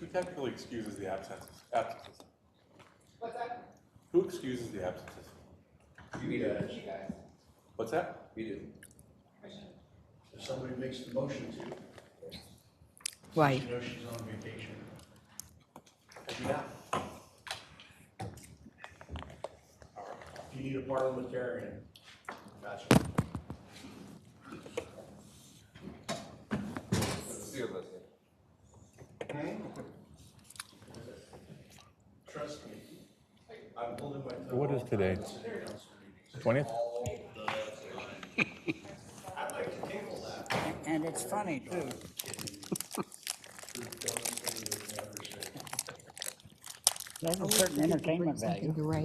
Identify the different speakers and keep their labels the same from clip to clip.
Speaker 1: Who technically excuses the absences?
Speaker 2: What's that?
Speaker 1: Who excuses the absences?
Speaker 2: You guys.
Speaker 1: What's that?
Speaker 2: We do.
Speaker 3: If somebody makes the motion to.
Speaker 4: Right.
Speaker 3: You know she's on vacation.
Speaker 1: Yeah.
Speaker 3: If you need a parliamentarian, gotcha. Trust me, I'm holding my tongue.
Speaker 1: What is today? 20th?
Speaker 3: I'd like to table that.
Speaker 4: And it's funny too. There's a certain entertainment value.
Speaker 5: You're right.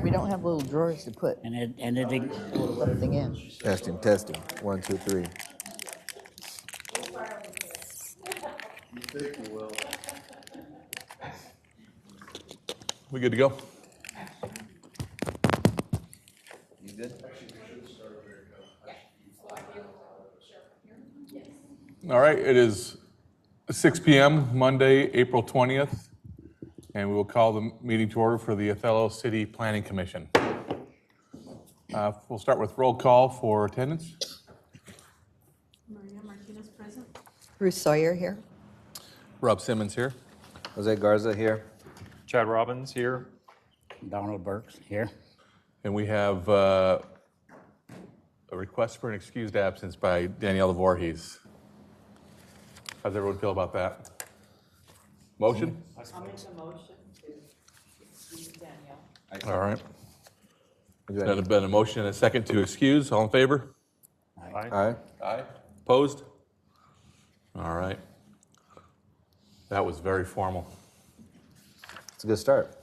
Speaker 5: We don't have little drawers to put
Speaker 4: And it
Speaker 5: something in.
Speaker 6: Testing, testing. 1, 2, 3.
Speaker 3: You think you will?
Speaker 1: We good to go?
Speaker 6: You good?
Speaker 1: All right, it is 6 p.m. Monday, April 20th, and we will call the meeting to order for the Othello City Planning Commission. We'll start with roll call for attendance.
Speaker 7: Maria Martinez present.
Speaker 5: Ruth Sawyer here.
Speaker 1: Rob Simmons here.
Speaker 6: Jose Garza here.
Speaker 8: Chad Robbins here.
Speaker 4: Donald Burks here.
Speaker 1: And we have a request for an excused absence by Danielle Voorhees. How's everyone feel about that? Motion?
Speaker 7: I'll make a motion to excuse Danielle.
Speaker 1: All right.
Speaker 6: You ready?
Speaker 1: There's been a motion and a second to excuse. All in favor?
Speaker 8: Aye.
Speaker 6: Aye.
Speaker 1: Aye. Opposed? All right. That was very formal.
Speaker 6: It's a good start.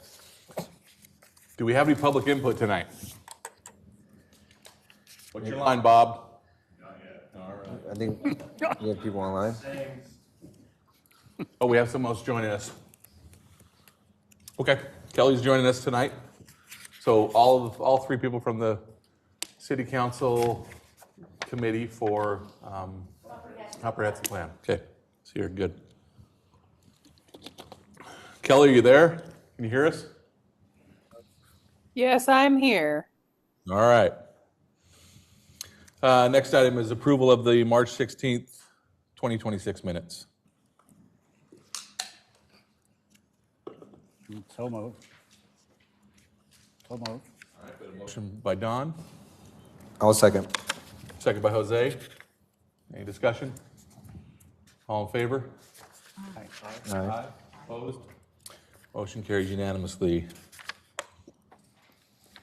Speaker 1: Do we have any public input tonight? What's your line, Bob?
Speaker 6: I think you have people online.
Speaker 1: Oh, we have someone else joining us. Okay, Kelly's joining us tonight. So all three people from the City Council Committee for Comprehensive Plan. Okay, so you're good. Kelly, are you there? Can you hear us?
Speaker 7: Yes, I'm here.
Speaker 1: All right. Next item is approval of the March 16th, 2026 minutes.
Speaker 4: So moved. So moved.
Speaker 1: All right, got a motion by Don,
Speaker 6: I'll second.
Speaker 1: second by Jose. Any discussion? All in favor?
Speaker 6: Aye.
Speaker 1: Opposed? Motion carries unanimously.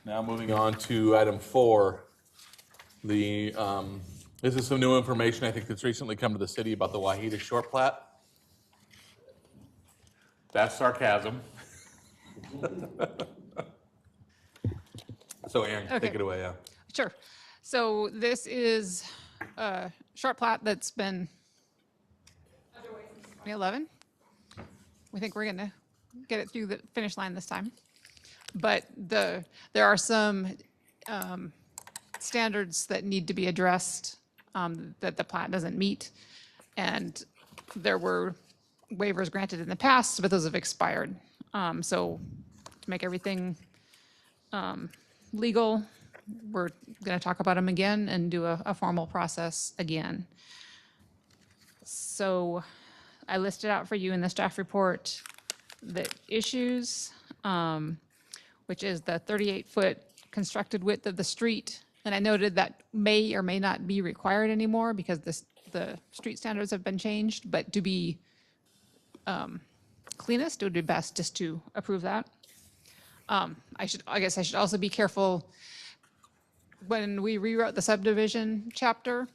Speaker 1: Now moving on to item 4. This is some new information I think that's recently come to the city about the Wahida short plat. That's sarcasm. So Ann, take
Speaker 7: Okay.
Speaker 1: it away, yeah.
Speaker 7: Sure. So this is a short plat that's been underway since 2011. We think we're going to get it through the finish line this time. But there are some standards that need to be addressed that the plat doesn't meet. And there were waivers granted in the past, but those have expired. So to make everything legal, we're going to talk about them again and do a formal process again. So I listed out for you in the staff report the issues, which is the 38-foot constructed width of the street. And I noted that may or may not be required anymore because the street standards have been changed, but to be cleanest, it would be best just to approve that. I guess I should also be careful when we rewrote the subdivision chapter,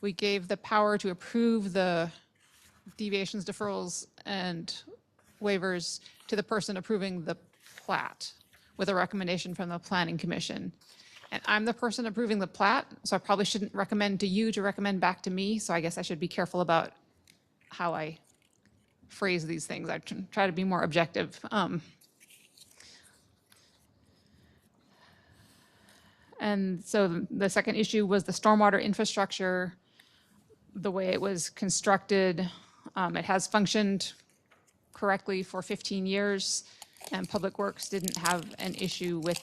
Speaker 7: we gave the power to approve the deviations, deferrals, and waivers to the person approving the plat with a recommendation from the Planning Commission. And I'm the person approving the plat, so I probably shouldn't recommend to you to recommend back to me. So I guess I should be careful about how I phrase these things. I try to be more objective. And so the second issue was the stormwater infrastructure. the way it was constructed. It has functioned correctly for 15 years, and Public Works didn't have an issue with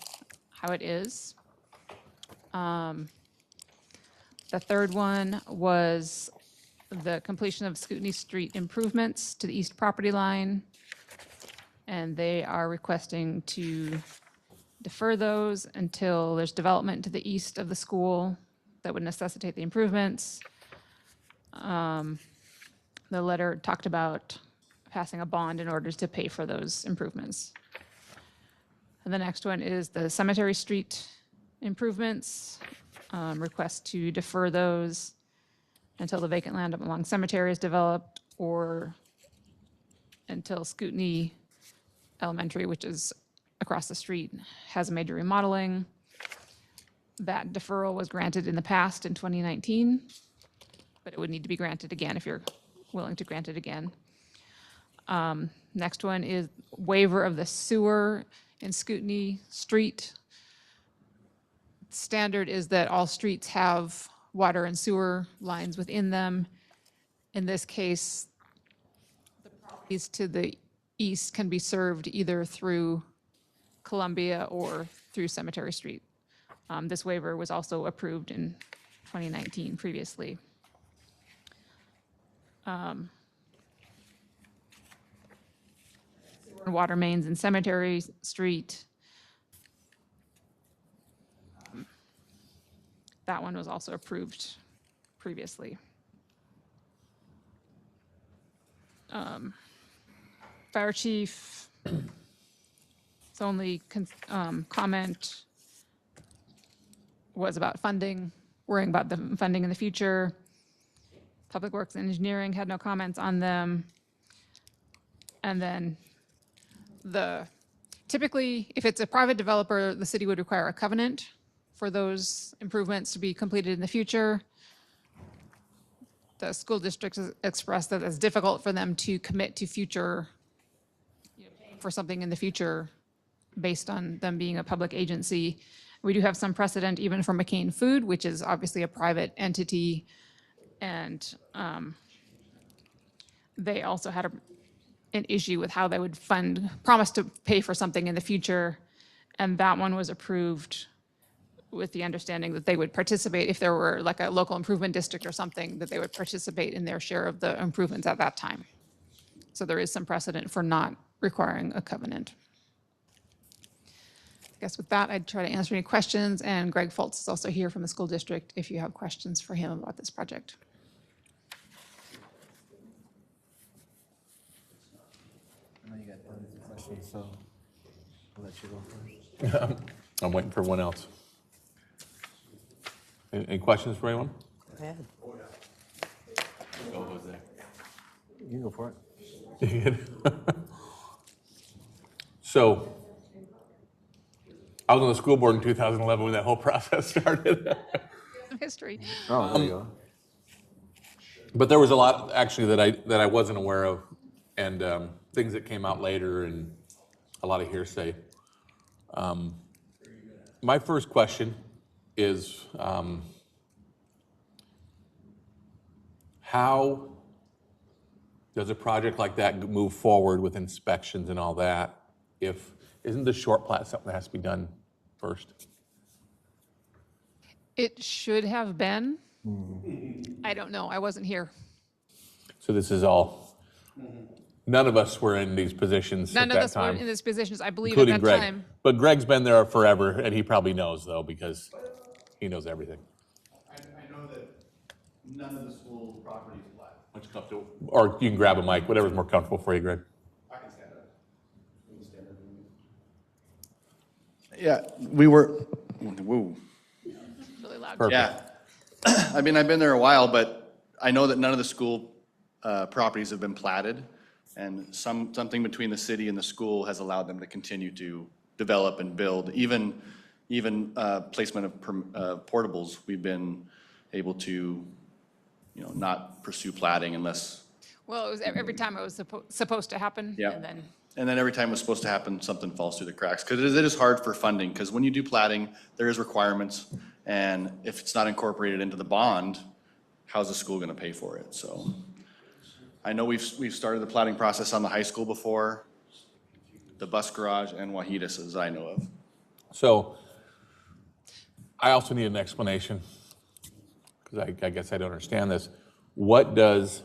Speaker 7: how it is. The third one was the completion of Scootney Street improvements to the east property line. And they are requesting to defer those until there's development to the east of the school that would necessitate the improvements. The letter talked about passing a bond in order to pay for those improvements. And the next one is the Cemetery Street improvements. Request to defer those until the vacant land along Cemetery is developed, or until Scootney Elementary, which is across the street, has major remodeling. That deferral was granted in the past in 2019, but it would need to be granted again if you're willing to grant it again. Next one is waiver of the sewer in Scootney Street. Standard is that all streets have water and sewer lines within them. In this case, the properties to the east can be served either through Columbia or through Cemetery Street. This waiver was also approved in 2019 previously. Water mains in Cemetery Street. That one was also approved previously. Fire chief, its only comment was about funding, worrying about the funding in the future. Public Works and Engineering had no comments on them. And then typically, if it's a private developer, the city would require a covenant for those improvements to be completed in the future. The school district has expressed that it's difficult for them to commit to future, paying for something in the future based on them being a public agency. We do have some precedent even for McCain Food, which is obviously a private entity. And they also had an issue with how they would promise to pay for something in the future. And that one was approved with the understanding that they would participate if there were like a local improvement district or something, that they would participate in their share of the improvements at that time. So there is some precedent for not requiring a covenant. I guess with that, I'd try to answer any questions, and Greg Foltz is also here from the school district if you have questions for him about this project.
Speaker 6: I know you got tons of questions, so I'll let you go first.
Speaker 1: I'm waiting for everyone else. Any questions for anyone?
Speaker 5: Yeah.
Speaker 1: Go, Jose.
Speaker 6: You can go for it.
Speaker 1: So, I was on the school board in 2011 when that whole process started.
Speaker 7: Some history.
Speaker 6: Oh, there you go.
Speaker 1: But there was a lot actually that I wasn't aware of, and things that came out later, and a lot of hearsay. My first question is how does a project like that move forward with inspections and all that? Isn't the short plat something that has to be done first?
Speaker 7: It should have been. I don't know. I wasn't here.
Speaker 1: So this is all. None of us were in these positions
Speaker 7: None
Speaker 1: at
Speaker 7: of
Speaker 1: that
Speaker 7: us were
Speaker 1: time,
Speaker 7: in these positions, I believe,
Speaker 1: including
Speaker 7: at that
Speaker 1: Greg.
Speaker 7: time.
Speaker 1: But Greg's been there forever, and he probably knows though because he knows everything.
Speaker 3: I know that none of the school property is flat.
Speaker 1: Much comfortable, or you can grab a mic, whatever's more comfortable for you, Greg.
Speaker 3: I can stand up. You can stand up. Yeah, we were, woo.
Speaker 7: Really loud.
Speaker 1: Perfect.
Speaker 3: Yeah. I mean, I've been there a while, but I know that none of the school properties have been platted. And something between the city and the school has allowed them to continue to develop and build. Even placement of portables, we've been able to, not pursue platting unless.
Speaker 7: Well, it was every time it was supposed to happen.
Speaker 3: Yeah. And then every time it was supposed to happen, something falls through the cracks. Because it is hard for funding, because when you do platting, there is requirements. And if it's not incorporated into the bond, how's the school gonna pay for it? So I know we've started the plating process on the high school before, the bus garage and Wahidas, as I know of.
Speaker 1: So I also need an explanation, because I guess I don't understand this. What does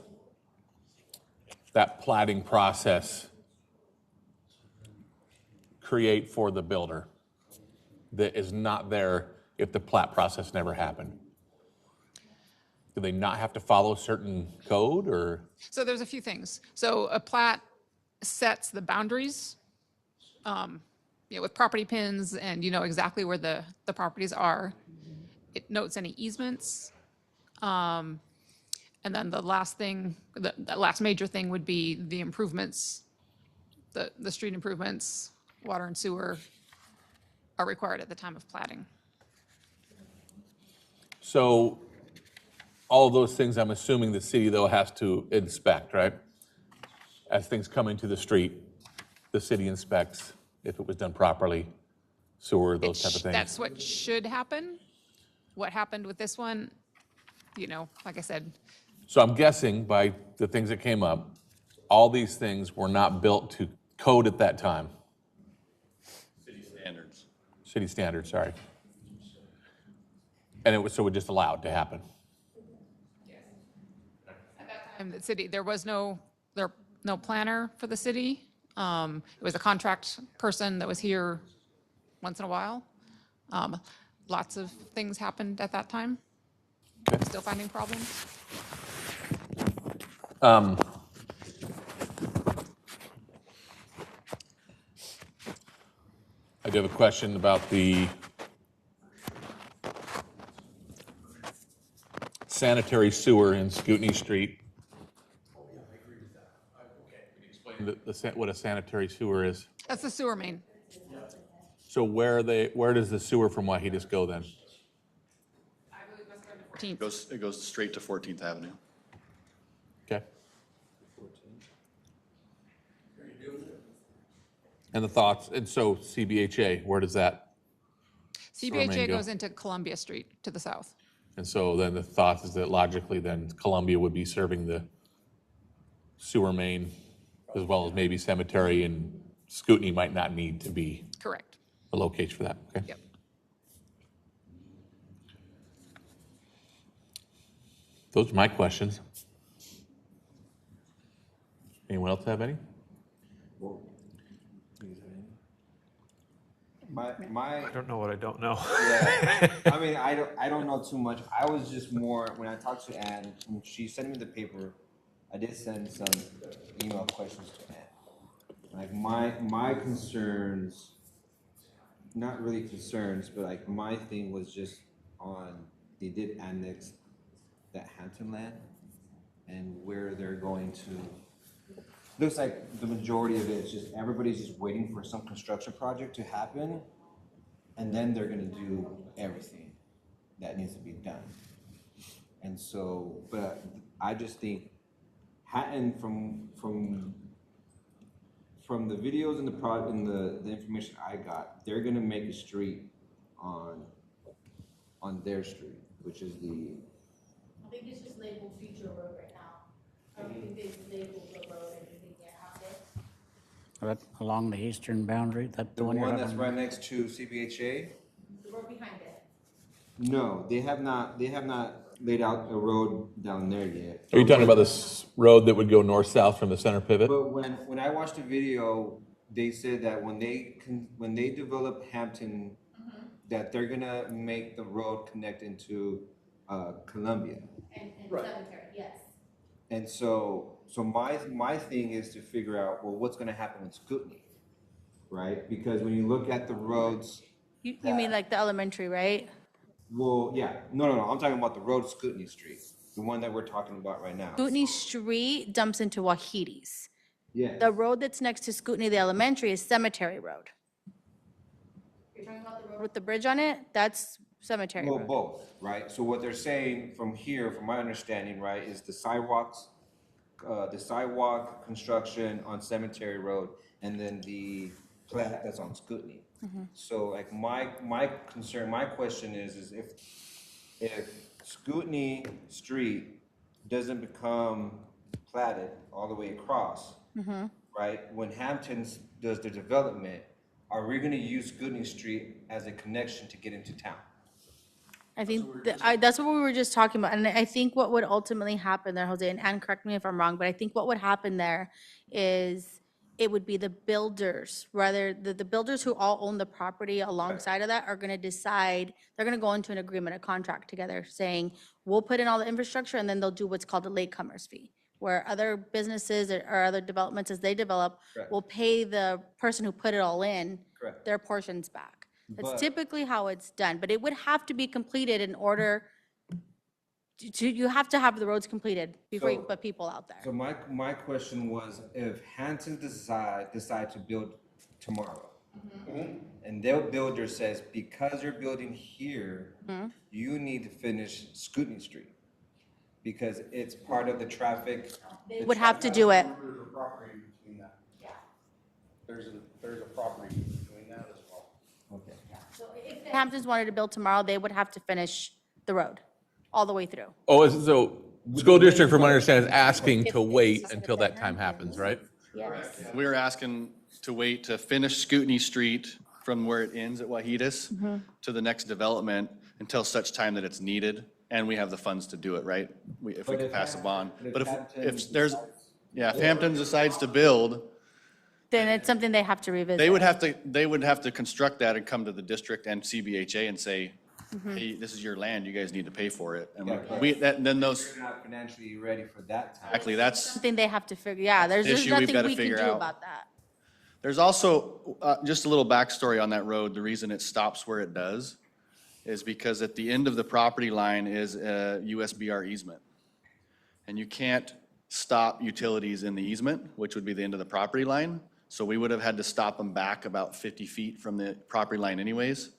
Speaker 1: that plating process create for the builder that is not there if the plat process never happened? Do they not have to follow a certain code, or?
Speaker 7: So there's a few things. So a plat sets the boundaries, with property pins, and you know exactly where the properties are. It notes any easements. And then the last thing, the last major thing would be the improvements, the street improvements, water and sewer are required at the time of platting.
Speaker 1: So all of those things, I'm assuming the city, though, has to inspect, right? As things come into the street, the city inspects if it was done properly, sewer, those type of things.
Speaker 7: That's what should happen. What happened with this one, like I said,
Speaker 1: So I'm guessing by the things that came up, all these things were not built to code at that time.
Speaker 3: City standards.
Speaker 1: City standards, sorry. And it was just allowed to happen.
Speaker 7: in the city, there was no planner for the city. It was a contract person that was here once in a while. Lots of things happened at that time. Still finding problems.
Speaker 1: I do have a question about the sanitary sewer in Scootney Street. Explain what a sanitary sewer is.
Speaker 7: That's the sewer main.
Speaker 1: So where does the sewer from Wahidas go then?
Speaker 7: I believe that's going to 14th.
Speaker 3: It goes straight to 14th Avenue.
Speaker 1: Okay. And the thoughts, and so CBHA, where does that? sewer main
Speaker 7: CBHA
Speaker 1: go?
Speaker 7: goes into Columbia Street to the south.
Speaker 1: And so then the thought is that logically then Columbia would be serving the sewer main as well as maybe Cemetery, and Scootney might not need to be
Speaker 7: Correct.
Speaker 1: a location for that, okay?
Speaker 7: Yep.
Speaker 1: Those are my questions. Anyone else have any?
Speaker 8: I don't know what I don't know.
Speaker 2: Yeah, I mean, I don't know too much. I was just more, when I talked to Ann, when she sent me the paper, I did send some email questions to Ann. Like my concerns, not really concerns, but like my thing was just on, they did annex that Hampton land and where they're going to. Looks like the majority of it is just, everybody's just waiting for some construction project to happen, and then they're gonna do everything that needs to be done. And so, but I just think Hatton, from the videos and the information I got, they're gonna make a street on their street, which is the,
Speaker 9: I think it's just labeled future road right now. I don't think they've labeled the road or anything yet, have they?
Speaker 4: Right along the eastern boundary, that
Speaker 2: the
Speaker 4: the one you're
Speaker 2: one that's
Speaker 4: talking
Speaker 2: right
Speaker 4: about?
Speaker 2: next to CBHA.
Speaker 9: The road behind it.
Speaker 2: No, they have not laid out a road down there yet.
Speaker 1: Are you talking about this road that would go north-south from the center pivot?
Speaker 2: But when I watched the video, they said that when they develop Hampton, that they're gonna make the road connect into Columbia.
Speaker 9: And cemetery, yes.
Speaker 2: And so my thing is to figure out, well, what's gonna happen with Scootney, right? Because when you look at the roads,
Speaker 9: You mean like the elementary, right?
Speaker 2: well, yeah, no, I'm talking about the road Scootney Street, the one that we're talking about right now.
Speaker 9: Scootney Street dumps into Wahides.
Speaker 2: Yeah.
Speaker 9: The road that's next to Scootney, the elementary, is Cemetery Road. You're talking about the road with the bridge on it? That's Cemetery
Speaker 2: Well,
Speaker 9: Road.
Speaker 2: both, right? So what they're saying from here, from my understanding, right, is the sidewalk construction on Cemetery Road, and then the plat that's on Scootney. So like my concern, my question is if Scootney Street doesn't become platted all the way across, right? When Hamptons does their development, are we gonna use Scootney Street as a connection to get into town?
Speaker 9: I think, that's what we were just talking about, and I think what would ultimately happen there, Jose, and correct me if I'm wrong, but I think what would happen there is it would be the builders, rather, the builders who all own the property alongside of that are gonna decide, they're gonna go into an agreement, a contract together, saying, we'll put in all the infrastructure, and then they'll do what's called a latecomers fee, where other businesses or other developments, as they develop,
Speaker 2: Correct.
Speaker 9: will pay the person who put it all in
Speaker 2: Correct.
Speaker 9: their portions back. That's
Speaker 2: But-
Speaker 9: typically how it's done, but it would have to be completed in order you have to have the roads completed before you
Speaker 2: So-
Speaker 9: put people out
Speaker 2: So
Speaker 9: there.
Speaker 2: my question was, if Hampton decide to build tomorrow, and their builder says, because you're building here, you need to finish Scootney Street, because it's part of the traffic.
Speaker 9: Would have to do it.
Speaker 10: There's a property between that. There's a property between that as well.
Speaker 2: Okay.
Speaker 9: If the Hamptons wanted to build tomorrow, they would have to finish the road all the way through.
Speaker 1: Oh, so school district, from what I understand, is asking to wait until that time happens, right?
Speaker 9: Yes.
Speaker 3: We were asking to wait to finish Scootney Street from where it ends at Wahidas to the next development until such time that it's needed, and we have the funds to do it, right? If we
Speaker 2: But
Speaker 3: can
Speaker 2: if
Speaker 3: pass a bond.
Speaker 2: Hampton-
Speaker 3: But
Speaker 2: if
Speaker 3: if
Speaker 2: Hampton
Speaker 3: there's,
Speaker 2: decides-
Speaker 3: yeah, if Hampton decides to build,
Speaker 9: Then it's something they have to revisit.
Speaker 3: they would have to construct that and come to the district and CBHA and say, hey, this is your land, you guys need to pay for it. And then those,
Speaker 2: You're not financially ready for that time.
Speaker 3: exactly, that's,
Speaker 9: Something they have to figure, yeah, there's
Speaker 3: Issue we've
Speaker 9: nothing
Speaker 3: gotta
Speaker 9: we can
Speaker 3: figure
Speaker 9: do
Speaker 3: out.
Speaker 9: about that.
Speaker 3: there's also, just a little backstory on that road. The reason it stops where it does is because at the end of the property line is a USBR easement. And you can't stop utilities in the easement, which would be the end of the property line. So we would have had to stop them back about 50 feet from the property line anyways.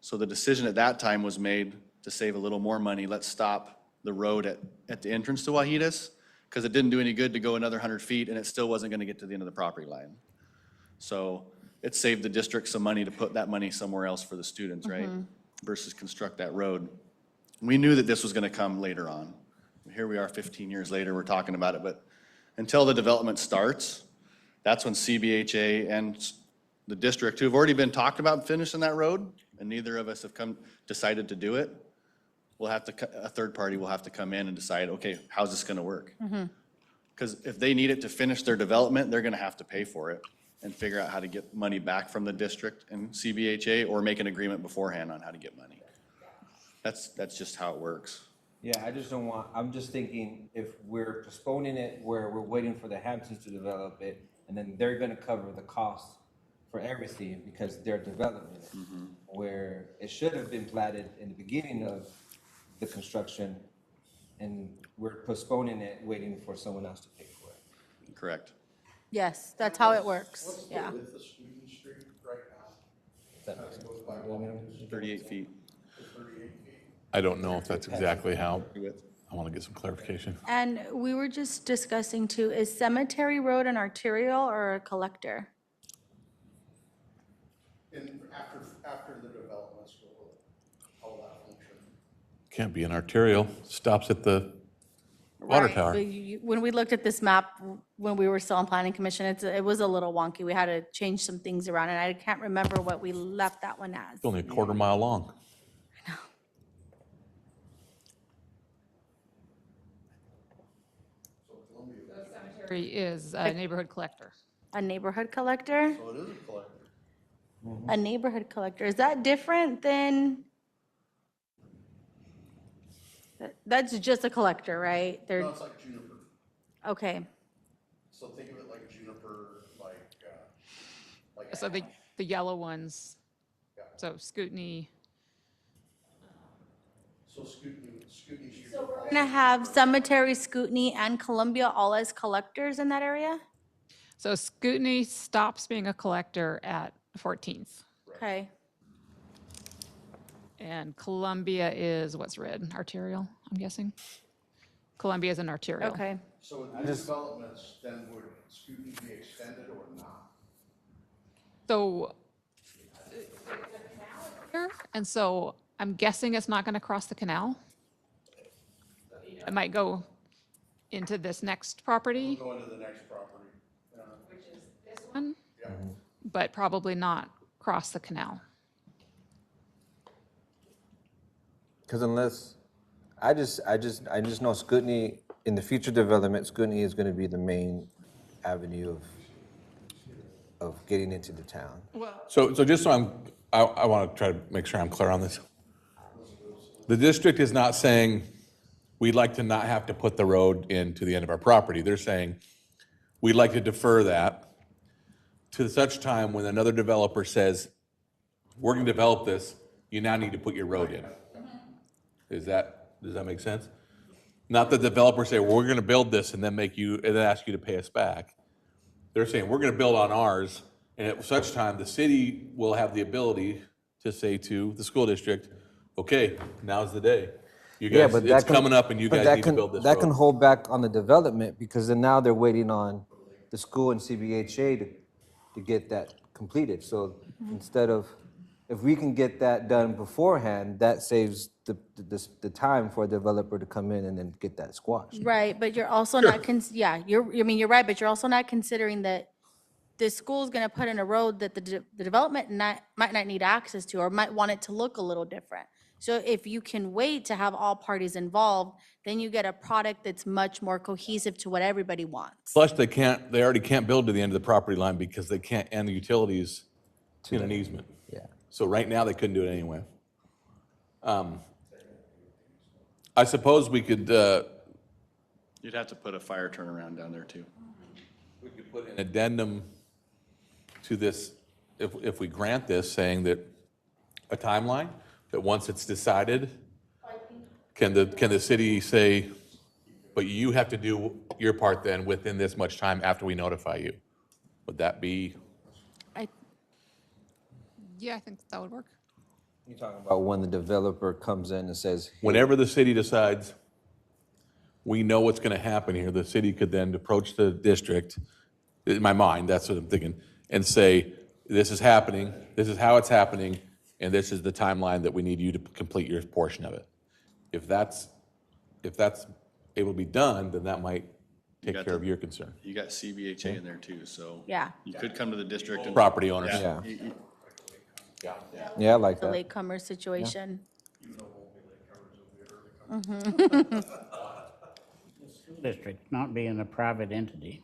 Speaker 3: So the decision at that time was made to save a little more money. Let's stop the road at the entrance to Wahidas, because it didn't do any good to go another 100 feet and it still wasn't going to get to the end of the property line. So it saved the district some money to put that money somewhere else for the students, right? Versus construct that road. We knew that this was going to come later on. Here we are 15 years later, we're talking about it, but until the development starts, that's when CBHA and the district, who have already been talked about finishing that road, and neither of us have decided to do it, a third party will have to come in and decide, okay, how's this gonna work? Because if they need it to finish their development, they're gonna have to pay for it and figure out how to get money back from the district and CBHA, or make an agreement beforehand on how to get money. That's just how it works.
Speaker 2: Yeah, I just don't want, I'm just thinking if we're postponing it where we're waiting for the Hamptons to develop it, and then they're gonna cover the cost for everything because they're developing it. Where it should have been platted in the beginning of the construction, and we're postponing it, waiting for someone else to pay for it.
Speaker 3: Correct.
Speaker 9: Yes, that's how it works, yeah.
Speaker 10: With the Scootney Street right now,
Speaker 2: That
Speaker 10: as
Speaker 2: makes
Speaker 10: it
Speaker 2: sense.
Speaker 10: goes by Washington,
Speaker 3: 38 feet.
Speaker 10: 38 feet.
Speaker 1: I don't know if that's exactly how.
Speaker 3: Width.
Speaker 1: I want to get some clarification.
Speaker 9: And we were just discussing too, is Cemetery Road an arterial or a collector?
Speaker 10: And after the developments, how will that function?
Speaker 1: Can't be an arterial, stops at the water
Speaker 9: Right,
Speaker 1: tower.
Speaker 9: but when we looked at this map, when we were still on planning commission, it was a little wonky. We had to change some things around, and I can't remember what we left that one as.
Speaker 1: It's only a quarter mile long.
Speaker 7: Cemetery is a neighborhood collector.
Speaker 9: A neighborhood collector?
Speaker 10: So it is a collector.
Speaker 9: A neighborhood collector, is that different than? That's just a collector, right? They're,
Speaker 10: No, it's like juniper.
Speaker 9: okay,
Speaker 10: So think of it like juniper, like.
Speaker 7: So the yellow ones,
Speaker 10: Yeah.
Speaker 7: so Scootney,
Speaker 10: So Scootney Street.
Speaker 9: we're gonna have Cemetery, Scootney, and Columbia all as collectors in that area?
Speaker 7: so Scootney stops being a collector at 14th.
Speaker 9: Okay,
Speaker 7: And Columbia is what's red, arterial, I'm guessing? Columbia is an arterial.
Speaker 9: okay.
Speaker 10: So in these developments, then would Scootney be extended or not?
Speaker 7: So, here, and so I'm guessing it's not going to cross the canal. It might go into this next property,
Speaker 10: Go into the next property.
Speaker 7: one, but probably not cross the canal.
Speaker 6: Because unless, I just know Scootney, in the future development, Scootney is gonna be the main avenue of getting into the town.
Speaker 1: So just so I want to try to make sure I'm clear on this. The district is not saying we'd like to not have to put the road into the end of our property. They're saying we'd like to defer that to such time when another developer says, we're going to develop this, you now need to put your road in. Does that make sense? Not the developer say, well, we're going to build this and then ask you to pay us back. They're saying, we're going to build on ours, and at such time, the city will have the ability to say to the school district, okay, now's the day. You guys, it's coming up and you guys need to build this road.
Speaker 6: That can hold back on the development, because then now they're waiting on the school and CBHA to get that completed. So instead of, if we can get that done beforehand, that saves the time for a developer to come in and then get that squashed.
Speaker 9: Right, but you're also not, you're right, but you're also not considering that the school's gonna put in a road that the development might not need access to, or might want it to look a little different. So if you can wait to have all parties involved, then you get a product that's much more cohesive to what everybody wants.
Speaker 1: Plus, they already can't build to the end of the property line because they can't end the utilities in an easement.
Speaker 6: Yeah.
Speaker 1: So right now, they couldn't do it anyway. I suppose we could,
Speaker 3: You'd have to put a fire turnaround down there too.
Speaker 1: we could put an addendum to this, if we grant this, saying that a timeline, that once it's decided, can the city say, but you have to do your part then within this much time after we notify you? Would that be?
Speaker 7: Yeah, I think that would work.
Speaker 6: You're talking about when the developer comes in and says, hey,
Speaker 1: Whenever the city decides, we know what's going to happen here, the city could then approach the district, in my mind, that's what I'm thinking, and say, this is happening, this is how it's happening, and this is the timeline that we need you to complete your portion of it. If that's able to be done, then that might take care of your concern.
Speaker 3: You got CBHA in there too, so.
Speaker 9: Yeah.
Speaker 3: You could come to the district and.
Speaker 1: Property owners.
Speaker 6: yeah,
Speaker 3: Yeah.
Speaker 6: yeah, I like
Speaker 9: The
Speaker 6: that.
Speaker 9: latecomer situation.
Speaker 4: District, not being a private entity.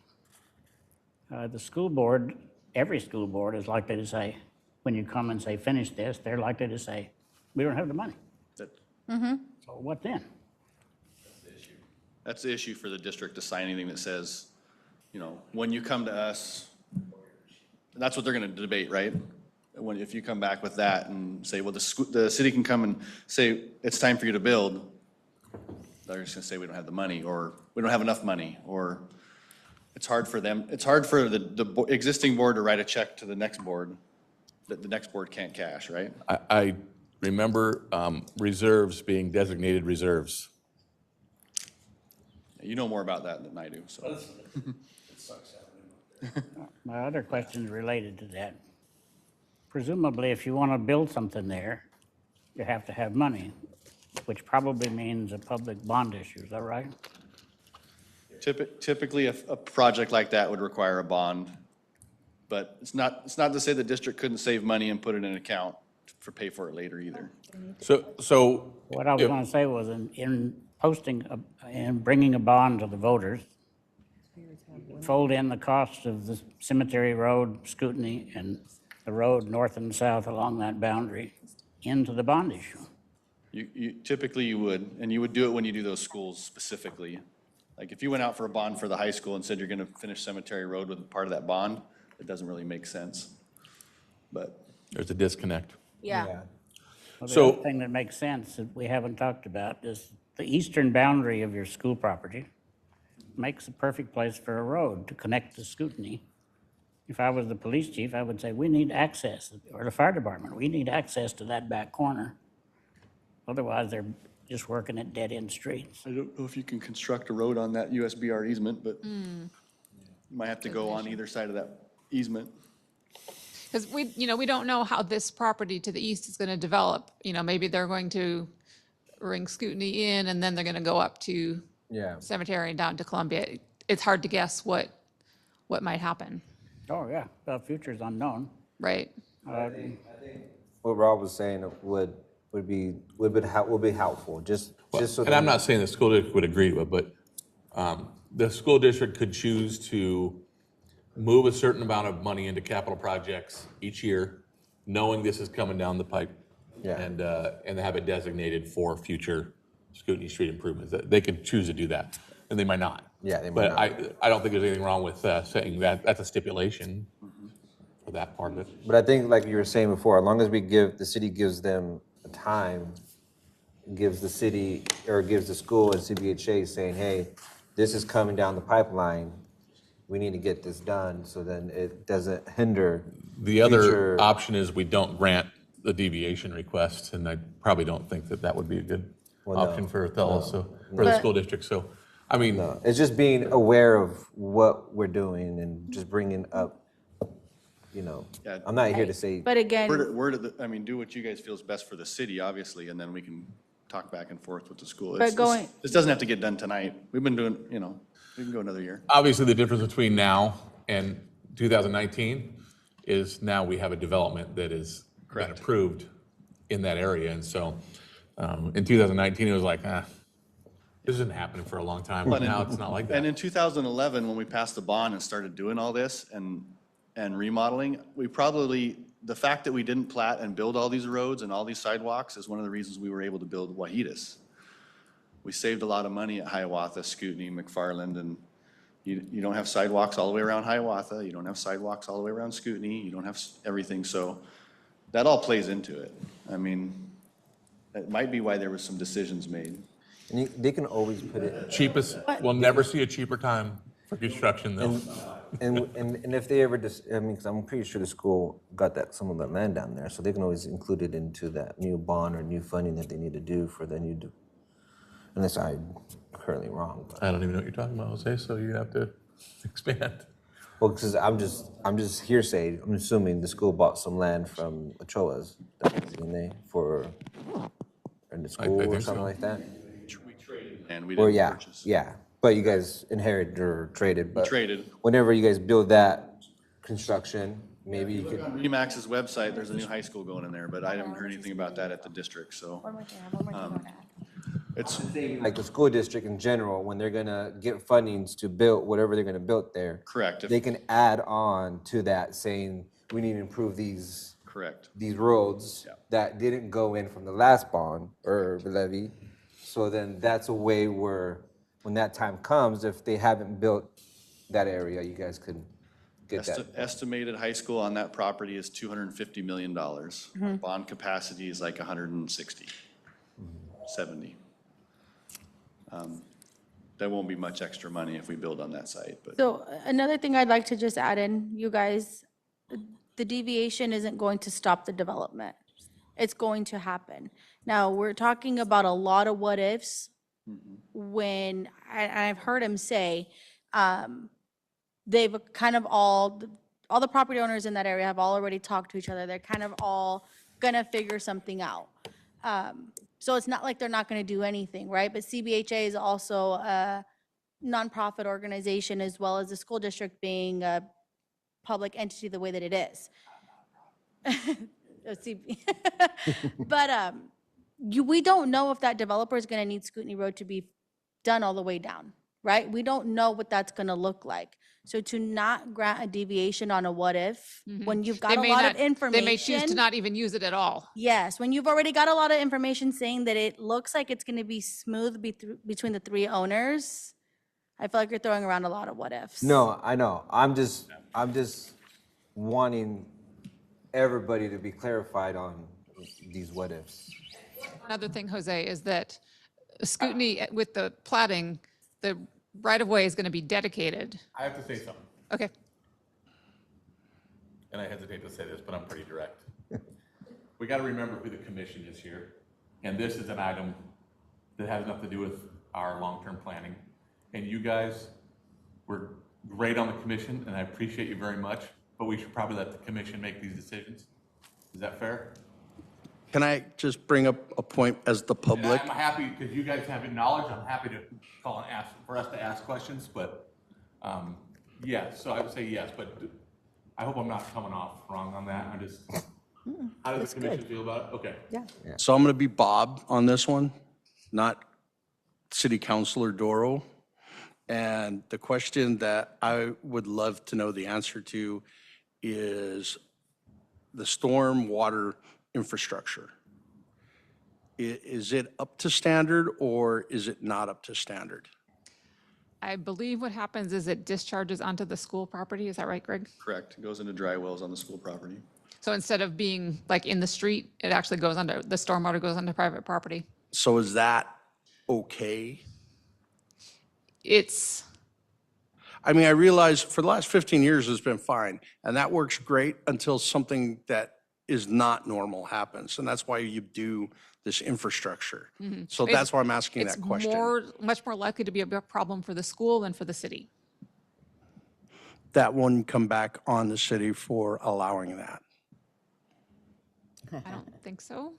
Speaker 4: The school board, every school board is likely to say, when you come and say, finish this, they're likely to say, we don't have the money.
Speaker 3: That-
Speaker 4: So what then?
Speaker 3: That's the issue for the district to sign anything that says, when you come to us, that's what they're gonna debate, right? If you come back with that and say, well, the city can come and say, it's time for you to build, they're just gonna say we don't have the money, or we don't have enough money, or it's hard for the existing board to write a check to the next board that the next board can't cash, right?
Speaker 1: I remember reserves being designated reserves.
Speaker 3: You know more about that than I do, so.
Speaker 4: My other question is related to that. Presumably, if you want to build something there, you have to have money, which probably means a public bond issue, is that right?
Speaker 3: Typically, a project like that would require a bond, but it's not to say the district couldn't save money and put it in an account pay for it later either.
Speaker 1: So.
Speaker 4: What I was going to say was in posting and bringing a bond to the voters, fold in the cost of the Cemetery Road, Scootney, and the road north and south along that boundary into the bond issue.
Speaker 3: Typically you would, and you would do it when you do those schools specifically. Like if you went out for a bond for the high school and said you're gonna finish Cemetery Road with part of that bond, it doesn't really make sense. But
Speaker 1: There's a disconnect.
Speaker 9: Yeah.
Speaker 4: Well, the
Speaker 1: So-
Speaker 4: other thing that makes sense that we haven't talked about is the eastern boundary of your school property makes a perfect place for a road to connect to Scootney. If I was the police chief, I would say, we need access, or the fire department, we need access to that back corner. Otherwise, they're just working at dead-end streets.
Speaker 3: I don't know if you can construct a road on that USBR easement, but you might have to go on either side of that easement.
Speaker 7: Because we don't know how this property to the east is going to develop. Maybe they're going to bring Scootney in, and then they're gonna go up to
Speaker 6: Yeah.
Speaker 7: Cemetery and down to Columbia. It's hard to guess what might happen,
Speaker 4: Oh, yeah, the future's unknown.
Speaker 7: right?
Speaker 6: I think what Rob was saying would be helpful, just so.
Speaker 1: And I'm not saying the school district would agree to it, but the school district could choose to move a certain amount of money into capital projects each year, knowing this is coming down the pipe.
Speaker 6: Yeah.
Speaker 1: And have it designated for future Scootney Street improvements. They could choose to do that, and they might not.
Speaker 6: Yeah, they might
Speaker 1: But
Speaker 6: not.
Speaker 1: I don't think there's anything wrong with saying that that's a stipulation for that part of it.
Speaker 6: But I think, like you were saying before, as long as the city gives them a time, gives the city, or gives the school and CBHA saying, hey, this is coming down the pipeline, we need to get this done, so then it doesn't hinder.
Speaker 1: The other
Speaker 6: future-
Speaker 1: option is we don't grant the deviation request, and I probably don't think that would be a good option for Othello, for the
Speaker 9: But-
Speaker 1: school district. So, I mean,
Speaker 6: No, it's just being aware of what we're doing and just bringing up,
Speaker 3: Yeah.
Speaker 6: I'm not here to say.
Speaker 9: But again,
Speaker 3: Do what you guys feel is best for the city, obviously, and then we can talk back and forth with the school.
Speaker 9: But
Speaker 3: This doesn't have to get done tonight. We've been doing, we can go another year.
Speaker 1: obviously, the difference between now and 2019 is now we have a development that is been approved in that area. And so in 2019, it was like, this isn't happening for a long time. But now it's not like
Speaker 3: And
Speaker 1: that.
Speaker 3: in 2011, when we passed the bond and started doing all this and remodeling, the fact that we didn't plat and build all these roads and all these sidewalks is one of the reasons we were able to build Wahitas. We saved a lot of money at Hiawatha, Scootney, McFarland, and you don't have sidewalks all the way around Hiawatha, you don't have sidewalks all the way around Scootney, you don't have everything, so that all plays into it. I mean, that might be why there was some decisions made.
Speaker 6: And they can always put it,
Speaker 1: Cheapest, we'll never see a cheaper time for construction though.
Speaker 6: and if they ever, because I'm pretty sure the school got some of that land down there, so they can always include it into that new bond or new funding that they need to do for the new, unless I'm currently wrong. But.
Speaker 1: I don't even know what you're talking about, Jose, so you have to expand.
Speaker 6: Well, because I'm just hearsay. I'm assuming the school bought some land from Ochoa's, didn't they, for in the school
Speaker 1: think
Speaker 6: or something
Speaker 1: so.
Speaker 6: like that?
Speaker 3: We traded. And we
Speaker 6: Or
Speaker 3: didn't
Speaker 6: yeah,
Speaker 3: purchase.
Speaker 6: yeah. But you guys inherited or traded. But
Speaker 3: traded.
Speaker 6: Whenever you guys build that construction, maybe you could.
Speaker 3: Remax's website, there's a new high school going in there, but I haven't heard anything about that at the district, so.
Speaker 9: one more thing, I have one more thing I want to add.
Speaker 3: It's,
Speaker 6: Like the school district in general, when they're gonna get fundings to build whatever they're gonna build there.
Speaker 3: Correct. If-
Speaker 6: They can add on to that saying, we need to improve these
Speaker 3: correct.
Speaker 6: roads
Speaker 3: Yeah.
Speaker 6: that didn't go in from the last bond or levy. So then that's a way where, when that time comes, if they haven't built that area, you guys could get that.
Speaker 3: Estimated high school on that property is $250 million. Bond capacity is like 160, 70. That won't be much extra money if we build on that site, but
Speaker 9: So another thing I'd like to just add in, you guys, the deviation isn't going to stop the development. It's going to happen. Now, we're talking about a lot of what ifs when, I've heard him say, they've kind of all the property owners in that area have already talked to each other. They're kind of all gonna figure something out. So it's not like they're not gonna do anything, right? But CBHA is also a nonprofit organization as well as the school district being a public entity the way that it is. But we don't know if that developer is gonna need Scootney Road to be done all the way down, right? We don't know what that's gonna look like. So to not grant a deviation on a what if, when you've got a lot of information.
Speaker 7: They may choose to not even use it at all.
Speaker 9: Yes, when you've already got a lot of information saying that it looks like it's gonna be smooth between the three owners, I feel like you're throwing around a lot of what ifs.
Speaker 6: No, I know. I'm just wanting everybody to be clarified on these what ifs.
Speaker 7: Another thing, Jose, is that Scootney, with the platting, the right-of-way is going to be dedicated.
Speaker 1: I have to say something,
Speaker 7: Okay.
Speaker 1: and I hesitate to say this, but I'm pretty direct. We got to remember who the commission is here, and this is an item that has nothing to do with our long-term planning. And you guys were great on the commission, and I appreciate you very much, but we should probably let the commission make these decisions. Is that fair?
Speaker 10: Can I just bring up a point as the public?
Speaker 1: I'm happy, because you guys have knowledge, I'm happy to call and ask, for us to ask questions, but, yes, so I would say yes, but I hope I'm not coming off wrong on that, I'm just, how does
Speaker 5: that's
Speaker 1: the commission
Speaker 5: good.
Speaker 1: feel about it? Okay.
Speaker 5: Yeah.
Speaker 10: So I'm going to be Bob on this one, not City Councilor Doro. And the question that I would love to know the answer to is the storm water infrastructure. Is it up to standard or is it not up to standard?
Speaker 7: I believe what happens is it discharges onto the school property. Is that right, Greg?
Speaker 3: Correct. It goes into dry wells on the school property.
Speaker 7: So instead of being like in the street, it actually goes under, the stormwater goes onto private property.
Speaker 10: So is that okay?
Speaker 7: It's,
Speaker 10: I mean, I realize for the last 15 years it's been fine, and that works great until something that is not normal happens, and that's why you do this infrastructure. So that's why I'm asking
Speaker 7: it's
Speaker 10: that question.
Speaker 7: much more likely to be a big problem for the school than for the city.
Speaker 10: That wouldn't come back on the city for allowing that.
Speaker 7: I don't think so.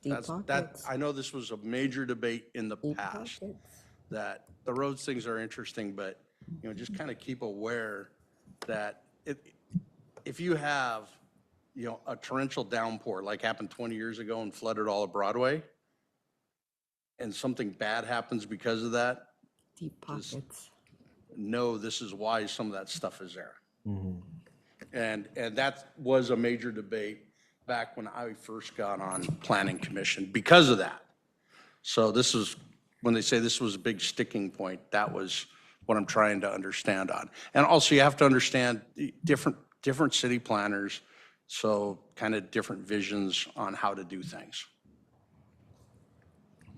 Speaker 5: Deep
Speaker 10: That,
Speaker 5: pockets.
Speaker 10: I know this was a major debate in the
Speaker 5: Deep
Speaker 10: past,
Speaker 5: pockets.
Speaker 10: that the roads things are interesting, but, you know, just kind of keep aware that if you have, you know, a torrential downpour like happened 20 years ago and flooded all of Broadway, and something bad happens because of that,
Speaker 5: Deep pockets.
Speaker 10: know this is why some of that stuff is there. And that was a major debate back when I first got on Planning Commission because of that. So this is, when they say this was a big sticking point, that was what I'm trying to understand on. And also you have to understand the different city planners, so kind of different visions on how to do things.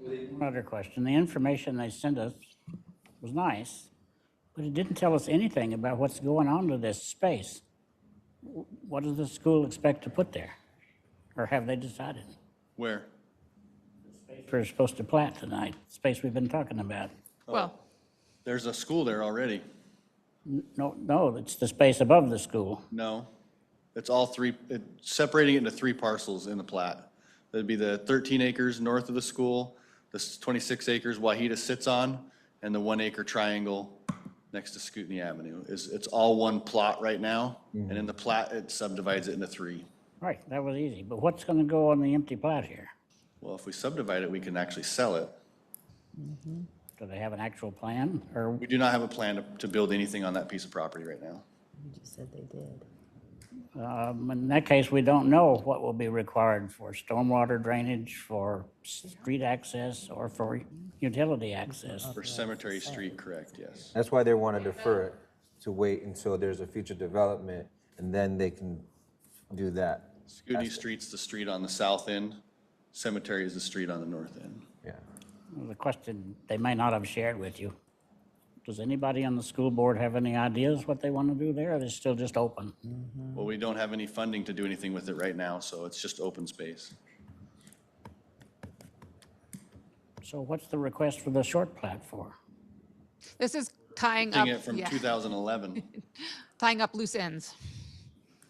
Speaker 4: Another question. The information they sent us was nice, but it didn't tell us anything about what's going on to this space. What does the school expect to put there? Or have they decided?
Speaker 3: Where?
Speaker 4: We're supposed to plat tonight, space we've been talking about.
Speaker 7: Well,
Speaker 3: There's a school there already.
Speaker 4: No, it's the space above the school.
Speaker 3: No. It's all three, separating it into three parcels in the plat. That'd be the 13 acres north of the school, the 26 acres Wahida sits on, and the 1 acre triangle next to Scootney Avenue. It's all one plot right now, and in the plat, it subdivides it into three.
Speaker 4: Right, that was easy, but what's gonna go on the empty plat here?
Speaker 3: Well, if we subdivide it, we can actually sell it.
Speaker 4: Do they have an actual plan, or
Speaker 3: We do not have a plan to build anything on that piece of property right now.
Speaker 5: You just said they did.
Speaker 4: in that case, we don't know what will be required for stormwater drainage, for street access, or for utility access?
Speaker 3: For Cemetery Street, correct, yes.
Speaker 6: That's why they want to defer it, to wait until there's a future development, and then they can do that.
Speaker 3: Scootney Street's the street on the south end, Cemetery is the street on the north end.
Speaker 6: Yeah.
Speaker 4: The question they may not have shared with you. Does anybody on the school board have any ideas what they want to do there, or is it still just open?
Speaker 3: Well, we don't have any funding to do anything with it right now, so it's just open space.
Speaker 4: So what's the request for the short plat for?
Speaker 7: this is tying up,
Speaker 3: Taking it from
Speaker 7: yeah,
Speaker 3: 2011.
Speaker 7: tying up loose ends.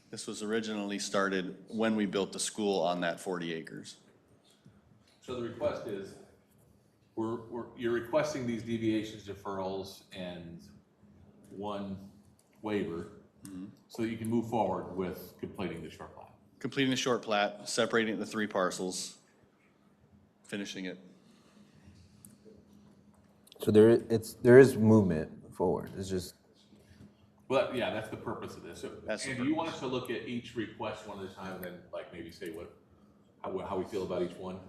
Speaker 3: This was originally started when we built the school on that 40 acres.
Speaker 1: So the request is, you're requesting these deviations, deferrals, and one waiver, so that you can move forward with completing the short plat.
Speaker 3: Completing the short plat, separating it into three parcels, finishing it.
Speaker 6: So there is movement forward. It's just,
Speaker 1: Well, yeah, that's the purpose of this. So,
Speaker 3: That's the
Speaker 1: and do you want us to look at each request one at a time, and then like maybe say how we feel about each one?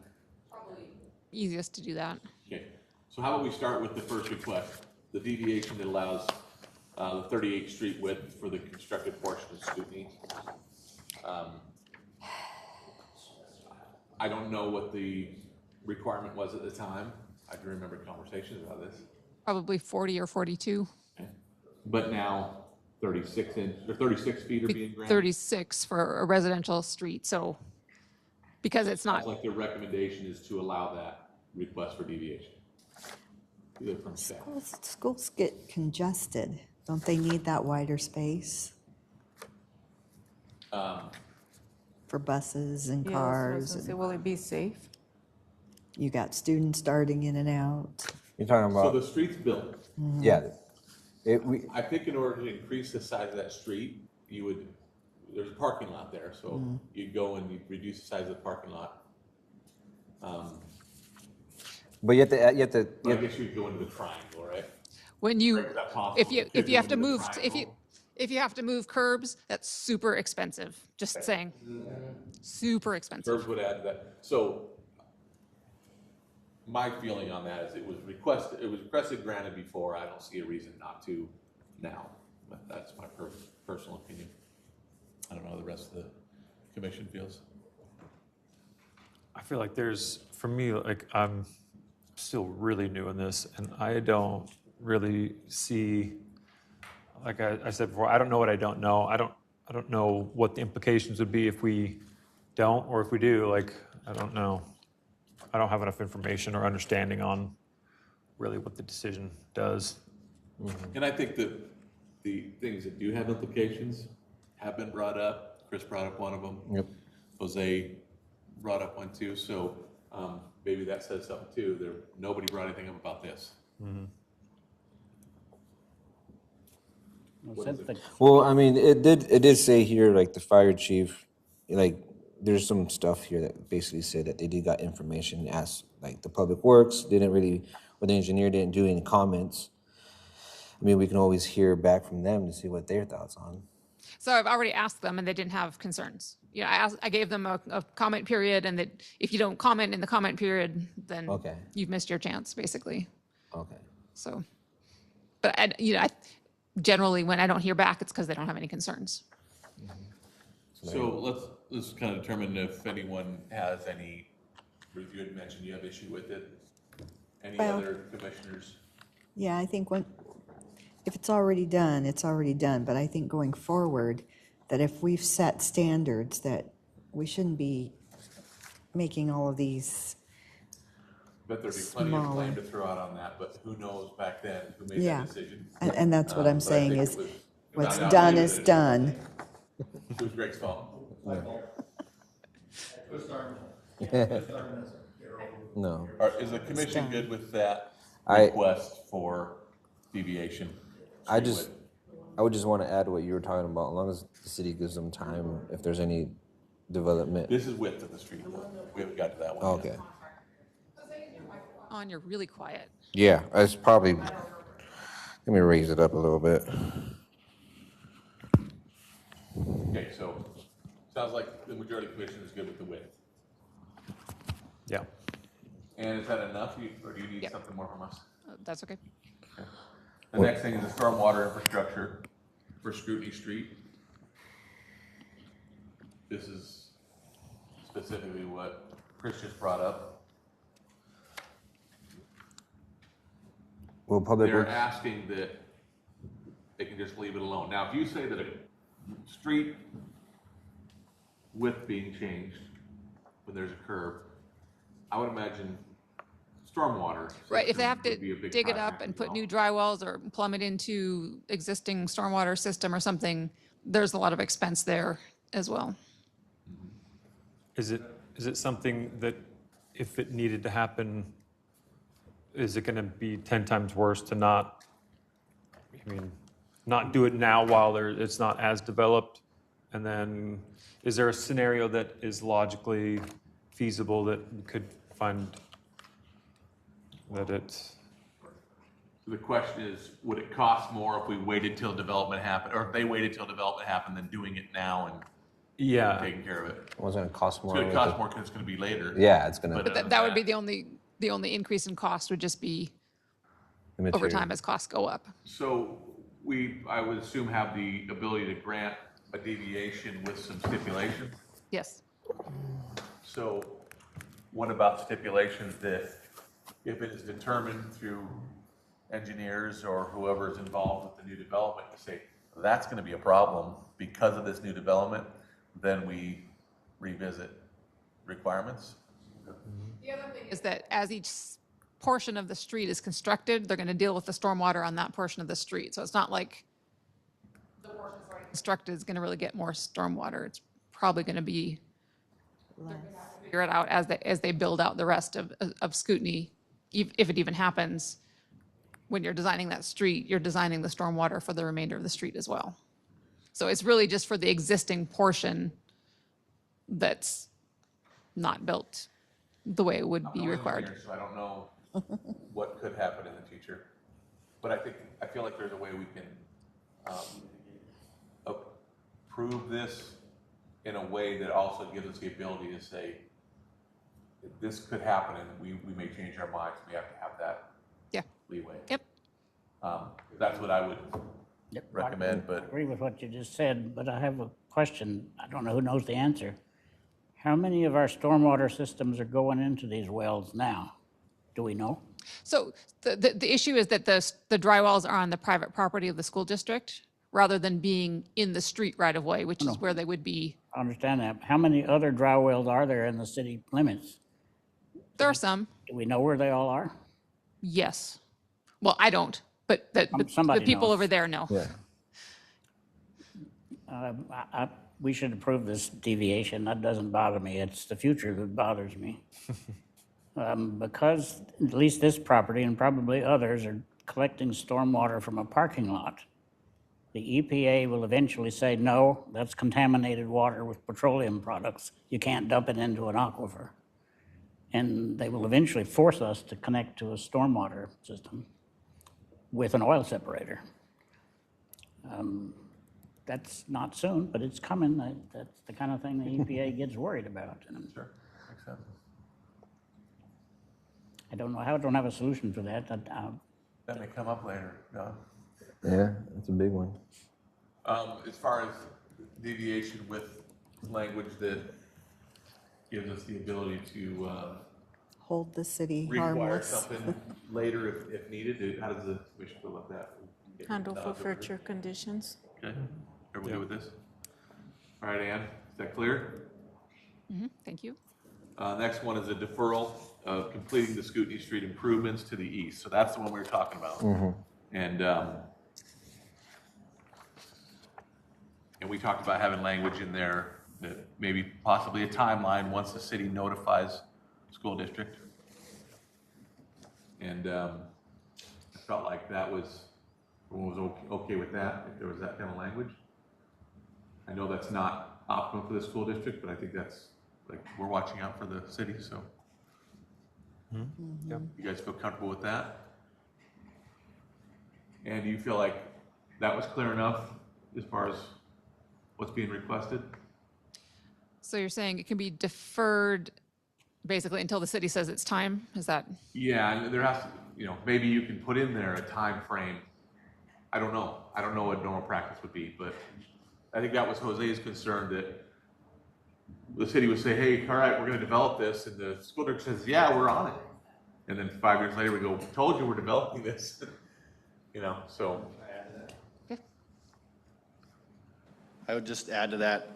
Speaker 7: Easiest to do that.
Speaker 1: Okay, so how about we start with the first request, the deviation that allows the 38th Street width for the constructed portion of Scootney. I don't know what the requirement was at the time. I do remember conversations about this.
Speaker 7: Probably 40 or 42.
Speaker 1: Okay. But now 36 feet are being granted.
Speaker 7: 36 for a residential street, so, because it's
Speaker 1: Sounds
Speaker 7: not,
Speaker 1: like the recommendation is to allow that request for deviation. Either from staff.
Speaker 11: Schools get congested. Don't they need that wider space? for buses and
Speaker 5: Yeah, that's what I was
Speaker 11: cars.
Speaker 5: gonna say.
Speaker 11: And
Speaker 5: Will it be safe?
Speaker 11: you got students starting in and out.
Speaker 6: You're talking
Speaker 1: So
Speaker 6: about,
Speaker 1: the street's built.
Speaker 6: yeah.
Speaker 1: I think in order to increase the size of that street, you would, there's a parking lot there, so you'd go and you'd reduce the size of the parking lot.
Speaker 6: But you have to,
Speaker 1: But I guess you'd go into the triangle, right?
Speaker 7: When you,
Speaker 1: Is that possible?
Speaker 7: if you,
Speaker 1: Could
Speaker 7: if you
Speaker 1: go
Speaker 7: have to
Speaker 1: into the
Speaker 7: move,
Speaker 1: triangle?
Speaker 7: if you have to move curbs, that's super expensive, just saying. Super expensive.
Speaker 1: Curbs would add to that. So my feeling on that is it was requested, granted before. I don't see a reason not to now, but that's my personal opinion. I don't know how the rest of the commission feels.
Speaker 8: I feel like for me, like I'm still really new in this, and I don't really see, like I said before, I don't know what I don't know. I don't know what the implications would be if we don't, or if we do. Like, I don't know. I don't have enough information or understanding on really what the decision does.
Speaker 1: And I think that the things that do have implications have been brought up. Chris brought up one of them.
Speaker 6: Yep.
Speaker 1: Jose brought up one too. So maybe that says something too. Nobody brought anything up about this.
Speaker 4: Well, since the-
Speaker 6: well, I mean, it did say here, like the fire chief, like there's some stuff here that basically said that they did got information, asked like the public works, didn't really, or the engineer didn't do any comments. I mean, we can always hear back from them to see what their thoughts on.
Speaker 7: So I've already asked them and they didn't have concerns. You know, I gave them a comment period, and that if you don't comment in the comment period, then
Speaker 6: Okay.
Speaker 7: you've missed your chance, basically.
Speaker 6: Okay.
Speaker 7: So, but generally when I don't hear back, it's because they don't have any concerns.
Speaker 1: So let's kind of determine if anyone has any, Ruth, you had mentioned you have issue with it. Any
Speaker 11: Well-
Speaker 1: other commissioners?
Speaker 11: Yeah, I think if it's already done, it's already done. But I think going forward, that if we've set standards, that we shouldn't be making all of these,
Speaker 1: Bet there'd be plenty of
Speaker 11: Smaller.
Speaker 1: blame to throw out on that, but who knows back then who made
Speaker 11: yeah.
Speaker 1: that decision?
Speaker 11: And that's what I'm
Speaker 1: But I
Speaker 11: saying
Speaker 1: think
Speaker 11: is,
Speaker 1: it was-
Speaker 11: what's
Speaker 1: found out
Speaker 11: done
Speaker 1: later
Speaker 11: is
Speaker 1: that
Speaker 11: done.
Speaker 1: It was Greg's fault.
Speaker 6: No.
Speaker 1: Is the commission
Speaker 11: done.
Speaker 1: good with that
Speaker 6: I-
Speaker 1: request for deviation?
Speaker 6: I would just want to add what you were talking about, as long as the city gives them time, if there's any development.
Speaker 1: This is width of the street. We haven't got to that one yet.
Speaker 6: Okay.
Speaker 7: On, you're really quiet.
Speaker 6: Yeah, it's probably, let me raise it up a little bit.
Speaker 1: Okay, so sounds like the majority of the commission is good with the width.
Speaker 8: Yeah.
Speaker 1: And is that enough, or do you need
Speaker 7: Yep.
Speaker 1: something more from us?
Speaker 7: That's okay.
Speaker 1: The next thing is the stormwater infrastructure for Scrutiny Street. This is specifically what Chris just brought up.
Speaker 6: Well, Public
Speaker 1: They're
Speaker 6: Works,
Speaker 1: asking that they can just leave it alone. Now, if you say that a street width being changed when there's a curb, I would imagine stormwater.
Speaker 7: Right, if they have
Speaker 1: system
Speaker 7: to
Speaker 1: would be a big
Speaker 7: dig it
Speaker 1: project
Speaker 7: up and
Speaker 1: as
Speaker 7: put
Speaker 1: well.
Speaker 7: new dry wells or plumb it into existing stormwater system or something, there's a lot of expense there as well.
Speaker 8: Is it something that if it needed to happen, is it going to be 10 times worse to not do it now while it's not as developed? And then is there a scenario that is logically feasible that you could find that it's,
Speaker 1: So the question is, would it cost more if we waited till development happened, or if they waited till development happened than doing it now and
Speaker 8: yeah,
Speaker 1: taking care of it?
Speaker 6: it was gonna cost
Speaker 1: It's
Speaker 6: more.
Speaker 1: gonna
Speaker 6: with
Speaker 1: cost
Speaker 6: the-
Speaker 1: more because it's gonna be later.
Speaker 6: Yeah, it's gonna.
Speaker 1: But
Speaker 7: But that would be the only increase in cost would just be
Speaker 6: the
Speaker 7: over
Speaker 6: material.
Speaker 7: time as costs go up.
Speaker 1: So I would assume, have the ability to grant a deviation with some stipulations.
Speaker 7: Yes.
Speaker 1: So what about stipulations that if it is determined through engineers or whoever is involved with the new development to say, that's gonna be a problem because of this new development, then we revisit requirements?
Speaker 7: The other thing is that as each portion of the street is constructed, they're going to deal with the stormwater on that portion of the street. So it's not like the portion that's already constructed is going to really get more stormwater. It's probably going to be figure it out as they build out the rest of Scootney, if it even happens. When you're designing that street, you're designing the stormwater for the remainder of the street as well. So it's really just for the existing portion that's not built the way it would
Speaker 1: I'm
Speaker 7: be
Speaker 1: no
Speaker 7: required.
Speaker 1: engineer, so I don't know what could happen in the future. But I feel like there's a way we can approve this in a way that also gives us the ability to say, this could happen and we may change our minds. We have to have that
Speaker 7: Yeah.
Speaker 1: leeway.
Speaker 7: Yep.
Speaker 1: That's what I would
Speaker 4: Yep,
Speaker 1: recommend,
Speaker 4: I
Speaker 1: but
Speaker 4: agree with what you just said, but I have a question. I don't know who knows the answer. How many of our stormwater systems are going into these wells now? Do we know?
Speaker 7: So the issue is that the dry wells are on the private property of the school district rather than being in the street right of way, which is where they would be.
Speaker 4: I understand that. How many other dry wells are there in the city limits?
Speaker 7: There are some,
Speaker 4: Do we know where they all are?
Speaker 7: yes. Well, I don't, but the
Speaker 4: Somebody
Speaker 7: people
Speaker 4: knows.
Speaker 7: over there know.
Speaker 6: Yeah.
Speaker 4: We should approve this deviation. That doesn't bother me. It's the future that bothers me. Because at least this property and probably others are collecting stormwater from a parking lot. The EPA will eventually say, no, that's contaminated water with petroleum products. You can't dump it into an aquifer. And they will eventually force us to connect to a stormwater system with an oil separator. That's not soon, but it's coming. That's the kind of thing the EPA gets worried about. And
Speaker 1: sure, makes sense.
Speaker 4: I don't know, I don't have a solution for that.
Speaker 1: That may come up later, Don.
Speaker 6: Yeah, that's a big one.
Speaker 1: As far as deviation with language that gives us the ability to
Speaker 11: Hold the city
Speaker 1: require
Speaker 11: harmless.
Speaker 1: something later if needed, how does the commission feel about that?
Speaker 5: Handle for future conditions.
Speaker 1: Okay, everybody good with this? All right, Ann, is that clear?
Speaker 7: Thank you.
Speaker 1: Next one is a deferral of completing the Scootney Street improvements to the east. So that's the one we were talking about. And we talked about having language in there that maybe possibly a timeline once the city notifies school district. And I felt like that was, everyone was okay with that, if there was that kind of language. I know that's not optimal for the school district, but I think that's, like, we're watching out for the city, so. Yep. You guys feel comfortable with that? And do you feel like that was clear enough as far as what's being requested?
Speaker 7: So you're saying it can be deferred basically until the city says it's time? Is that?
Speaker 1: Yeah, and there has to, maybe you can put in there a time frame. I don't know. I don't know what normal practice would be, but I think that was Jose's concern, that the city would say, hey, all right, we're going to develop this. And the school district says, yeah, we're on it. And then 5 years later, we go, told you we're developing this. So.
Speaker 3: I would just add to that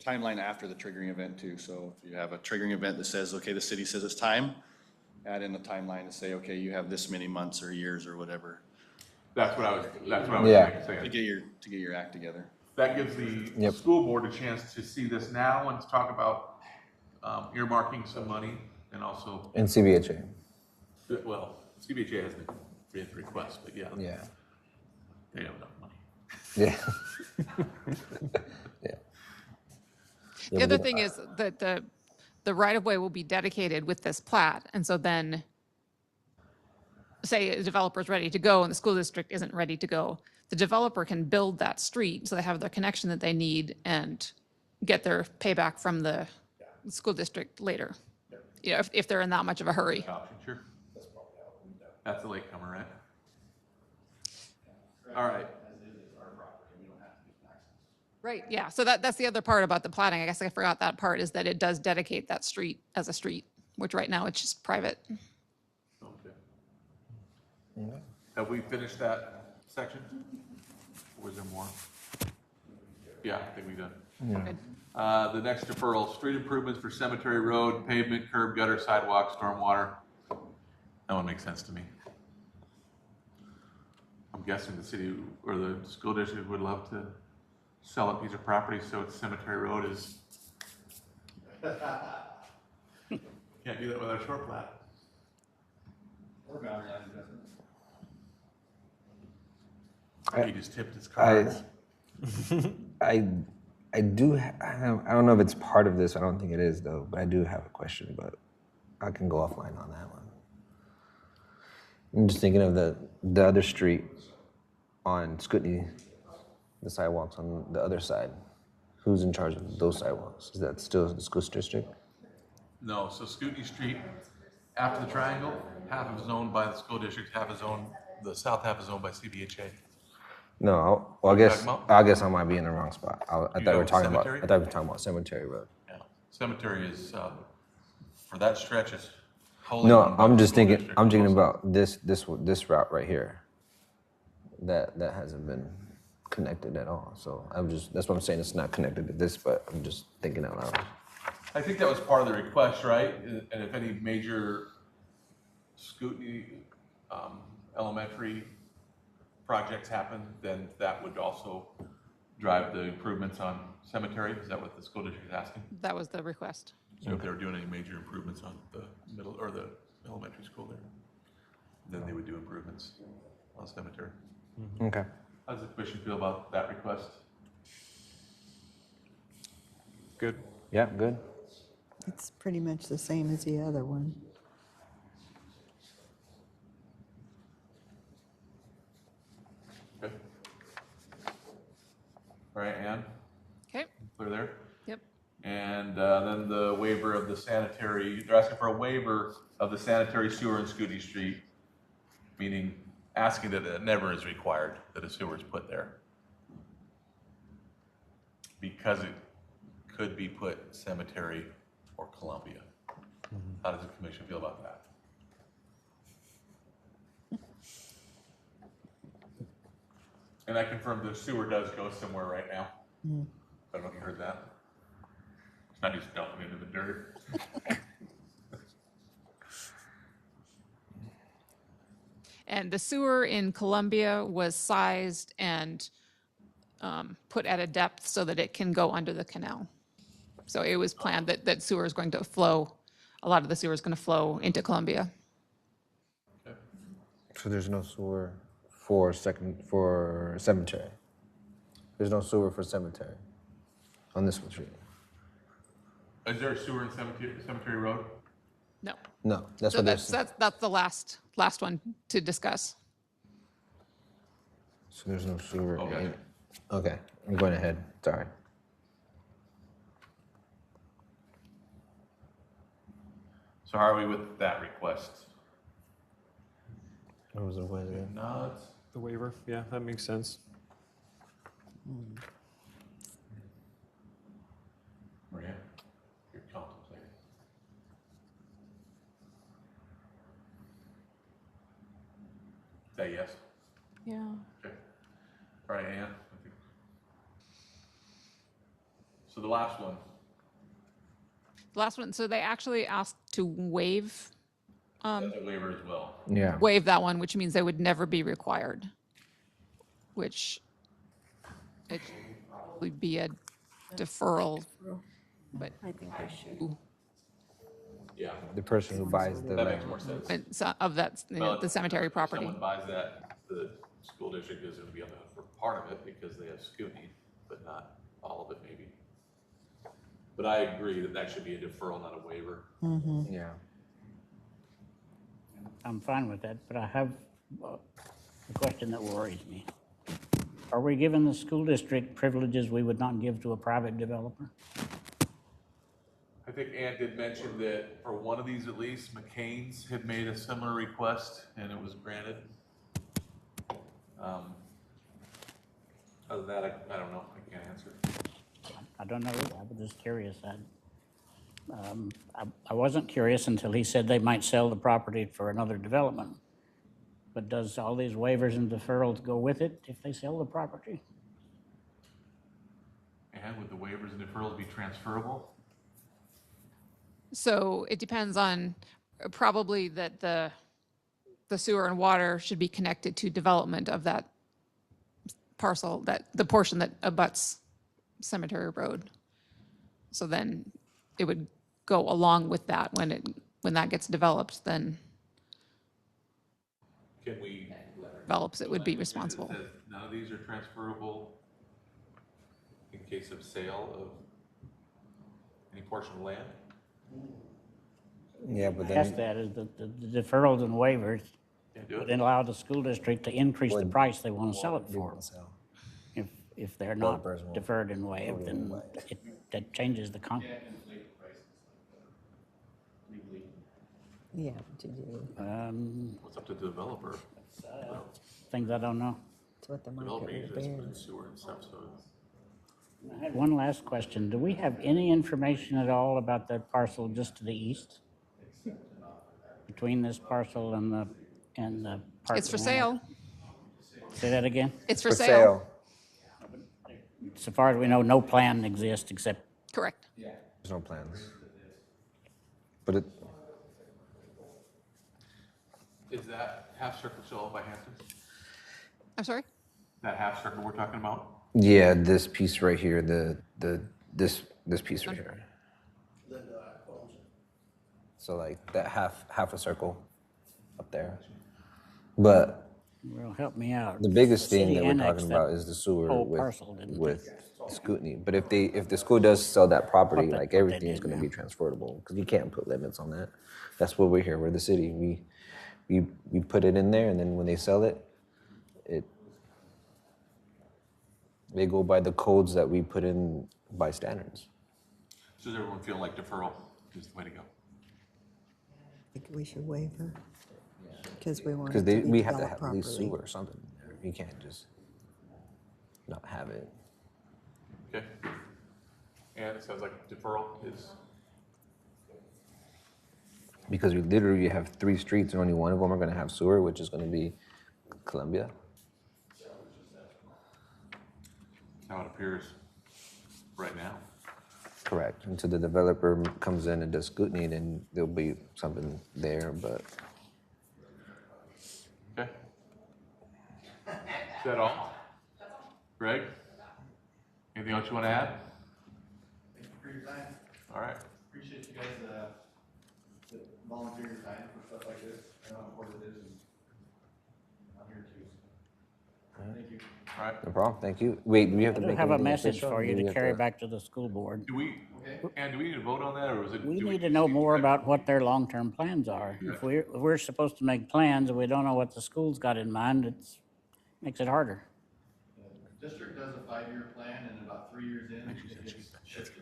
Speaker 3: timeline after the triggering event too. So if you have a triggering event that says, okay, the city says it's time, add in a timeline to say, okay, you have this many months or years or whatever
Speaker 1: That's what I was
Speaker 6: Yeah.
Speaker 1: saying.
Speaker 3: to get your act together.
Speaker 1: That gives the school board a chance to see this now and to talk about earmarking some money and also,
Speaker 6: And CBHA.
Speaker 1: well, CBHA has the request, but yeah,
Speaker 6: Yeah.
Speaker 1: they have enough money.
Speaker 6: Yeah. Yeah.
Speaker 7: The other thing is that the right-of-way will be dedicated with this plat, and so then, say a developer's ready to go and the school district isn't ready to go, the developer can build that street, so they have the connection that they need and get their payback from the school district later. If they're in that much of a hurry.
Speaker 1: Option, sure. That's the latecomer, right? All right.
Speaker 7: Right, yeah, so that's the other part about the platting, I guess I forgot that part, is that it does dedicate that street as a street, which right now it's just private.
Speaker 1: Okay. Have we finished that section? Or is there more? Yeah, I think we've done.
Speaker 7: Good.
Speaker 1: The next deferral, street improvements for Cemetery Road, pavement, curb, gutter, sidewalk, stormwater. That one makes sense to me. I'm guessing the city or the school district would love to sell a piece of property so Cemetery Road is Can't do that with our short plat. He just tipped his cards.
Speaker 6: I do. I don't know if it's part of this. I don't think it is though. But I do have a question. But I can go offline on that one. I'm just thinking of the other street on Scootney, the sidewalks on the other side. Who's in charge of those sidewalks? Is that still the school district?
Speaker 1: No, so Scootney Street, after the triangle, half is owned by the school district, half is owned, the south half is owned by CBHA.
Speaker 6: No. Well,
Speaker 1: talking about?
Speaker 6: I guess I might be in the wrong spot. I thought we
Speaker 1: know
Speaker 6: were talking about.
Speaker 1: Cemetery?
Speaker 6: I thought we were talking about Cemetery Road.
Speaker 1: Yeah. Cemetery is, for that stretch is wholly
Speaker 6: No,
Speaker 1: owned by
Speaker 6: I'm
Speaker 1: the
Speaker 6: just
Speaker 1: school
Speaker 6: thinking.
Speaker 1: district.
Speaker 6: I'm thinking about this route right here. That hasn't been connected at all. So that's what I'm saying. It's not connected to this, but I'm just thinking out loud.
Speaker 1: I think that was part of the request, right? And if any major Scootney elementary projects happen, then that would also drive the improvements on Cemetery. Is that what the school district is asking?
Speaker 7: That was the request.
Speaker 1: So if they were doing any major improvements on the middle or the elementary school there, then they would do improvements on Cemetery.
Speaker 6: Okay.
Speaker 1: How does the commission feel about that request?
Speaker 8: Good.
Speaker 6: Yeah. Good.
Speaker 11: It's pretty much the same as the other one.
Speaker 1: Okay. All right, Ann,
Speaker 7: Okay,
Speaker 1: clear there?
Speaker 7: yep.
Speaker 1: And then the waiver of the sanitary, they're asking for a waiver of the sanitary sewer in Scootney Street, meaning asking that it never is required that a sewer is put there. Because it could be put Cemetery or Columbia. How does the commission feel about that? And I confirm the sewer does go somewhere right now. I don't know if you heard that. It's not just dumping into the dirt.
Speaker 7: And the sewer in Columbia was sized and put at a depth so that it can go under the canal. So it was planned that sewer is going to flow, a lot of the sewer is going to flow into Columbia.
Speaker 1: Okay.
Speaker 6: So there's no sewer for Cemetery. There's no sewer for Cemetery on this street.
Speaker 1: Is there a sewer in Cemetery Road?
Speaker 7: No.
Speaker 6: No, that's
Speaker 7: So
Speaker 6: what
Speaker 7: that's the last one to discuss.
Speaker 6: So there's no sewer.
Speaker 1: Okay.
Speaker 6: Okay, I'm going ahead. Sorry.
Speaker 1: So how are we with that request?
Speaker 6: What was it?
Speaker 1: Nods.
Speaker 8: The waiver, yeah, that makes sense.
Speaker 1: Maria, you're contemplating. Is that yes?
Speaker 5: Yeah.
Speaker 1: Okay. All right, Ann. So the last one.
Speaker 7: Last one, so they actually asked to waive
Speaker 1: That's a waiver as well.
Speaker 6: Yeah.
Speaker 7: that one, which means they would never be required, which it would be a deferral, but
Speaker 5: I think we should.
Speaker 1: Yeah,
Speaker 6: The person who buys the
Speaker 1: that
Speaker 6: land.
Speaker 1: makes more sense.
Speaker 7: it's of that,
Speaker 1: Well,
Speaker 7: the cemetery
Speaker 1: if
Speaker 7: property.
Speaker 1: someone buys that, the school district is going to be on the hook for part of it because they have Scootney, but not all of it maybe. But I agree that that should be a deferral, not a waiver.
Speaker 6: Yeah.
Speaker 4: I'm fine with that, but I have a question that worries me. Are we giving the school district privileges we would not give to a private developer?
Speaker 1: I think Ann did mention that for one of these at least, McCain's had made a similar request and it was granted. Other than that, I don't know, I can't answer.
Speaker 4: I don't know, I was just curious. I wasn't curious until he said they might sell the property for another development. But does all these waivers and deferrals go with it if they sell the property?
Speaker 1: And would the waivers and deferrals be transferable?
Speaker 7: So it depends on probably that the sewer and water should be connected to development of that parcel, that the portion that abuts Cemetery Road. So then it would go along with that when that gets developed, then
Speaker 1: Can we?
Speaker 7: develops, it would be responsible.
Speaker 1: It says none of these are transferable in case of sale of any portion of land?
Speaker 6: Yeah, but
Speaker 4: Ask
Speaker 6: then,
Speaker 4: that is the deferrals and waivers
Speaker 1: Can't do
Speaker 4: would
Speaker 1: it?
Speaker 4: allow the school district to increase the
Speaker 6: Would-
Speaker 4: price they want to sell it
Speaker 6: they
Speaker 4: for.
Speaker 6: won't sell.
Speaker 4: If they're not
Speaker 6: Developers won't.
Speaker 4: deferred and waived, then that changes the con,
Speaker 11: Yeah, to do,
Speaker 1: What's up to the developer?
Speaker 4: things I don't know.
Speaker 11: it's what the
Speaker 1: Developer
Speaker 11: market
Speaker 1: usually
Speaker 11: will
Speaker 1: has to put in
Speaker 11: bear.
Speaker 1: sewer and stuff, so.
Speaker 4: I had one last question. Do we have any information at all about that parcel just to the east? Between this parcel and the park?
Speaker 7: It's for sale.
Speaker 4: Say that again?
Speaker 7: It's for sale.
Speaker 4: So far as we know, no plan exists except,
Speaker 7: Correct.
Speaker 6: There's no plans. But it,
Speaker 1: Is that half circle still owned by Hampton?
Speaker 7: I'm sorry?
Speaker 1: That half circle we're talking about?
Speaker 6: yeah, this piece right here, this piece right here. So like that half a circle up there. But
Speaker 4: well, help me out.
Speaker 6: the biggest thing
Speaker 4: City
Speaker 6: that we're
Speaker 4: annexed
Speaker 6: talking
Speaker 4: that
Speaker 6: about is the sewer
Speaker 4: whole
Speaker 6: with
Speaker 4: parcel, didn't they?
Speaker 6: with Scootney. But if the school does sell that property,
Speaker 4: What
Speaker 6: like
Speaker 4: they
Speaker 6: everything is
Speaker 4: did,
Speaker 6: going to
Speaker 4: yeah.
Speaker 6: be transferable because you can't put limits on that. That's what we're here. We're the city. We put it in there, and then when they sell it, they go by the codes that we put in by standards.
Speaker 1: So does everyone feel like deferral is the way to go?
Speaker 11: I think we should waiver, because we want
Speaker 6: Because
Speaker 11: it to be
Speaker 6: we have to
Speaker 11: developed
Speaker 6: have at least
Speaker 11: properly.
Speaker 6: sewer or something. You can't just not have it.
Speaker 1: Okay. And it sounds like deferral is,
Speaker 6: Because we literally have 3 streets and only one of them are going to have sewer, which is going to be Columbia.
Speaker 1: how it appears right now.
Speaker 6: Correct. Until the developer comes in and does scrutiny, then there'll be something there, but
Speaker 1: Okay. Is that all? Greg? Anything else you want to add?
Speaker 3: Thank you for your time.
Speaker 1: All right.
Speaker 3: Appreciate you guys that volunteer your time for stuff like this. I know how important it is, and I'm here too. Thank you.
Speaker 1: All right.
Speaker 6: no problem. Thank you. Wait, do we have
Speaker 4: I
Speaker 6: to
Speaker 4: do
Speaker 6: make
Speaker 4: have a
Speaker 6: anything
Speaker 4: message
Speaker 6: official?
Speaker 4: for you
Speaker 6: Do we
Speaker 4: to
Speaker 6: have
Speaker 4: carry back to the school board.
Speaker 1: Do we, and do we need to vote on that, or is it?
Speaker 4: We
Speaker 1: do
Speaker 4: need to
Speaker 1: just
Speaker 4: know
Speaker 1: need
Speaker 4: more about what their long-term plans are. If we're supposed to make plans and we don't know what the school's got in mind, makes it harder.
Speaker 3: The district does a 5-year plan, and about 3 years in, it gets shifted.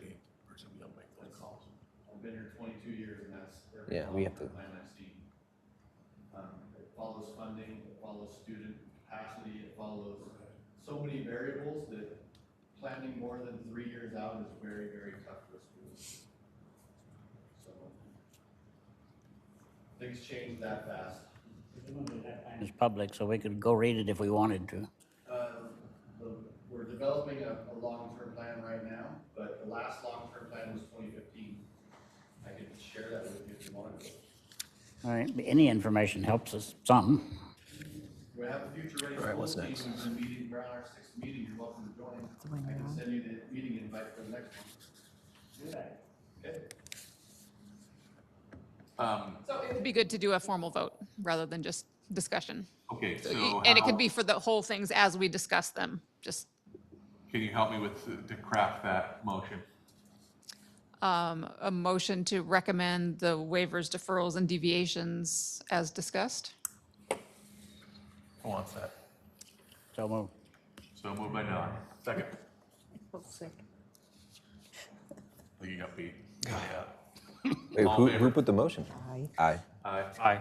Speaker 3: I've been here 22 years, and that's every
Speaker 6: Yeah, we have to-
Speaker 3: plan I've seen. It follows funding, it follows student capacity, it follows so many variables that planning more than 3 years out is very, very tough for schools. So things change that fast.
Speaker 4: It's public, so we could go read it if we wanted to.
Speaker 3: We're developing a long-term plan right now, but the last long-term plan was 2015. I could share that with you if you wanted to.
Speaker 4: All right, any information helps us some.
Speaker 3: We have a future ready
Speaker 6: All right, what's
Speaker 3: school team.
Speaker 6: next?
Speaker 3: We've been meeting, we're on our 6th meeting. You're welcome to join.
Speaker 11: when
Speaker 3: I
Speaker 11: you're
Speaker 3: can
Speaker 11: on.
Speaker 3: send you the meeting invite for the next one. Okay.
Speaker 7: So it would be good to do a formal vote rather than just discussion.
Speaker 1: Okay,
Speaker 7: So
Speaker 1: so
Speaker 7: and it could
Speaker 1: how-
Speaker 7: be for the whole things as we discuss them, just
Speaker 1: Can you help me with, to craft that motion?
Speaker 7: a motion to recommend the waivers, deferrals, and deviations as discussed.
Speaker 1: Who wants that?
Speaker 4: So move.
Speaker 1: So moved by Don. Second. Oh, you got beat. Yeah.
Speaker 6: Wait,
Speaker 1: All in favor?
Speaker 6: who put the motion?
Speaker 11: Aye.
Speaker 6: Aye.
Speaker 1: Aye.
Speaker 8: Aye.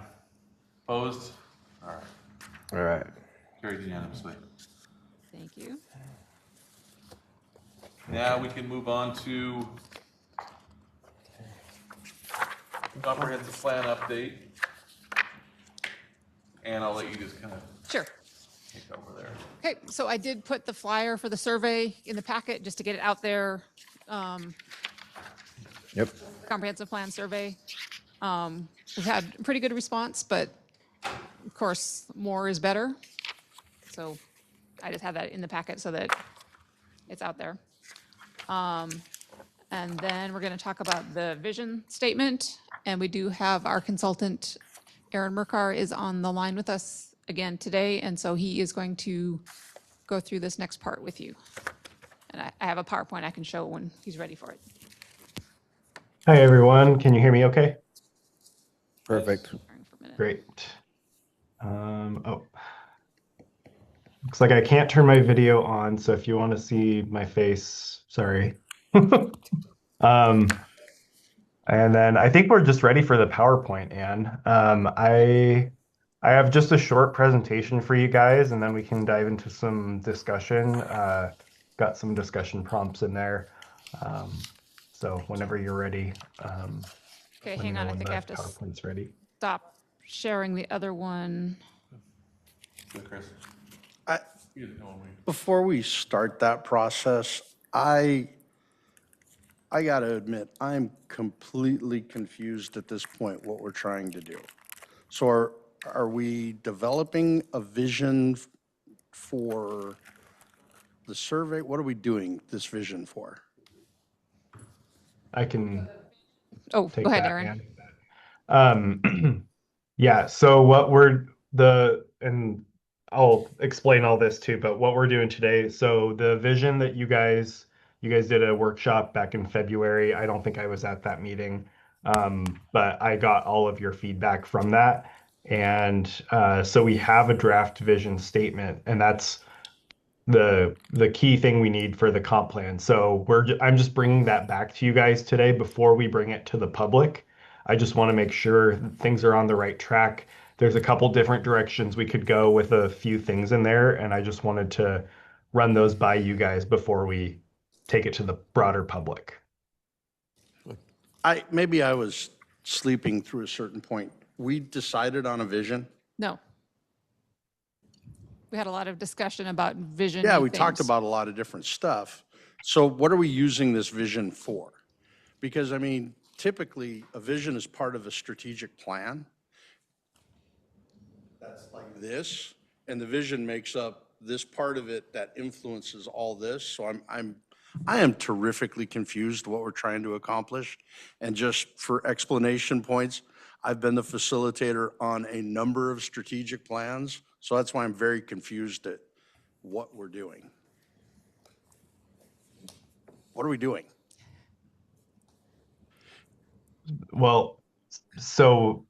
Speaker 1: Opposed? All right.
Speaker 6: All right.
Speaker 1: Carried unanimously.
Speaker 7: Thank you.
Speaker 1: Now we can move on to comprehensive plan update. And I'll let you just kind of
Speaker 7: Sure.
Speaker 1: take over there.
Speaker 7: Okay, so I did put the flyer for the survey in the packet just to get it out there.
Speaker 6: Yep.
Speaker 7: Comprehensive plan survey. We've had a pretty good response, but of course, more is better. So I just have that in the packet so that it's out there. And then we're going to talk about the vision statement. And we do have our consultant, Aaron Merkar, is on the line with us again today. And so he is going to go through this next part with you. And I have a PowerPoint I can show when he's ready for it.
Speaker 12: Hi, everyone. Can you hear me okay?
Speaker 1: Perfect.
Speaker 7: For a minute.
Speaker 12: Great. Oh, looks like I can't turn my video on, so if you want to see my face, sorry. And then I think we're just ready for the PowerPoint, Anne. I have just a short presentation for you guys, and then we can dive into some discussion. Got some discussion prompts in there. So whenever you're ready,
Speaker 7: Okay,
Speaker 12: let me
Speaker 7: hang
Speaker 12: know
Speaker 7: on. I
Speaker 12: when
Speaker 7: think
Speaker 12: the
Speaker 7: I have to
Speaker 12: PowerPoint's ready.
Speaker 7: stop sharing the other one.
Speaker 1: Chris.
Speaker 10: I,
Speaker 1: You didn't know me.
Speaker 10: before we start that process, I got to admit, I'm completely confused at this point what we're trying to do. So are we developing a vision for the survey? What are we doing this vision for?
Speaker 12: I can
Speaker 7: Oh,
Speaker 12: take
Speaker 7: go ahead,
Speaker 12: that,
Speaker 7: Aaron.
Speaker 12: Ann. Yeah, so and I'll explain all this too, but what we're doing today, so the vision that you guys did a workshop back in February. I don't think I was at that meeting, but I got all of your feedback from that. And so we have a draft vision statement, and that's the key thing we need for the comp plan. So I'm just bringing that back to you guys today before we bring it to the public. I just want to make sure things are on the right track. There's a couple different directions we could go with a few things in there, and I just wanted to run those by you guys before we take it to the broader public.
Speaker 10: Maybe I was sleeping through a certain point. We decided on a vision.
Speaker 7: No. We had a lot of discussion about vision.
Speaker 10: Yeah, we talked about a lot of different stuff. So what are we using this vision for? Because I mean, typically a vision is part of a strategic plan. That's like this, and the vision makes up this part of it that influences all this. So I am terrifically confused what we're trying to accomplish. And just for explanation points, I've been the facilitator on a number of strategic plans. So that's why I'm very confused at what we're doing. What are we doing?
Speaker 12: Well, so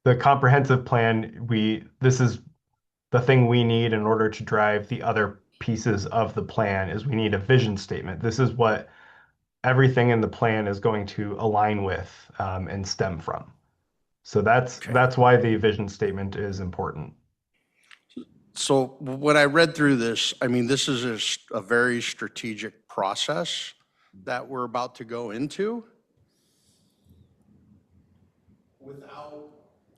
Speaker 12: the comprehensive plan, this is the thing we need in order to drive the other pieces of the plan is we need a vision statement. This is what everything in the plan is going to align with and stem from. So that's why the vision statement is important.
Speaker 10: So when I read through this, I mean, this is a very strategic process that we're about to go into without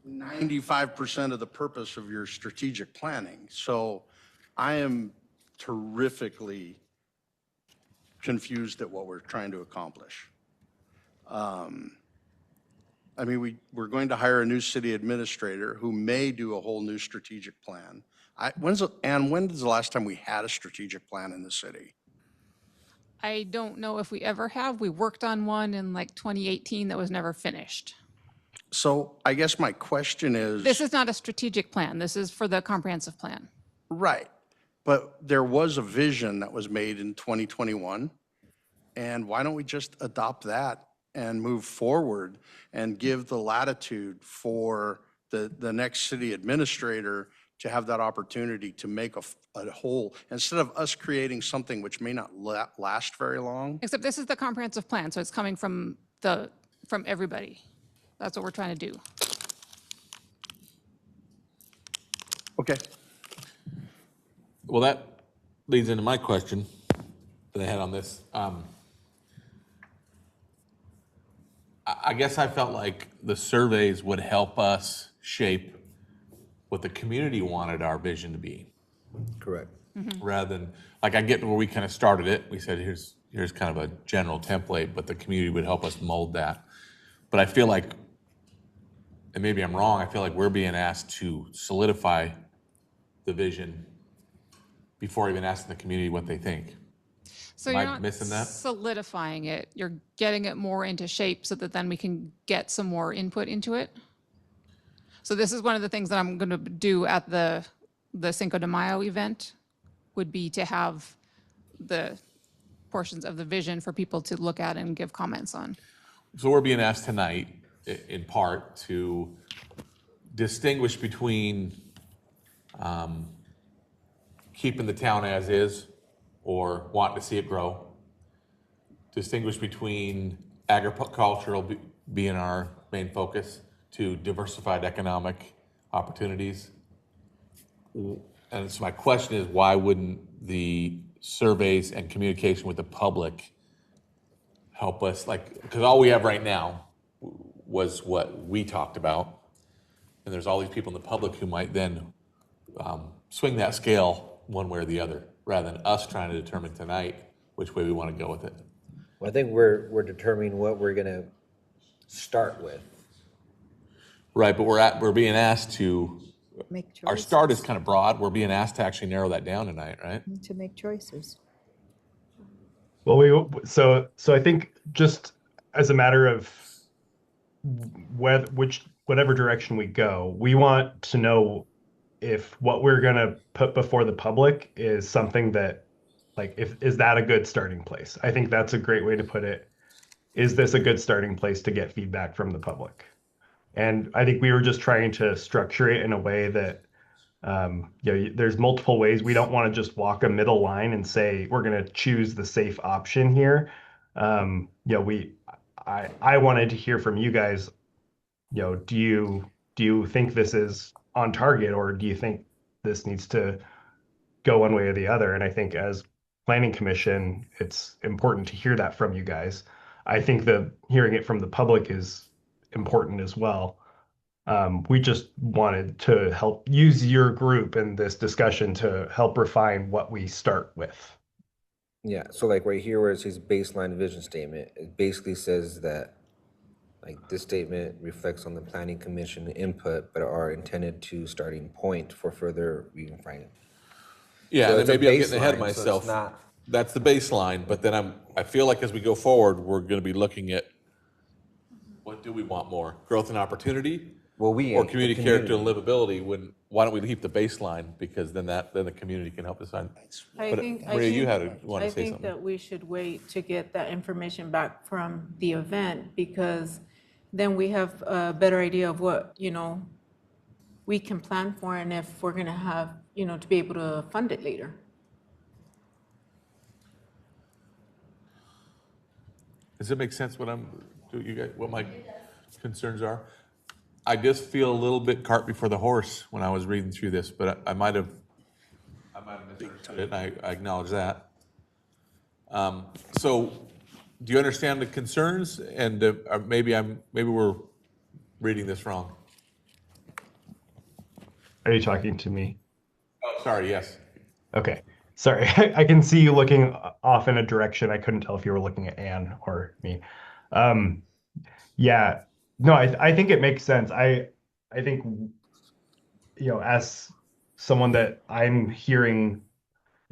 Speaker 10: 95% of the purpose of your strategic planning. So I am terrifically confused at what we're trying to accomplish. I mean, we're going to hire a new city administrator who may do a whole new strategic plan. When is the last time we had a strategic plan in the city?
Speaker 7: I don't know if we ever have. We worked on one in like 2018 that was never finished.
Speaker 10: So I guess my question is.
Speaker 7: This is not a strategic plan. This is for the comprehensive plan.
Speaker 10: Right. But there was a vision that was made in 2021. And why don't we just adopt that and move forward and give the latitude for the next city administrator to have that opportunity to make a whole, instead of us creating something which may not last very long.
Speaker 7: Except this is the comprehensive plan, so it's coming from everybody. That's what we're trying to do.
Speaker 10: Okay.
Speaker 1: Well, that leads into my question that I had on this. I guess I felt like the surveys would help us shape what the community wanted our vision to be.
Speaker 6: Correct.
Speaker 1: Rather than, like, I get where we kind of started it. We said, here's kind of a general template, but the community would help us mold that. But I feel like, and maybe I'm wrong, I feel like we're being asked to solidify the vision before even asking the community what they think.
Speaker 7: So
Speaker 1: Am
Speaker 7: you're
Speaker 1: I
Speaker 7: not
Speaker 1: missing that?
Speaker 7: solidifying it. You're getting it more into shape so that then we can get some more input into it. So this is one of the things that I'm going to do at the Cinco de Mayo event, would be to have the portions of the vision for people to look at and give comments on.
Speaker 1: So we're being asked tonight, in part, to distinguish between keeping the town as is or wanting to see it grow. Distinguish between agricultural being our main focus to diversified economic opportunities. And so my question is, why wouldn't the surveys and communication with the public help us? Like, because all we have right now was what we talked about. And there's all these people in the public who might then swing that scale one way or the other, rather than us trying to determine tonight which way we want to go with it.
Speaker 6: Well, I think we're determining what we're gonna start with.
Speaker 1: Right, but we're being asked to,
Speaker 11: Make choices.
Speaker 1: our start is kind of broad. We're being asked to actually narrow that down tonight, right?
Speaker 11: To make choices.
Speaker 12: Well, so I think just as a matter of whatever direction we go, we want to know if what we're gonna put before the public is something that, like, is that a good starting place? I think that's a great way to put it. Is this a good starting place to get feedback from the public? And I think we were just trying to structure it in a way that, there's multiple ways. We don't want to just walk a middle line and say we're going to choose the safe option here. I wanted to hear from you guys. Do you think this is on target, or do you think this needs to go one way or the other? And I think as Planning Commission, it's important to hear that from you guys. I think that hearing it from the public is important as well. We just wanted to help use your group in this discussion to help refine what we start with.
Speaker 6: Yeah, so like right here where it says baseline vision statement, it basically says that like this statement reflects on the planning commission input, but are intended to starting point for further refinement.
Speaker 1: Yeah,
Speaker 6: So
Speaker 1: and
Speaker 6: it's
Speaker 1: then
Speaker 6: a
Speaker 1: maybe I'm getting ahead of
Speaker 6: baseline, so it's
Speaker 1: myself.
Speaker 6: not-
Speaker 1: That's the baseline, but then I feel like as we go forward, we're going to be looking at what do we want more, growth and opportunity,
Speaker 6: Well, we
Speaker 1: or
Speaker 6: ain't, the
Speaker 1: community character and
Speaker 6: community.
Speaker 1: livability. Why don't we keep the baseline, because then the community can help decide. But Maria, you want to say
Speaker 5: I think
Speaker 1: something.
Speaker 5: that we should wait to get that information back from the event, because then we have a better idea of what, we can plan for, and if we're gonna have, to be able to fund it later.
Speaker 1: Does it make sense what what my concerns are? I just feel a little bit cart before the horse when I was reading through this, but I might have misunderstood it, and I acknowledge that. So, do you understand the concerns? And maybe we're reading this wrong.
Speaker 12: Are you talking to me?
Speaker 1: Oh, sorry. Yes.
Speaker 12: Okay. Sorry. I can see you looking off in a direction. I couldn't tell if you were looking at Anne or me. Yeah. No, I think it makes sense. I think, as someone that I'm hearing,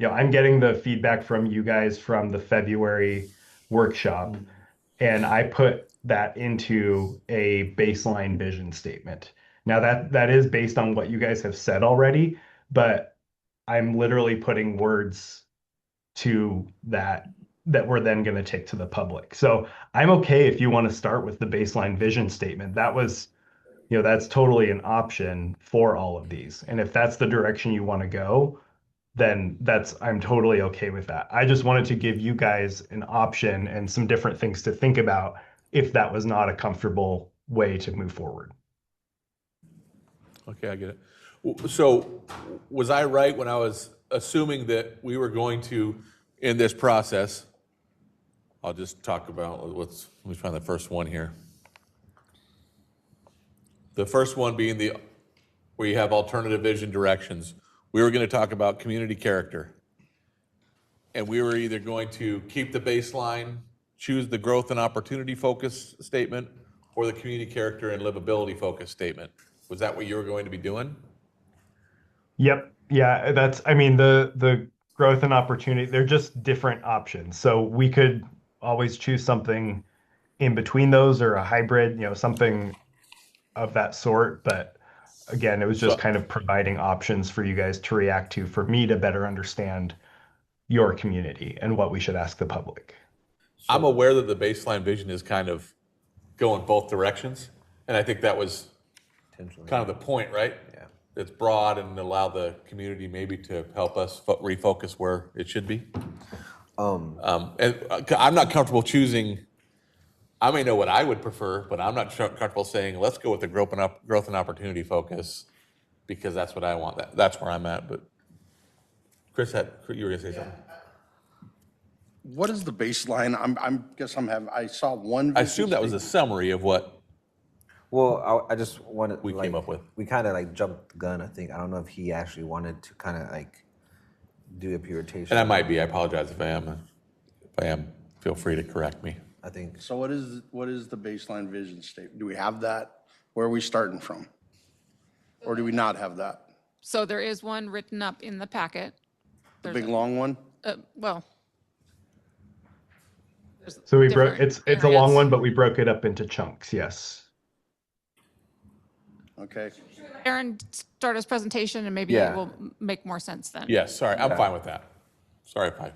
Speaker 12: I'm getting the feedback from you guys from the February workshop, and I put that into a baseline vision statement. Now that is based on what you guys have said already, but I'm literally putting words to that we're then going to take to the public. So I'm okay if you want to start with the baseline vision statement. That was, that's totally an option for all of these. And if that's the direction you want to go, then I'm totally okay with that. I just wanted to give you guys an option and some different things to think about if that was not a comfortable way to move forward.
Speaker 1: Okay, I get it. So, was I right when I was assuming that we were going to, in this process, I'll just talk about let me find the first one here. The first one being where you have alternative vision directions. We were going to talk about community character. And we were either going to keep the baseline, choose the growth and opportunity focus statement, or the community character and livability focus statement. Was that what you were going to be doing?
Speaker 12: Yep. Yeah, I mean, the growth and opportunity, they're just different options. So we could always choose something in between those or a hybrid, something of that sort. But again, it was just
Speaker 1: So
Speaker 12: kind of providing options for you guys to react to for me to better understand your community and what we should ask the public.
Speaker 1: I'm aware that the baseline vision is kind of going both directions, and I think that was kind of the point, right?
Speaker 6: Yeah.
Speaker 1: It's broad and allow the community maybe to help us refocus where it should be. And I'm not comfortable choosing. I may know what I would prefer, but I'm not comfortable saying let's go with the growth and opportunity focus because that's what I want. That's where I'm at. But Chris, you were gonna say something.
Speaker 10: What is the baseline? I saw one.
Speaker 1: I
Speaker 10: vision
Speaker 1: assume that was a
Speaker 10: statement.
Speaker 1: summary of what
Speaker 6: Well, I just wanted
Speaker 1: we came up with.
Speaker 6: We kind of like jumped the gun. I think I don't know if he actually wanted to kind of like do a purification.
Speaker 1: And I might be. I apologize if I am. If I am, feel free to correct me.
Speaker 6: I think
Speaker 10: So what is the baseline vision statement? Do we have that? Where are we starting from? Or do we not have that?
Speaker 7: So there is one written up in the packet.
Speaker 10: The
Speaker 7: There's
Speaker 10: big long one?
Speaker 7: well. there's
Speaker 12: So we broke
Speaker 7: different
Speaker 12: it's a long
Speaker 7: areas.
Speaker 12: one, but we broke it up into chunks. Yes.
Speaker 10: Okay.
Speaker 7: Aaron, start his presentation and maybe
Speaker 6: Yeah.
Speaker 7: it will make more sense then.
Speaker 1: Yes, sorry. I'm fine with that. Sorry if I.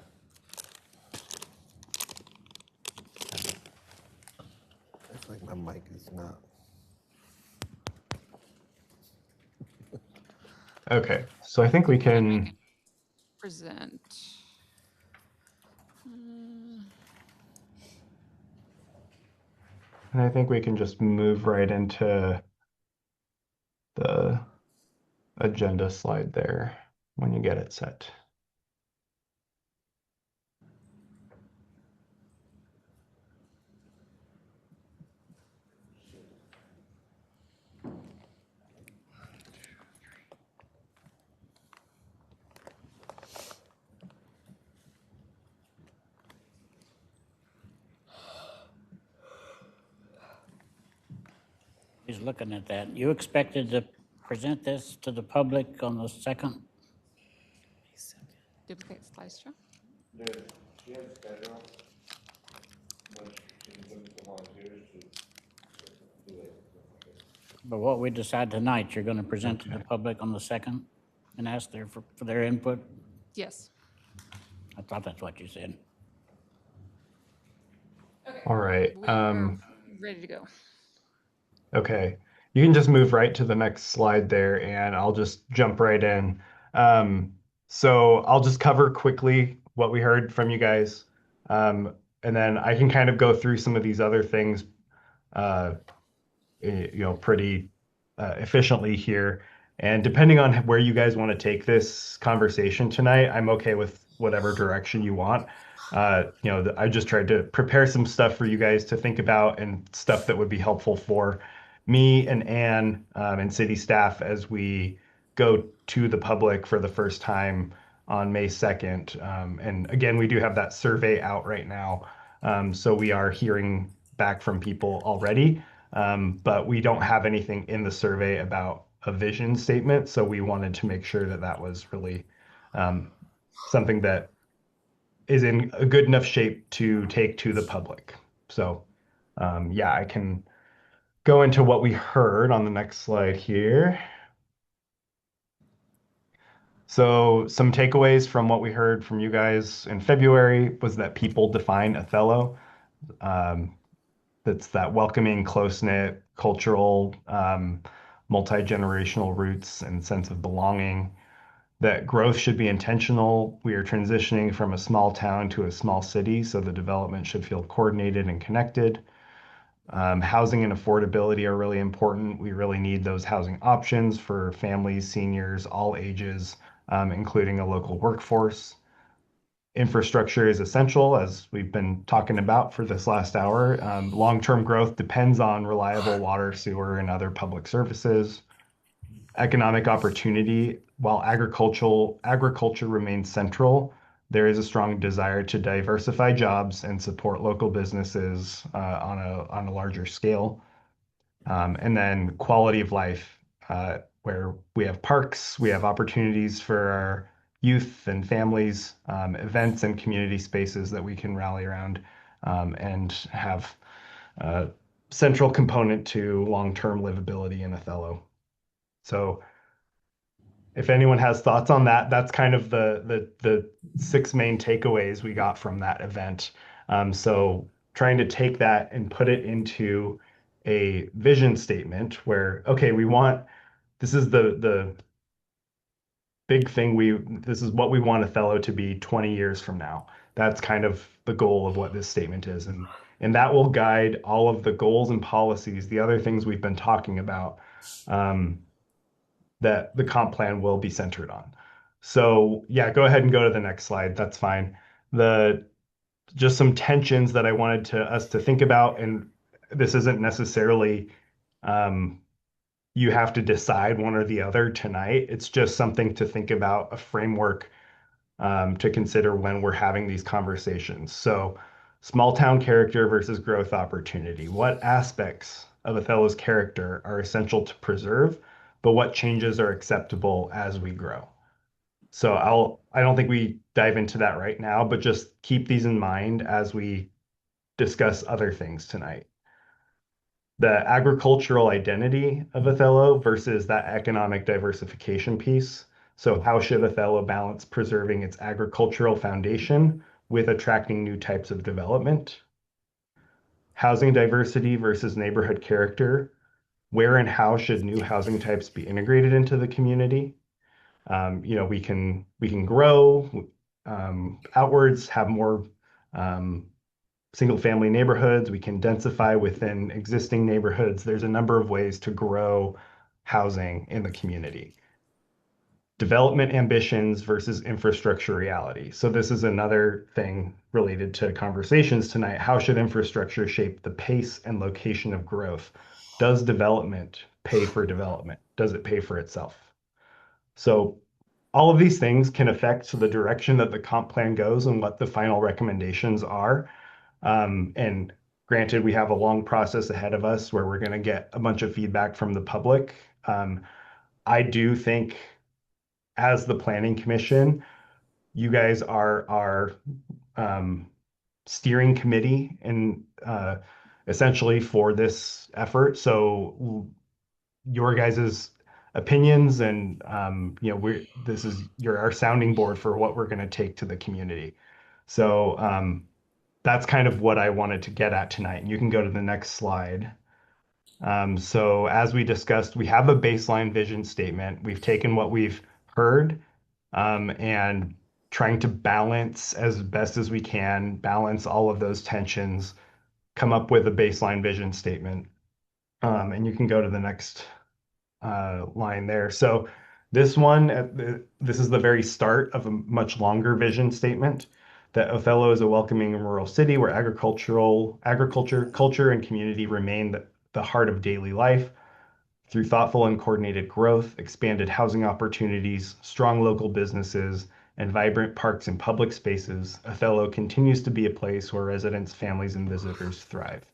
Speaker 6: it's like my mic is not.
Speaker 12: Okay. So I think we can.
Speaker 7: Present.
Speaker 12: And I think we can just move right into the agenda slide there when you get it set.
Speaker 4: He's looking at that. You expected to present this to the public on the 2nd?
Speaker 7: Duplicate slideshow.
Speaker 4: But what we decide tonight, you're going to present to the public on the 2nd and ask for their input?
Speaker 7: Yes.
Speaker 4: I thought that's what you said.
Speaker 12: All right.
Speaker 7: We are ready to go.
Speaker 12: Okay. You can just move right to the next slide there, and I'll just jump right in. So I'll just cover quickly what we heard from you guys, and then I can kind of go through some of these other things, pretty efficiently here. And depending on where you guys want to take this conversation tonight, I'm okay with whatever direction you want. I just tried to prepare some stuff for you guys to think about and stuff that would be helpful for me and Ann and city staff as we go to the public for the first time on May 2nd. And again, we do have that survey out right now. So we are hearing back from people already, but we don't have anything in the survey about a vision statement. So we wanted to make sure that that was really something that is in a good enough shape to take to the public. So I can go into what we heard on the next slide here. So some takeaways from what we heard from you guys in February was that people define Othello. That's that welcoming, close-knit, cultural, multi-generational roots and sense of belonging. That growth should be intentional. We are transitioning from a small town to a small city, so the development should feel coordinated and connected. Housing and affordability are really important. We really need those housing options for families, seniors, all ages, including a local workforce. Infrastructure is essential, as we've been talking about for this last hour. Long-term growth depends on reliable water, sewer, and other public services. Economic opportunity, while agriculture remains central, there is a strong desire to diversify jobs and support local businesses on a larger scale. And then quality of life, where we have parks, we have opportunities for our youth and families, events and community spaces that we can rally around, and have a central component to long-term livability in Othello. So if anyone has thoughts on that, that's kind of the six main takeaways we got from that event. So trying to take that and put it into a vision statement where, okay, this is the big thing this is what we want Othello to be 20 years from now. That's kind of the goal of what this statement is. And that will guide all of the goals and policies, the other things we've been talking about, that the comp plan will be centered on. So yeah, go ahead and go to the next slide. That's fine. Just some tensions that I wanted us to think about, and this isn't necessarily you have to decide one or the other tonight. It's just something to think about, a framework to consider when we're having these conversations. So small town character versus growth opportunity. What aspects of Othello's character are essential to preserve, but what changes are acceptable as we grow? So I don't think we dive into that right now, but just keep these in mind as we discuss other things tonight. The agricultural identity of Othello versus that economic diversification piece. So how should Othello balance preserving its agricultural foundation with attracting new types of development? Housing diversity versus neighborhood character. Where and how should new housing types be integrated into the community? We can grow outwards, have more single family neighborhoods. We can densify within existing neighborhoods. There's a number of ways to grow housing in the community. Development ambitions versus infrastructure reality. So this is another thing related to conversations tonight. How should infrastructure shape the pace and location of growth? Does development pay for development? Does it pay for itself? So all of these things can affect the direction that the comp plan goes and what the final recommendations are. And granted, we have a long process ahead of us where we're going to get a bunch of feedback from the public. I do think, as the Planning Commission, you guys are our steering committee and essentially for this effort. So your guys's opinions and you're our sounding board for what we're going to take to the community. So that's kind of what I wanted to get at tonight. And you can go to the next slide. So as we discussed, we have a baseline vision statement. We've taken what we've heard and trying to balance as best as we can, balance all of those tensions, come up with a baseline vision statement. And you can go to the next line there. So this this is the very start of a much longer vision statement that Othello is a welcoming and rural city where agriculture, culture, and community remain the heart of daily life. Through thoughtful and coordinated growth, expanded housing opportunities, strong local businesses, and vibrant parks and public spaces, Othello continues to be a place where residents, families, and visitors thrive.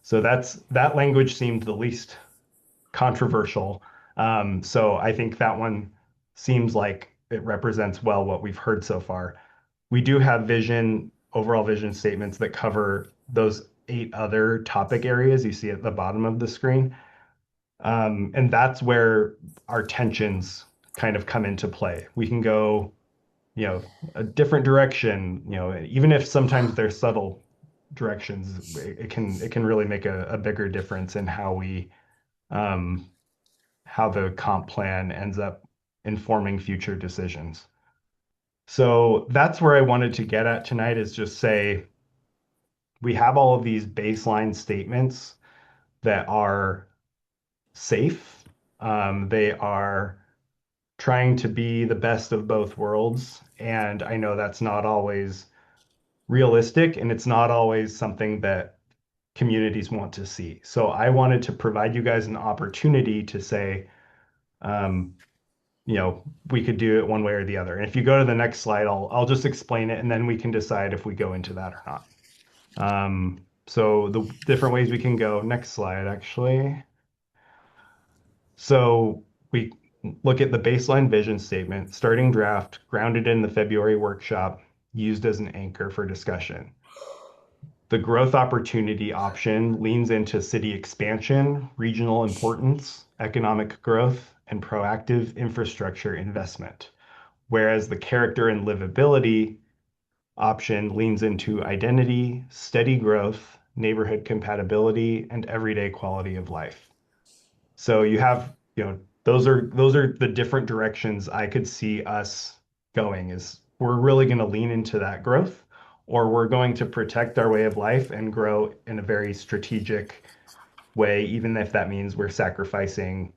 Speaker 12: So that language seemed the least controversial. So I think that one seems like it represents well what we've heard so far. We do have overall vision statements that cover those 8 other topic areas you see at the bottom of the screen. And that's where our tensions kind of come into play. We can go, a different direction, even if sometimes they're subtle directions, it can really make a bigger difference in how the comp plan ends up informing future decisions. So that's where I wanted to get at tonight, is just say we have all of these baseline statements that are safe. They are trying to be the best of both worlds. And I know that's not always realistic, and it's not always something that communities want to see. So I wanted to provide you guys an opportunity to say, we could do it one way or the other. And if you go to the next slide, I'll just explain it, and then we can decide if we go into that or not. So the different ways we can go. Next slide, actually. So look at the baseline vision statement, starting draft, grounded in the February workshop, used as an anchor for discussion. The growth opportunity option leans into city expansion, regional importance, economic growth, and proactive infrastructure investment. Whereas the character and livability option leans into identity, steady growth, neighborhood compatibility, and everyday quality of life. So you have, those are the different directions I could see us going is we're really going to lean into that growth, or we're going to protect our way of life and grow in a very strategic way, even if that means we're sacrificing,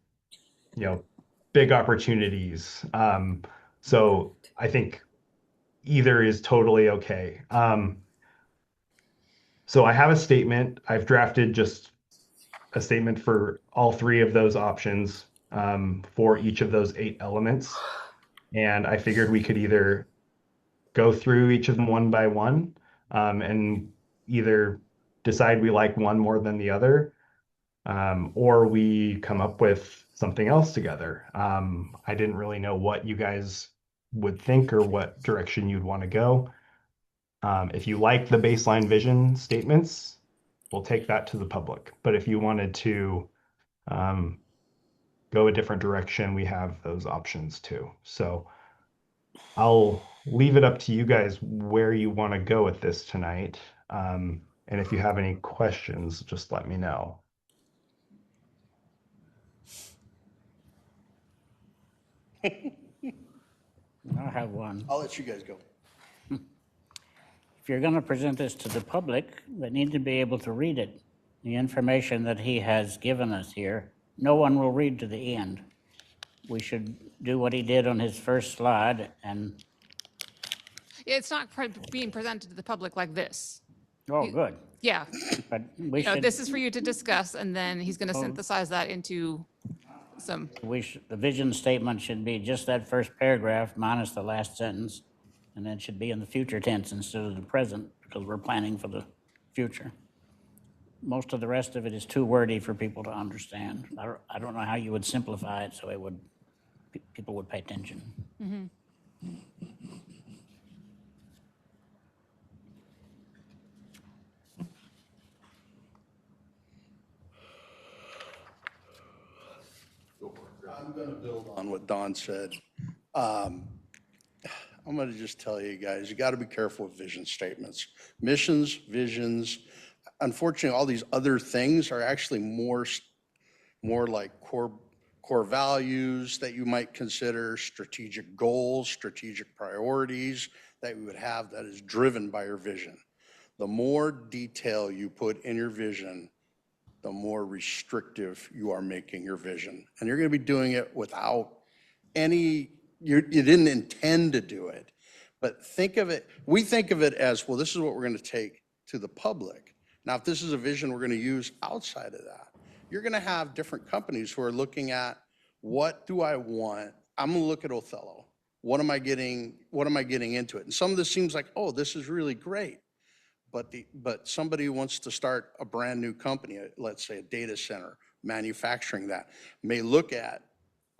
Speaker 12: big opportunities. So I think either is totally okay. So I have a statement. I've drafted just a statement for all three of those options for each of those 8 elements. And I figured we could either go through each of them one by one and either decide we like one more than the other, or we come up with something else together. I didn't really know what you guys would think or what direction you'd want to go. If you like the baseline vision statements, we'll take that to the public. But if you wanted to go a different direction, we have those options too. So I'll leave it up to you guys where you want to go with this tonight. And if you have any questions, just let me know.
Speaker 4: I have one.
Speaker 10: I'll let you guys go.
Speaker 4: If you're going to present this to the public, they need to be able to read it. The information that he has given us here, no one will read to the end. We should do what he did on his first slide and,
Speaker 7: It's not being presented to the public like this.
Speaker 4: oh, good.
Speaker 7: Yeah,
Speaker 4: But we should,
Speaker 7: this is for you to discuss, and then he's going to synthesize that into some,
Speaker 4: the vision statement should be just that first paragraph minus the last sentence. And then it should be in the future tense instead of the present because we're planning for the future. Most of the rest of it is too wordy for people to understand. I don't know how you would simplify it so people would pay attention.
Speaker 10: I'm going to build on what Don said. I'm going to just tell you guys, you got to be careful with vision statements. Missions, visions, unfortunately, all these other things are actually more like core values that you might consider, strategic goals, strategic priorities that you would have that is driven by your vision. The more detail you put in your vision, the more restrictive you are making your vision. And you're going to be doing it without any, you didn't intend to do it. But think of it, we think of it as, well, this is what we're going to take to the public. Now, if this is a vision we're going to use outside of that, you're going to have different companies who are looking at, what do I want? I'm going to look at Othello. What am I getting into it? And some of this seems like, oh, this is really great. But somebody who wants to start a brand new company, let's say a data center, manufacturing that, may look at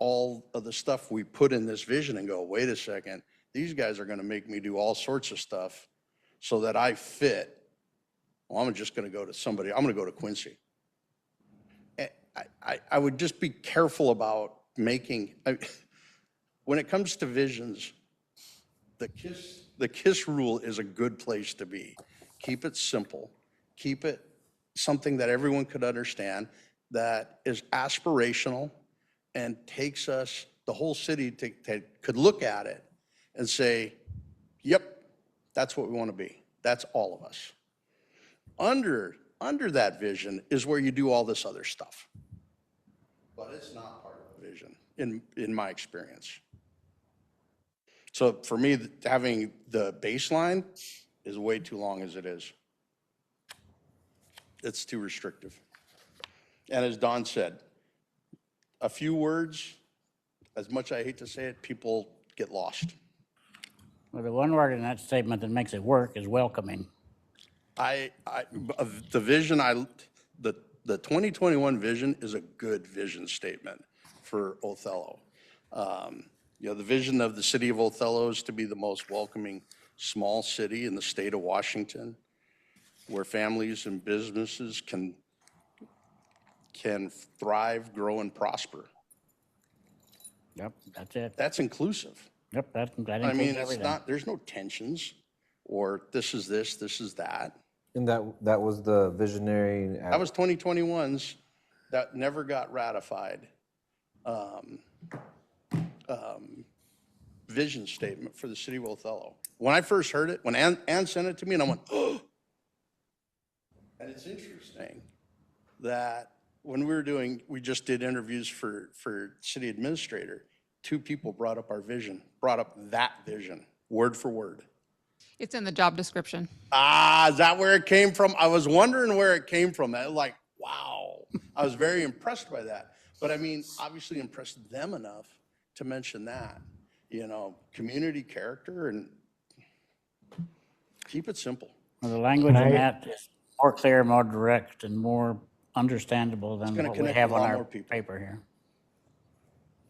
Speaker 10: all of the stuff we put in this vision and go, wait a second, these guys are going to make me do all sorts of stuff so that I fit. Well, I'm just going to go to somebody, I'm going to go to Quincy. I would just be careful about making, when it comes to visions, the KISS rule is a good place to be. Keep it simple. Keep it something that everyone could understand, that is aspirational and takes us, the whole city could look at it and say, yep, that's what we want to be. That's all of us. Under that vision is where you do all this other stuff. But it's not part of the vision, in my experience. So for me, having the baseline is way too long as it is. It's too restrictive. And as Don said, a few words, as much I hate to say it, people get lost.
Speaker 4: Well, the one word in that statement that makes it work is welcoming.
Speaker 10: The vision, the 2021 vision is a good vision statement for Othello. The vision of the city of Othello is to be the most welcoming small city in the state of Washington, where families and businesses can thrive, grow, and prosper.
Speaker 4: Yep, that's it.
Speaker 10: That's inclusive.
Speaker 4: Yep, that
Speaker 10: I
Speaker 4: includes
Speaker 10: mean, it's
Speaker 4: everything.
Speaker 10: not, there's no tensions, or this is this is that.
Speaker 6: And that was the visionary.
Speaker 10: That was 2021's, that never got ratified, vision statement for the city of Othello. When I first heard it, when Ann sent it to me, and I went, oh. And it's interesting that when we just did interviews for city administrator, 2 people brought up our vision, brought up that vision, word for word.
Speaker 7: It's in the job description.
Speaker 10: Is that where it came from? I was wondering where it came from. Like, wow. I was very impressed by that. But I mean, obviously impressed them enough to mention that, community character, and keep it simple.
Speaker 4: Well, the language
Speaker 12: Can
Speaker 4: in
Speaker 12: I-
Speaker 4: that is more clear, more direct, and more understandable than
Speaker 10: gonna
Speaker 4: what we
Speaker 10: connect
Speaker 4: have
Speaker 10: a
Speaker 4: on
Speaker 10: lot
Speaker 4: our
Speaker 10: more people.
Speaker 4: paper here.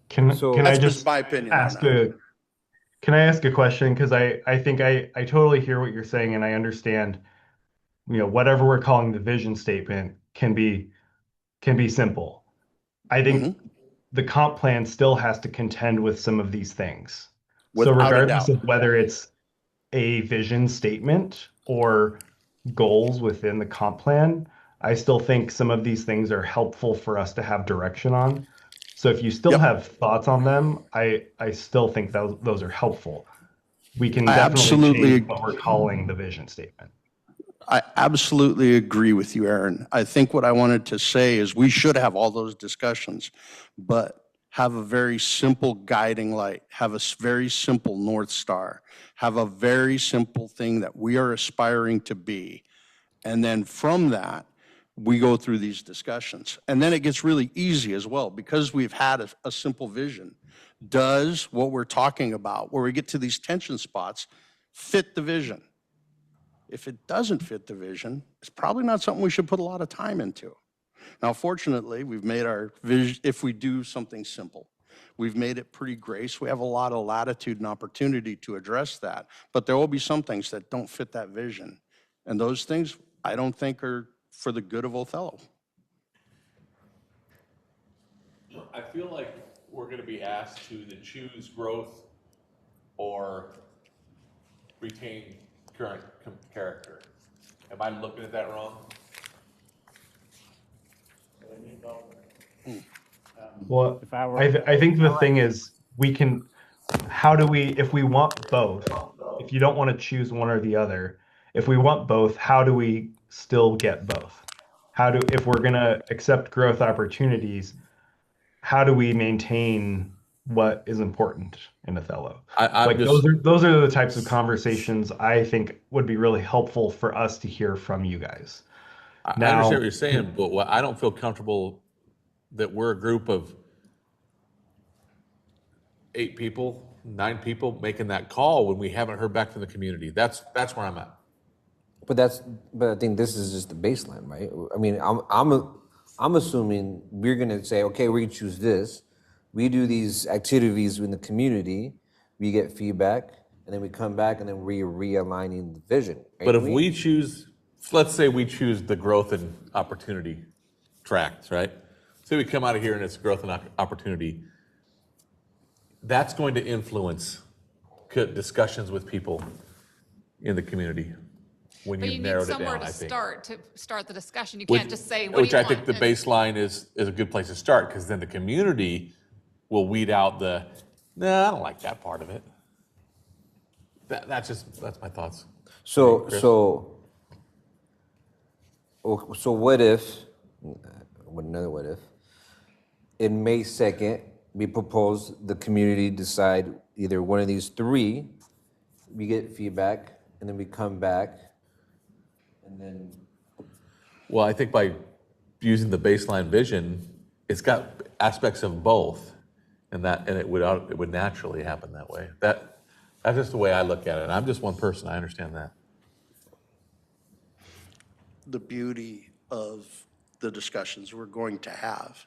Speaker 12: Can
Speaker 6: So-
Speaker 12: can I
Speaker 10: That's
Speaker 12: just
Speaker 10: just my opinion on
Speaker 12: ask
Speaker 10: that.
Speaker 12: can I ask a question? Because I think I totally hear what you're saying, and I understand, whatever we're calling the vision statement can be simple. I think the comp plan still has to contend with some of these things. So
Speaker 10: Without a
Speaker 12: regardless
Speaker 10: doubt.
Speaker 12: of whether it's a vision statement or goals within the comp plan, I still think some of these things are helpful for us to have direction on. So if you still
Speaker 10: Yep.
Speaker 12: have thoughts on them, I still think those are helpful. We can
Speaker 10: I
Speaker 12: definitely
Speaker 10: absolutely-
Speaker 12: change what we're calling the vision statement.
Speaker 10: I absolutely agree with you, Aaron. I think what I wanted to say is we should have all those discussions, but have a very simple guiding light, have a very simple North Star, have a very simple thing that we are aspiring to be. And then from that, we go through these discussions. And then it gets really easy as well, because we've had a simple vision. Does what we're talking about, where we get to these tension spots, fit the vision? If it doesn't fit the vision, it's probably not something we should put a lot of time into. Now, fortunately, we've made our vision, if we do something simple, we've made it pretty gray, so we have a lot of latitude and opportunity to address that. But there will be some things that don't fit that vision. And those things, I don't think are for the good of Othello.
Speaker 1: I feel like we're gonna be asked to either choose growth or retain current character. Am I looking at that wrong?
Speaker 12: Well,
Speaker 4: If I were-
Speaker 12: I think the thing is, if we want both, if you don't want to choose one or the other, if we want both, how do we still get both? If we're going to accept growth opportunities, how do we maintain what is important in Othello?
Speaker 1: I'm just-
Speaker 12: those are the types of conversations I think would be really helpful for us to hear from you guys.
Speaker 1: I
Speaker 12: Now-
Speaker 1: understand what you're saying, but I don't feel comfortable that we're a group of 8 people, 9 people making that call when we haven't heard back from the community. That's where I'm at.
Speaker 6: But I think this is just the baseline, right? I mean, I'm assuming we're gonna say, okay, we choose this. We do these activities in the community, we get feedback, and then we come back and then we're realigning the vision. Right?
Speaker 1: But if we choose, let's say we choose the growth and opportunity tracks, right? Say we come out of here and it's growth and opportunity. That's going to influence discussions with people in the community when
Speaker 7: But
Speaker 1: you've
Speaker 7: you need
Speaker 1: narrowed it
Speaker 7: somewhere
Speaker 1: down,
Speaker 7: to
Speaker 1: I think.
Speaker 7: start the discussion. You
Speaker 1: Which-
Speaker 7: can't just say, what do
Speaker 1: Which
Speaker 7: you
Speaker 1: I
Speaker 7: want?
Speaker 1: think the
Speaker 7: And-
Speaker 1: baseline is a good place to start, because then the community will weed out nah, I don't like that part of it. That's my thoughts.
Speaker 6: So
Speaker 1: Chris?
Speaker 6: so what if? Another what if? In May 2nd, we propose the community decide either one of these 3. We get feedback, and then we come back, and then
Speaker 1: Well, I think by using the baseline vision, it's got aspects of both, and it would naturally happen that way. That's just the way I look at it. I'm just one person. I understand that.
Speaker 10: The beauty of the discussions we're going to have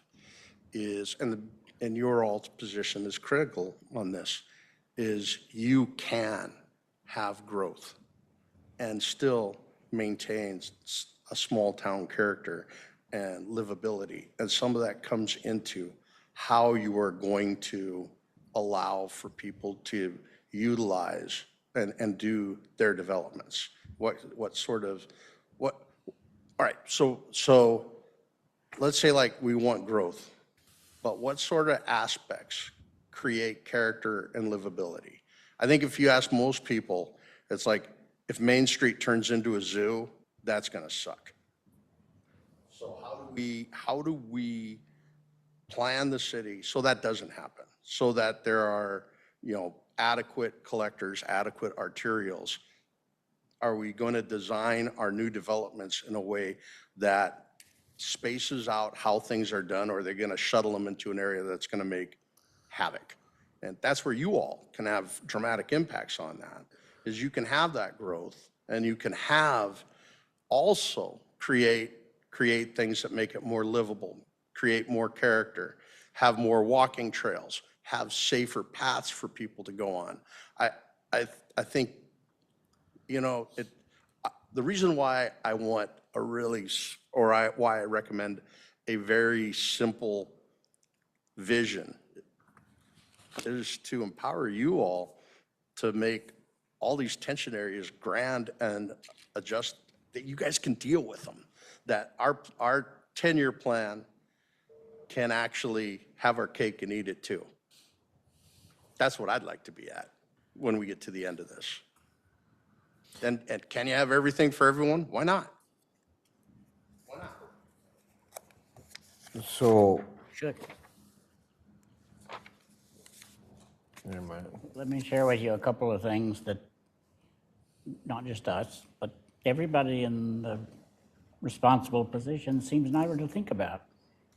Speaker 10: is, and and your all's position is critical on this, is you can have growth and still maintain a small town character and livability. And some of that comes into how you are going to allow for people to utilize and do their developments. What sort of, all right, so let's say like we want growth, but what sort of aspects create character and livability? I think if you ask most people, it's like, if Main Street turns into a zoo, that's gonna suck. So how do we plan the city so that doesn't happen? So that there are, adequate collectors, adequate arterials? Are we going to design our new developments in a way that spaces out how things are done, or are they going to shuttle them into an area that's going to make havoc? And that's where you all can have dramatic impacts on that, is you can have that growth and you can have also create things that make it more livable, create more character, have more walking trails, have safer paths for people to go on. I think, the reason why I want a really, why I recommend a very simple vision is to empower you all to make all these tension areas grand and adjust, that you guys can deal with them, that our 10-year plan can actually have our cake and eat it too. That's what I'd like to be at when we get to the end of this. And can you have everything for everyone? Why not? Why not?
Speaker 6: So,
Speaker 4: Should.
Speaker 6: never mind.
Speaker 4: Let me share with you a couple of things that, not just us, but everybody in the responsible position seems never to think about.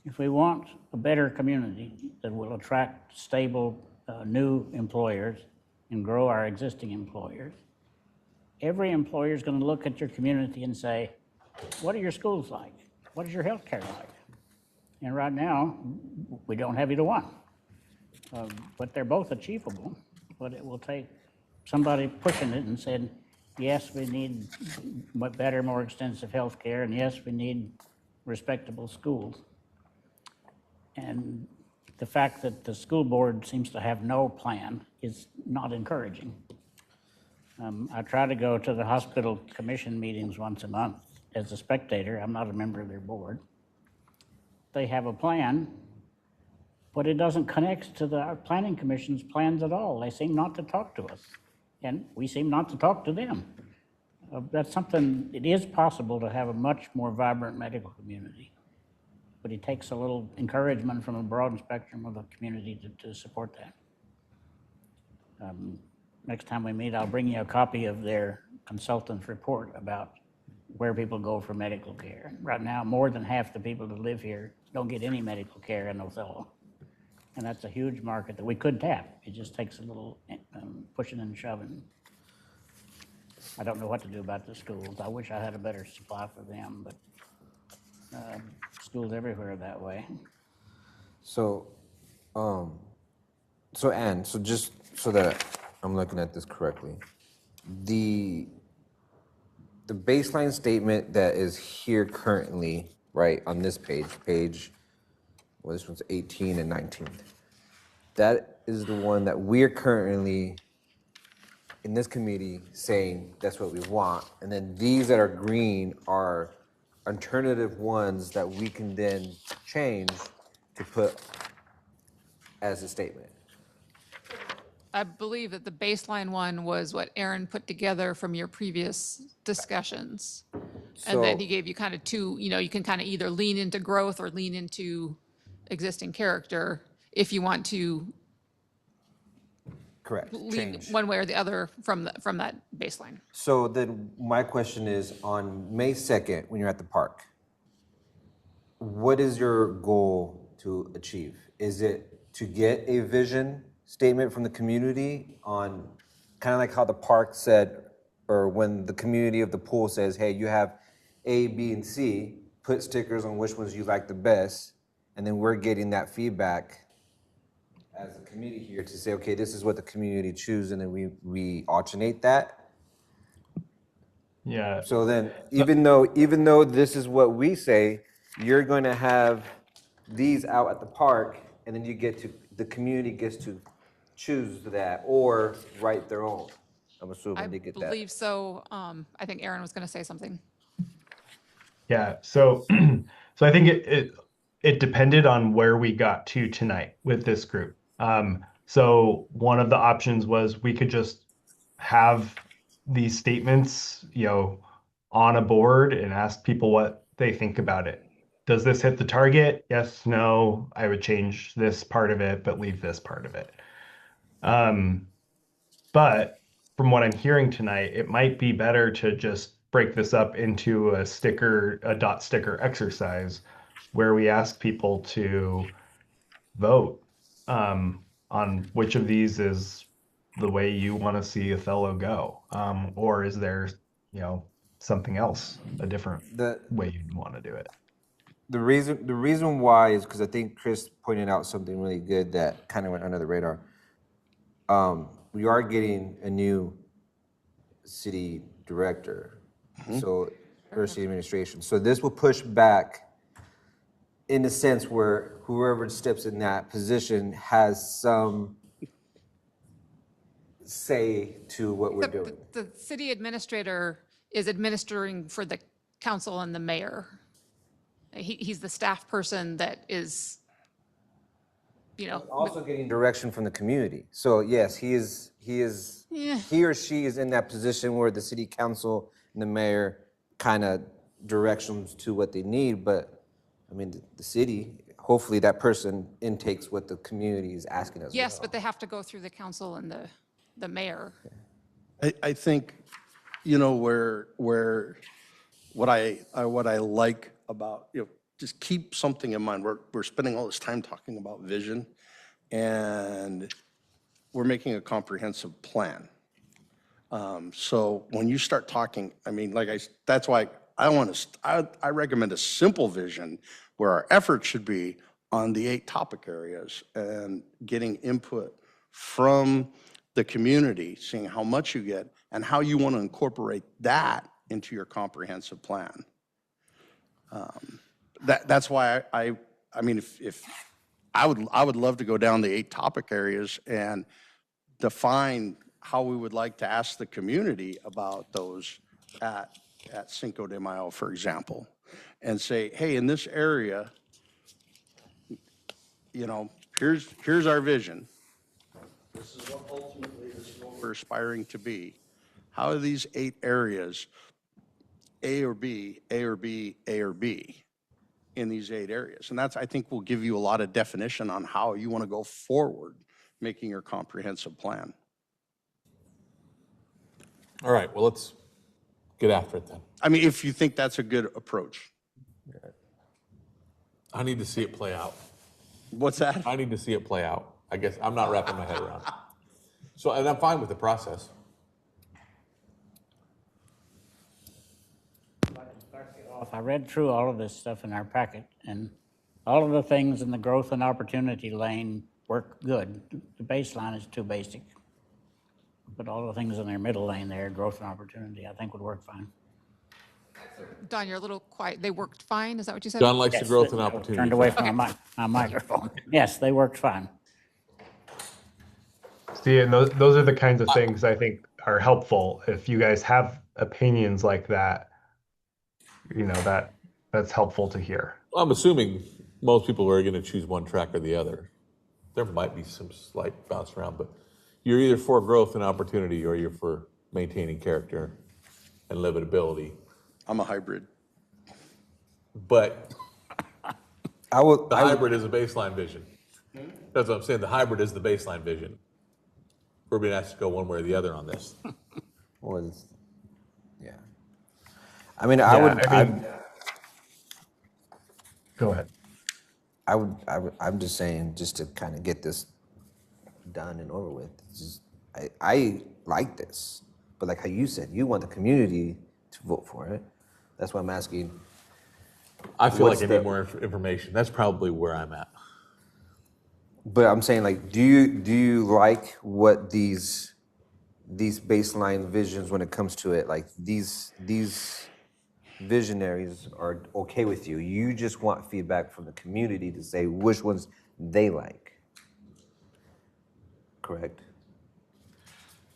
Speaker 4: If we want a better community that will attract stable new employers and grow our existing employers, every employer is going to look at your community and say, what are your schools like? What is your health care like? And right now, we don't have either one. But they're both achievable, but it will take somebody pushing it and saying, yes, we need better, more extensive health care, and yes, we need respectable schools. And the fact that the school board seems to have no plan is not encouraging. I try to go to the hospital commission meetings once a month as a spectator. I'm not a member of their board. They have a plan, but it doesn't connect to our planning commission's plans at all. They seem not to talk to us, and we seem not to talk to them. That's something, it is possible to have a much more vibrant medical community, but it takes a little encouragement from a broad spectrum of the community to support that. Next time we meet, I'll bring you a copy of their consultant's report about where people go for medical care. Right now, more than half the people that live here don't get any medical care in Othello. And that's a huge market that we could tap. It just takes a little pushing and shoving. I don't know what to do about the schools. I wish I had a better supply for them, but schools everywhere are that way.
Speaker 6: So, Ann, so just so that I'm looking at this correctly, the baseline statement that is here currently, right, on this page, well, this one's 18 and 19. That is the one that we're currently in this committee saying that's what we want. And then these that are green are alternative ones that we can then change to put as a statement.
Speaker 7: I believe that the baseline one was what Aaron put together from your previous discussions. And then he gave you kind of two, you can kind of either lean into growth or lean into existing character if you want to
Speaker 6: Correct.
Speaker 7: lean
Speaker 6: Change.
Speaker 7: one way or the other from that baseline.
Speaker 6: So then my question is, on May 2nd, when you're at the park, what is your goal to achieve? Is it to get a vision statement from the community on kind of like how the park said, or when the community of the pool says, hey, you have A, B, and C, put stickers on which ones you like the best, and then we're getting that feedback as a committee here to say, okay, this is what the community choose, and then we alternate that.
Speaker 12: Yeah.
Speaker 6: So then, even though this is what we say, you're going to have these out at the park, and then the community gets to choose that or write their own. I'm assuming
Speaker 7: I
Speaker 6: they get that.
Speaker 7: believe so. I think Aaron was going to say something.
Speaker 12: Yeah. So, so I think it depended on where we got to tonight with this group. So one of the options was we could just have these statements, on a board and ask people what they think about it. Does this hit the target? Yes, no. I would change this part of it, but leave this part of it. But from what I'm hearing tonight, it might be better to just break this up into a dot sticker exercise where we ask people to vote on which of these is the way you want to see Othello go. Or is there, something else, a different
Speaker 6: The
Speaker 12: way you'd want to do it?
Speaker 6: the reason why is because I think Chris pointed out something really good that kind of went under the radar. We are getting a new city director, so or city administration. So this will push back in the sense where whoever steps in that position has some say to what we're doing.
Speaker 7: The city administrator is administering for the council and the mayor. He's the staff person that is,
Speaker 6: Also getting direction from the community. So yes, he or she is in that position where the city council and the mayor kind of directions to what they need. But I mean, the city, hopefully that person intakes what the community is asking us.
Speaker 7: yes, but they have to go through the council and the mayor.
Speaker 10: I think, where what I like about, just keep something in mind. We're spending all this time talking about vision, and we're making a comprehensive plan. So when you start talking, I mean, that's why I recommend a simple vision where our effort should be on the 8 topic areas and getting input from the community, seeing how much you get and how you want to incorporate that into your comprehensive plan. That's why I mean, if I would love to go down the 8 topic areas and define how we would like to ask the community about those at Cinco de Mayo, for example, and say, hey, in this area, here's our vision. This is what ultimately we're aspiring to be. How are these 8 areas, A or B, A or B, A or B, in these 8 areas? And that's, I think, will give you a lot of definition on how you want to go forward, making your comprehensive plan.
Speaker 1: All right, well, let's get after it then.
Speaker 10: I mean, if you think that's a good approach.
Speaker 1: I need to see it play out.
Speaker 10: What's that?
Speaker 1: I need to see it play out. I guess I'm not wrapping my head around it. So, and I'm fine with the process.
Speaker 4: I read through all of this stuff in our packet, and all of the things in the growth and opportunity lane work good. The baseline is too basic. But all the things in their middle lane there, growth and opportunity, I think would work fine.
Speaker 7: Don, you're a little quiet. They worked fine, is that what you said?
Speaker 1: John likes the
Speaker 4: Yes,
Speaker 1: growth and
Speaker 4: I
Speaker 1: opportunity.
Speaker 4: turned away from my microphone. Yes, they worked fine.
Speaker 12: See, and those are the kinds of things I think are helpful. If you guys have opinions like that, that's helpful to hear.
Speaker 1: Well, I'm assuming most people are going to choose one track or the other. There might be some slight bounce around, but you're either for growth and opportunity or you're for maintaining character and livability.
Speaker 10: I'm a hybrid.
Speaker 1: But
Speaker 6: The
Speaker 1: hybrid is a baseline vision. That's what I'm saying. The hybrid is the baseline vision. We're being asked to go one way or the other on this.
Speaker 6: Yeah. I mean,
Speaker 12: Go ahead.
Speaker 6: I'm just saying, just to kind of get this done and over with. I like this, but like how you said, you want the community to vote for it. That's why I'm asking.
Speaker 1: I feel like I need more information. That's probably where I'm at.
Speaker 6: But I'm saying, like, do you like what these baseline visions when it comes to it? Like these visionaries are okay with you. You just want feedback from the community to say which ones they like. Correct?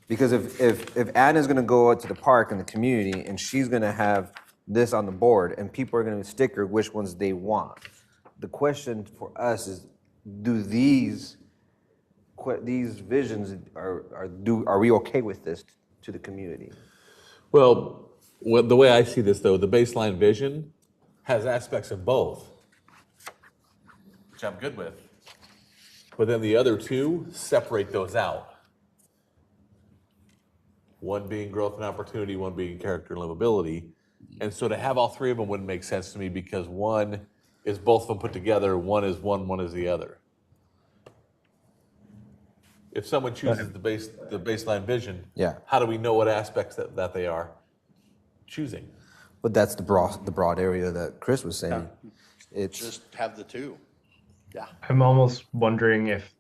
Speaker 6: Because if Anna's gonna go out to the park in the community and she's gonna have this on the board and people are gonna stick her which ones they want. The question for us is, do these visions are we okay with this to the community?
Speaker 1: Well, the way I see this though, the baseline vision has aspects of both, which I'm good with. But then the other two, separate those out. One being growth and opportunity, one being character and livability. And so to have all three of them wouldn't make sense to me because one is both of them put together, one is one is the other. If someone chooses the baseline vision,
Speaker 6: Yeah.
Speaker 1: how do we know what aspects that they are choosing?
Speaker 6: But that's the broad area that Chris was saying. It's
Speaker 10: Just have the two. Yeah.
Speaker 12: I'm almost wondering if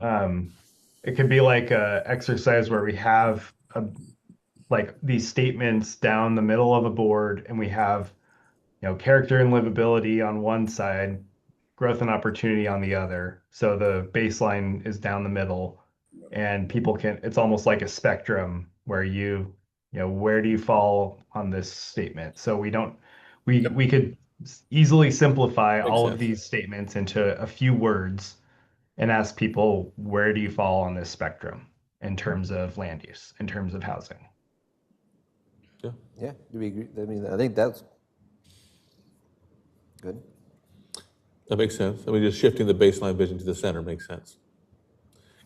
Speaker 12: it could be like a exercise where we have like these statements down the middle of a board, and we have, character and livability on one side, growth and opportunity on the other. So the baseline is down the middle, and it's almost like a spectrum where where do you fall on this statement? So we could easily simplify
Speaker 1: Makes
Speaker 12: all of
Speaker 1: sense.
Speaker 12: these statements into a few words and ask people, where do you fall on this spectrum in terms of land use, in terms of housing?
Speaker 6: yeah. Do we agree? I mean, I think that's good.
Speaker 1: That makes sense. I mean, just shifting the baseline vision to the center makes sense.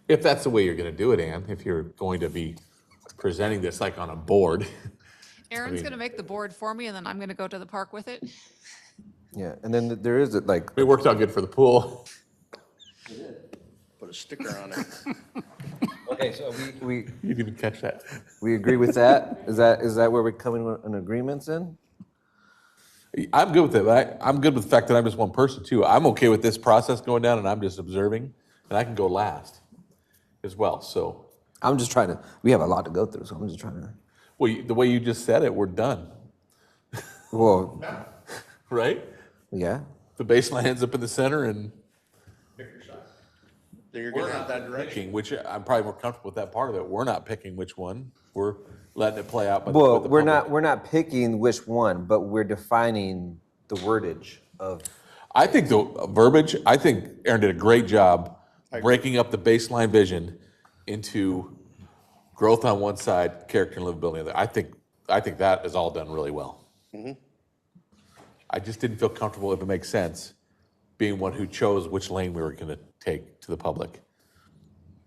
Speaker 1: If that's the way you're going to do it, Ann, if you're going to be presenting this like on a board.
Speaker 7: Aaron's
Speaker 1: mean-
Speaker 7: going to make the board for me, and then I'm going to go to the park with it.
Speaker 6: Yeah, and then there is like
Speaker 1: It worked out good for the pool.
Speaker 10: Put a sticker on it.
Speaker 6: okay. So we
Speaker 1: You didn't even catch that.
Speaker 6: we agree with that. Is that where we're coming with an agreement in?
Speaker 1: I'm good with it. But I'm good with the fact that I'm just one person too. I'm okay with this process going down and I'm just observing and I can go last as well. So,
Speaker 6: I'm just trying to. We have a lot to go through, so I'm just trying to.
Speaker 1: well, the way you just said it, we're done,
Speaker 6: Well,
Speaker 1: right?
Speaker 6: yeah.
Speaker 1: The baseline ends up in the center and
Speaker 10: Then you're gonna have that direction.
Speaker 1: picking, which I'm probably more comfortable with that part of it. We're not picking which one. We're letting it play out.
Speaker 6: Well,
Speaker 1: with the
Speaker 6: we're
Speaker 1: public.
Speaker 6: not picking which one, but we're defining the wordage of.
Speaker 1: I think the verbiage, I think Aaron did a great job breaking up the baseline vision into growth on one side, character and livability on the other. I think that is all done really well. I just didn't feel comfortable, if it makes sense, being one who chose which lane we were going to take to the public.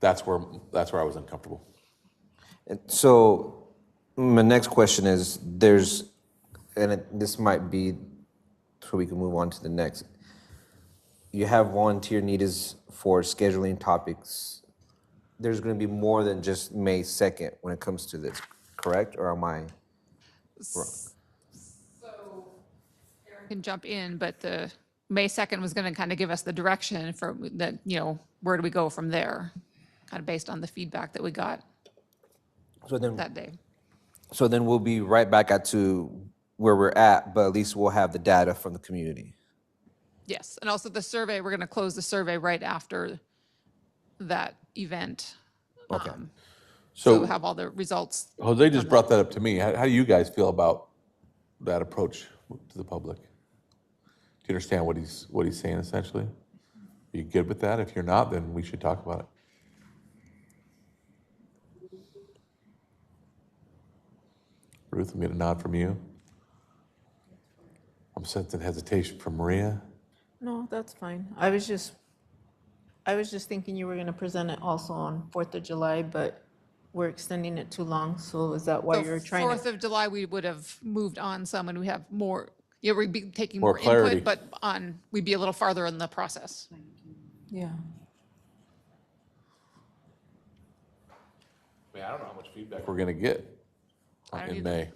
Speaker 1: That's where I was uncomfortable.
Speaker 6: And so, my next question is: this might be, so we can move on to the next. You have volunteer needs for scheduling topics. There's going to be more than just May 2nd when it comes to this, correct? Or am I wrong?
Speaker 7: So Aaron can jump in, but the May 2nd was going to kind of give us the direction for the, where do we go from there? Kind of based on the feedback that we got
Speaker 6: So then,
Speaker 7: that day.
Speaker 6: so then we'll be right back to where we're at, but at least we'll have the data from the community.
Speaker 7: Yes, and also the survey, we're going to close the survey right after that event.
Speaker 6: Okay.
Speaker 7: So
Speaker 1: So
Speaker 7: we'll have all the results.
Speaker 1: Jose just brought that up to me. How do you guys feel about that approach to the public? Do you understand what he's saying essentially? Are you good with that? If you're not, then we should talk about it. Ruth, I'm getting a nod from you. I'm sensing hesitation from Maria.
Speaker 5: No, that's fine. I was just thinking you were gonna present it also on 4th of July, but we're extending it too long, so is that why
Speaker 7: So
Speaker 5: you're trying to?
Speaker 7: 4th of July, we would have moved on some and we have more, we'd be taking
Speaker 1: More
Speaker 7: more
Speaker 1: clarity.
Speaker 7: input, but we'd be a little farther in the process.
Speaker 5: Yeah.
Speaker 1: I mean, I don't know how much feedback we're gonna get
Speaker 7: I don't
Speaker 1: in
Speaker 7: either.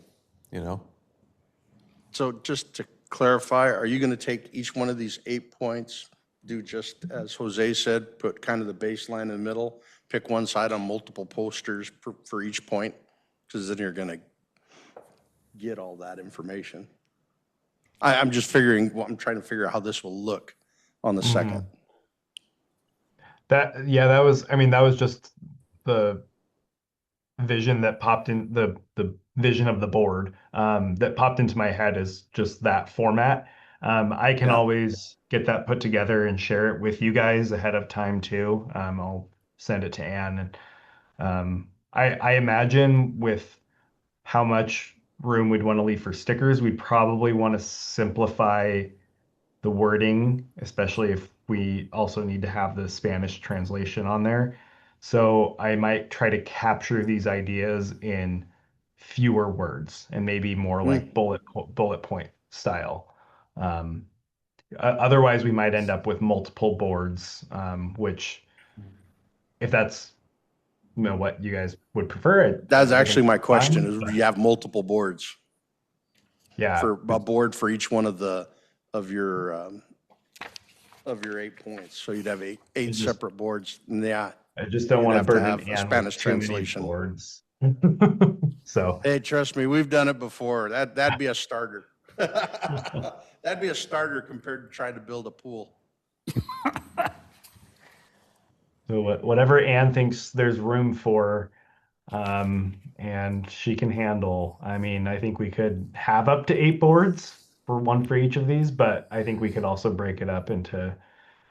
Speaker 1: May,
Speaker 10: So just to clarify, are you gonna take each one of these 8 points, do just as Jose said, put kind of the baseline in the middle, pick one side on multiple posters for each point, because then you're gonna get all that information. I'm just figuring, well, I'm trying to figure out how this will look on the second.
Speaker 12: That was, I mean, that was just the vision that popped in, the vision of the board that popped into my head is just that format. I can
Speaker 10: Yeah.
Speaker 12: always get that put together and share it with you guys ahead of time too. I'll send it to Ann, and I imagine with how much room we'd want to leave for stickers, we'd probably want to simplify the wording, especially if we also need to have the Spanish translation on there. So I might try to capture these ideas in fewer words and maybe more like bullet point style. Um, Otherwise, we might end up with multiple boards, which, if that's what you guys would prefer,
Speaker 10: That's
Speaker 12: I think
Speaker 10: actually my
Speaker 12: it's fine,
Speaker 10: question, is
Speaker 12: but
Speaker 10: you have multiple boards
Speaker 12: yeah,
Speaker 10: for a board for each one of your 8 points. So you'd have eight
Speaker 12: just-
Speaker 10: separate boards. And yeah,
Speaker 12: I just don't
Speaker 10: you'd
Speaker 12: want to
Speaker 10: have to
Speaker 12: burden
Speaker 10: have a
Speaker 12: Ann
Speaker 10: Spanish
Speaker 12: with too many
Speaker 10: translation.
Speaker 12: boards. So
Speaker 10: Hey, trust me, we've done it before. That'd be a starter. That'd be a starter compared to trying to build a pool.
Speaker 12: So whatever Anne thinks there's room for, and she can handle. I mean, I think we could have up to 8 boards for one for each of these, but I think we could also break it up into,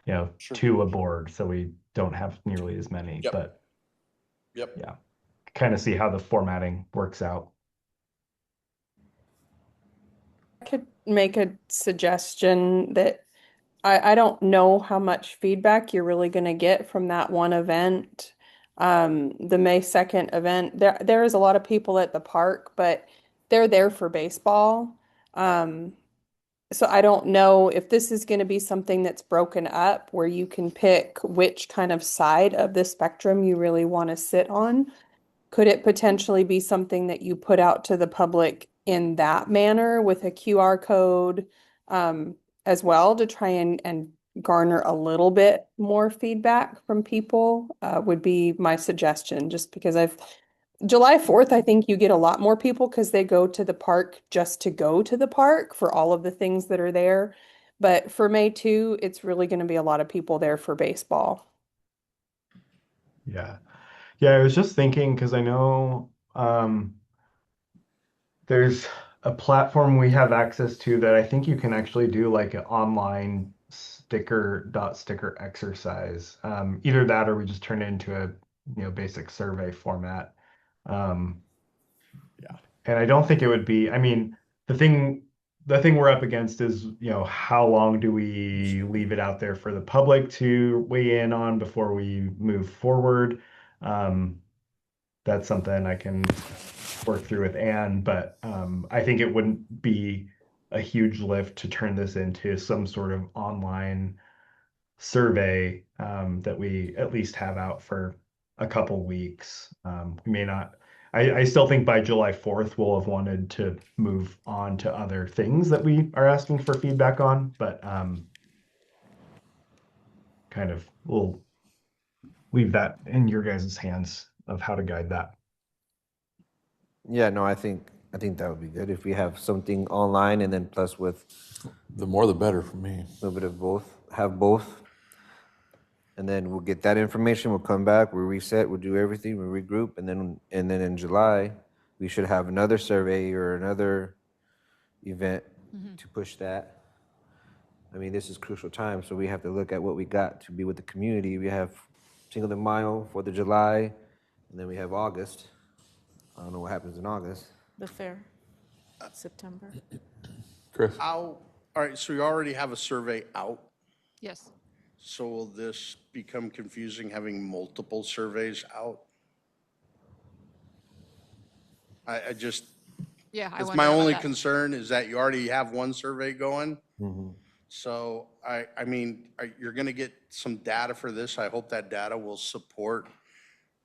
Speaker 10: Sure.
Speaker 12: 2 a board, so we don't have nearly as many.
Speaker 10: Yep.
Speaker 12: But
Speaker 10: Yep.
Speaker 12: yeah, kind of see how the formatting works out.
Speaker 13: Could make a suggestion that I don't know how much feedback you're really going to get from that one event. The May 2nd event, there is a lot of people at the park, but they're there for baseball. So I don't know if this is going to be something that's broken up where you can pick which kind of side of the spectrum you really want to sit on. Could it potentially be something that you put out to the public in that manner with a QR code as well to try and garner a little bit more feedback from people would be my suggestion, just because July 4th, I think you get a lot more people because they go to the park just to go to the park for all of the things that are there. But for May 2, it's really going to be a lot of people there for baseball.
Speaker 12: Yeah. Yeah, I was just thinking because I know there's a platform we have access to that I think you can actually do like an online sticker exercise. Either that or we just turn it into a basic survey format.
Speaker 10: Yeah.
Speaker 12: And I don't think it would be, I mean, the thing we're up against is, how long do we leave it out there for the public to weigh in on before we move forward? That's something I can work through with Anne, but I think it wouldn't be a huge lift to turn this into some sort of online survey that we at least have out for a couple weeks. We may not. I still think by July 4th we'll have wanted to move on to other things that we are asking for feedback on, but kind of we'll leave that in your guys' hands of how to guide that.
Speaker 6: Yeah, no, I think that would be good if we have something online and then plus with
Speaker 1: The more the better for me.
Speaker 6: a little bit of both, have both. And then we'll get that information, we'll come back, we'll reset, we'll do everything, we'll regroup, and then in July, we should have another survey or another event to push that. I mean, this is crucial time, so we have to look at what we got to be with the community. We have Cinco de Mayo, 4th of July, and then we have August. I don't know what happens in August.
Speaker 5: The fair, September.
Speaker 1: Chris?
Speaker 10: All right, so you already have a survey out.
Speaker 7: Yes.
Speaker 10: So will this become confusing having multiple surveys out? I just,
Speaker 7: Yeah, I
Speaker 10: it's
Speaker 7: wonder
Speaker 10: my
Speaker 7: about
Speaker 10: only
Speaker 7: that.
Speaker 10: concern is that you already have one survey going. So I mean, you're going to get some data for this. I hope that data will support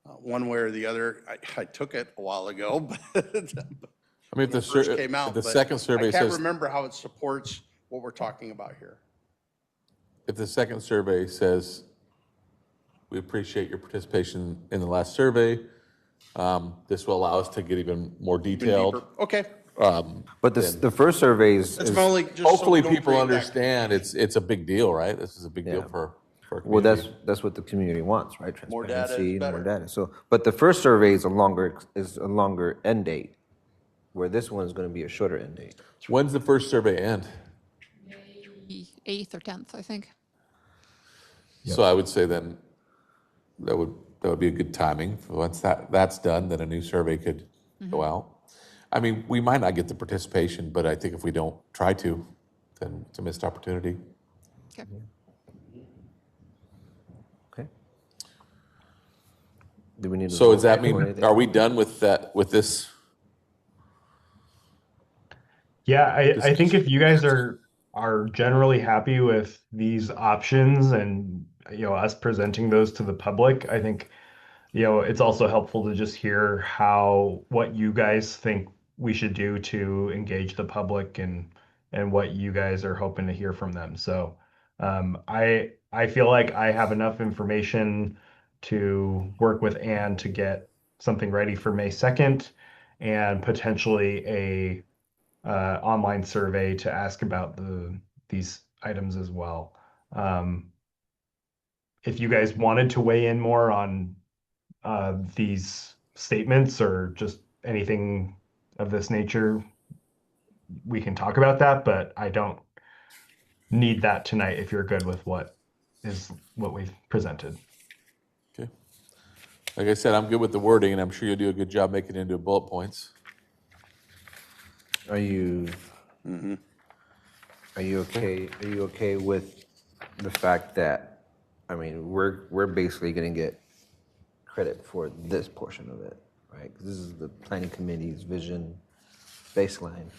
Speaker 10: one way or the other. I took it a while ago, but
Speaker 1: I mean, if
Speaker 10: when it first came out,
Speaker 1: the
Speaker 10: but
Speaker 1: second survey
Speaker 10: I can't
Speaker 1: says,
Speaker 10: remember how it supports what we're talking about here.
Speaker 1: if the second survey says, we appreciate your participation in the last survey, this will allow us to get even more
Speaker 10: Even
Speaker 1: detailed.
Speaker 10: deeper. Okay.
Speaker 6: But the first survey is,
Speaker 10: That's my only, just so we
Speaker 1: Hopefully
Speaker 10: don't
Speaker 1: people
Speaker 10: create that
Speaker 1: understand it's a big deal, right? This is a big deal
Speaker 6: Yeah.
Speaker 1: for our
Speaker 6: well,
Speaker 1: community.
Speaker 6: that's what the community wants, right?
Speaker 10: More data is
Speaker 6: Transparency and more
Speaker 10: better.
Speaker 6: data. So, but the first survey is a longer end date, where this one is going to be a shorter end date.
Speaker 1: When's the first survey end?
Speaker 7: The 8th or 10th, I think.
Speaker 1: So I would say then that would be a good timing. Once that's done, then a new survey could go out. I mean, we might not get the participation, but I think if we don't try to, then it's a missed opportunity.
Speaker 7: Okay.
Speaker 6: Okay. Do we need to
Speaker 1: So
Speaker 6: vote
Speaker 1: does that
Speaker 6: or
Speaker 1: mean,
Speaker 6: anything?
Speaker 1: are we done with that, with this?
Speaker 12: Yeah, I think if you guys are generally happy with these options and us presenting those to the public, I think it's also helpful to just hear what you guys think we should do to engage the public and what you guys are hoping to hear from them. So I feel like I have enough information to work with Anne to get something ready for May 2nd and potentially a online survey to ask about these items as well. If you guys wanted to weigh in more on these statements or just anything of this nature, we can talk about that, but I don't need that tonight if you're good with what we've presented.
Speaker 1: Okay. Like I said, I'm good with the wording, and I'm sure you'll do a good job making it into bullet points.
Speaker 6: Are you okay? Are you okay with the fact that, I mean, we're basically going to get credit for this portion of it, right? 'Cause this is the planning committee's vision baseline.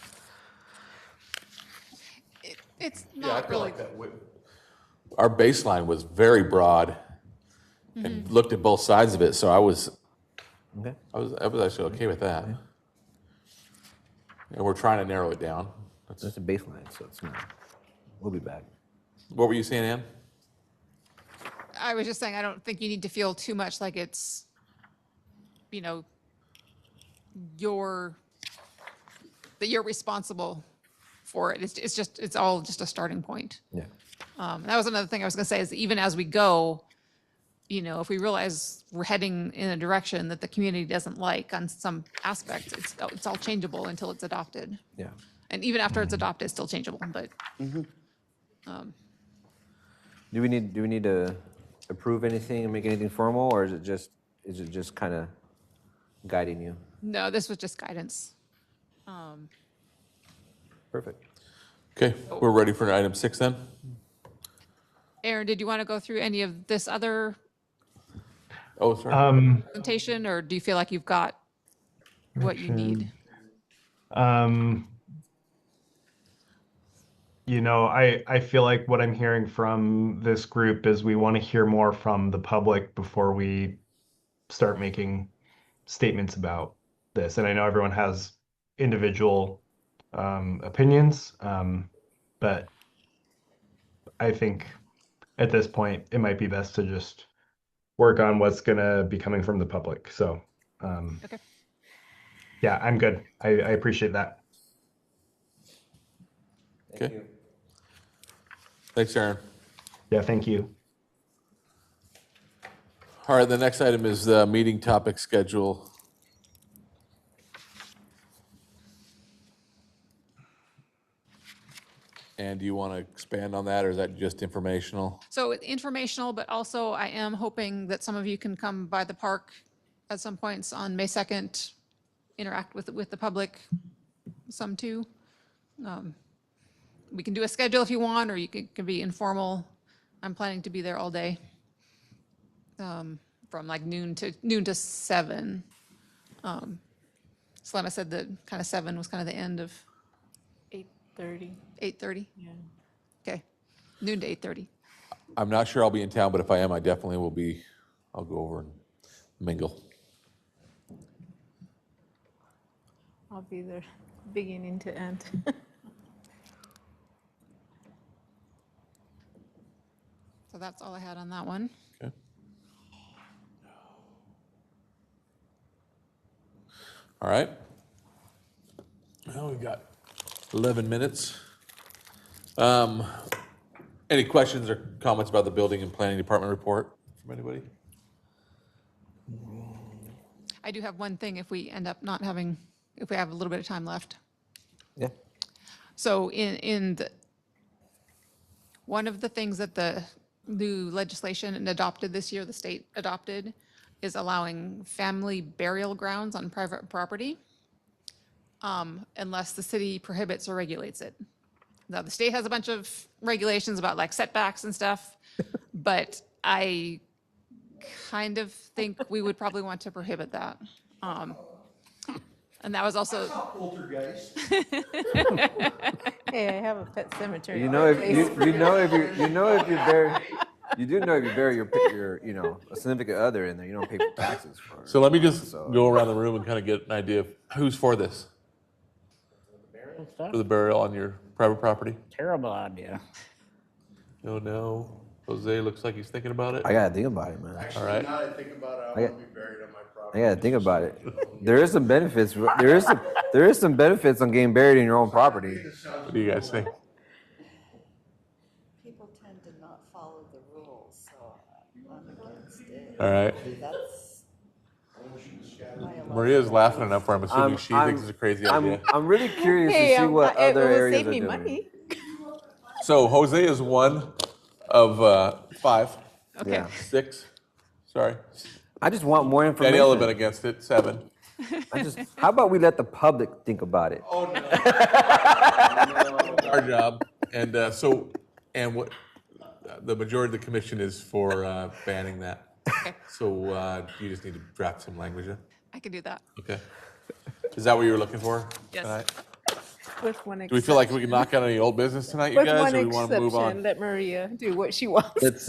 Speaker 7: It's not really.
Speaker 1: Our baseline was very broad and looked at both sides of it, so I was actually okay with that. And we're trying to narrow it down.
Speaker 6: That's a baseline, so it's not. We'll be back.
Speaker 1: What were you saying, Ann?
Speaker 7: I was just saying, I don't think you need to feel too much like it's, that you're responsible for it. It's all just a starting point.
Speaker 6: Yeah.
Speaker 7: That was another thing I was gonna say is even as we go, if we realize we're heading in a direction that the community doesn't like on some aspects, it's all changeable until it's adopted.
Speaker 6: Yeah.
Speaker 7: And even after it's adopted, it's still changeable, but.
Speaker 6: Do we need to approve anything and make anything formal, or is it just kind of guiding you?
Speaker 7: No, this was just guidance.
Speaker 6: Perfect.
Speaker 1: Okay, we're ready for item 6 then?
Speaker 7: Aaron, did you want to go through any of this other
Speaker 1: Oh, sorry.
Speaker 7: presentation, or do you feel like you've got what you need?
Speaker 12: I feel like what I'm hearing from this group is we want to hear more from the public before we start making statements about this. And I know everyone has individual opinions, but I think at this point it might be best to just work on what's going to be coming from the public. So,
Speaker 7: Okay.
Speaker 12: yeah, I'm good. I appreciate that.
Speaker 1: Okay. Thanks, Aaron.
Speaker 12: Yeah, thank you.
Speaker 1: All right, the next item is the meeting topic schedule. And do you want to expand on that, or is that just informational?
Speaker 7: So informational, but also I am hoping that some of you can come by the park at some points on May 2nd, interact with the public, some too. We can do a schedule if you want, or can be informal. I'm planning to be there all day, from like noon to 7. Selena said that kind of 7 was kind of the end of
Speaker 5: 8:30.
Speaker 7: 8:30.
Speaker 5: Yeah.
Speaker 7: Okay, noon to 8:30.
Speaker 1: I'm not sure I'll be in town, but if I am, I definitely will be. I'll go over and mingle.
Speaker 5: I'll be there beginning to end.
Speaker 7: So that's all I had on that one.
Speaker 1: Okay. All right. Well, we've got 11 minutes. Any questions or comments about the building and planning department report from anybody?
Speaker 7: I do have one thing if we end up not having, if we have a little bit of time left.
Speaker 6: Yeah.
Speaker 7: So one of the things that the new legislation adopted this year, the state adopted, is allowing family burial grounds on private property, unless the city prohibits or regulates it. Now, the state has a bunch of regulations about like setbacks and stuff, but I kind of think we would probably want to prohibit that. And that was also,
Speaker 5: Hey, I have a pet cemetery.
Speaker 6: You know if you bury your a significant other in there, you don't pay taxes for it.
Speaker 1: So let me just go around the room and kind of get an idea of who's for this,
Speaker 4: And stuff.
Speaker 1: for the burial on your private property.
Speaker 4: Terrible idea.
Speaker 1: No. Jose looks like he's thinking about it.
Speaker 6: I gotta think about it, man.
Speaker 1: All right.
Speaker 10: Now that I think about it, I want to be buried on my property.
Speaker 6: I gotta think about it. There is some benefits. There is some benefits on getting buried in your own property.
Speaker 1: What do you guys think?
Speaker 11: People tend to not follow the rules, so I'm against it.
Speaker 1: All right.
Speaker 11: That's.
Speaker 1: Maria's laughing enough where I'm assuming she thinks it's a crazy idea.
Speaker 6: I'm really curious
Speaker 5: Hey,
Speaker 6: to see what
Speaker 5: it
Speaker 6: other
Speaker 5: will
Speaker 6: areas
Speaker 5: save
Speaker 6: are
Speaker 5: me
Speaker 6: doing.
Speaker 5: money.
Speaker 1: So Jose is one of 5,
Speaker 7: okay.
Speaker 6: Yeah.
Speaker 1: 6. Sorry.
Speaker 6: I just want more information.
Speaker 1: Danielle had been against it. 7.
Speaker 6: How about we let the public think about it?
Speaker 10: Oh, no.
Speaker 1: Our job. And what the majority of the commission is for banning that.
Speaker 7: Okay.
Speaker 1: So you just need to draft some language in.
Speaker 7: I can do that.
Speaker 1: Okay. Is that what you were looking for
Speaker 7: Yes.
Speaker 1: tonight?
Speaker 5: With one
Speaker 1: Do we feel like we can knock out any old business tonight, you
Speaker 5: With
Speaker 1: guys,
Speaker 5: one
Speaker 1: or we want to move
Speaker 5: exception,
Speaker 1: on?
Speaker 5: let Maria do what she wants.
Speaker 6: It's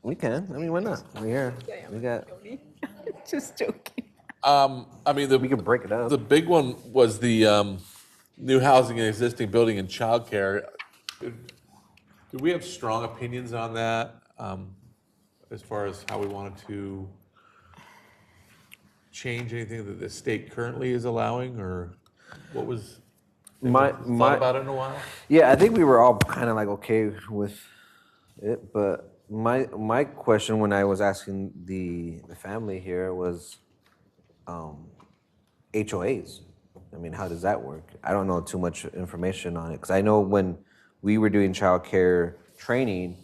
Speaker 6: we can. I mean, why not? We're here. We got.
Speaker 5: Just joking.
Speaker 1: I mean,
Speaker 6: We can break it up.
Speaker 1: the big one was the new housing and existing building and childcare. Do we have strong opinions on that, as far as how we wanted to change anything that the state currently is allowing, or what was? Thought about it in a while?
Speaker 6: Yeah, I think we were all kind of like okay with it, but my question when I was asking the family here was HOAs. I mean, how does that work? I don't know too much information on it because I know when we were doing childcare training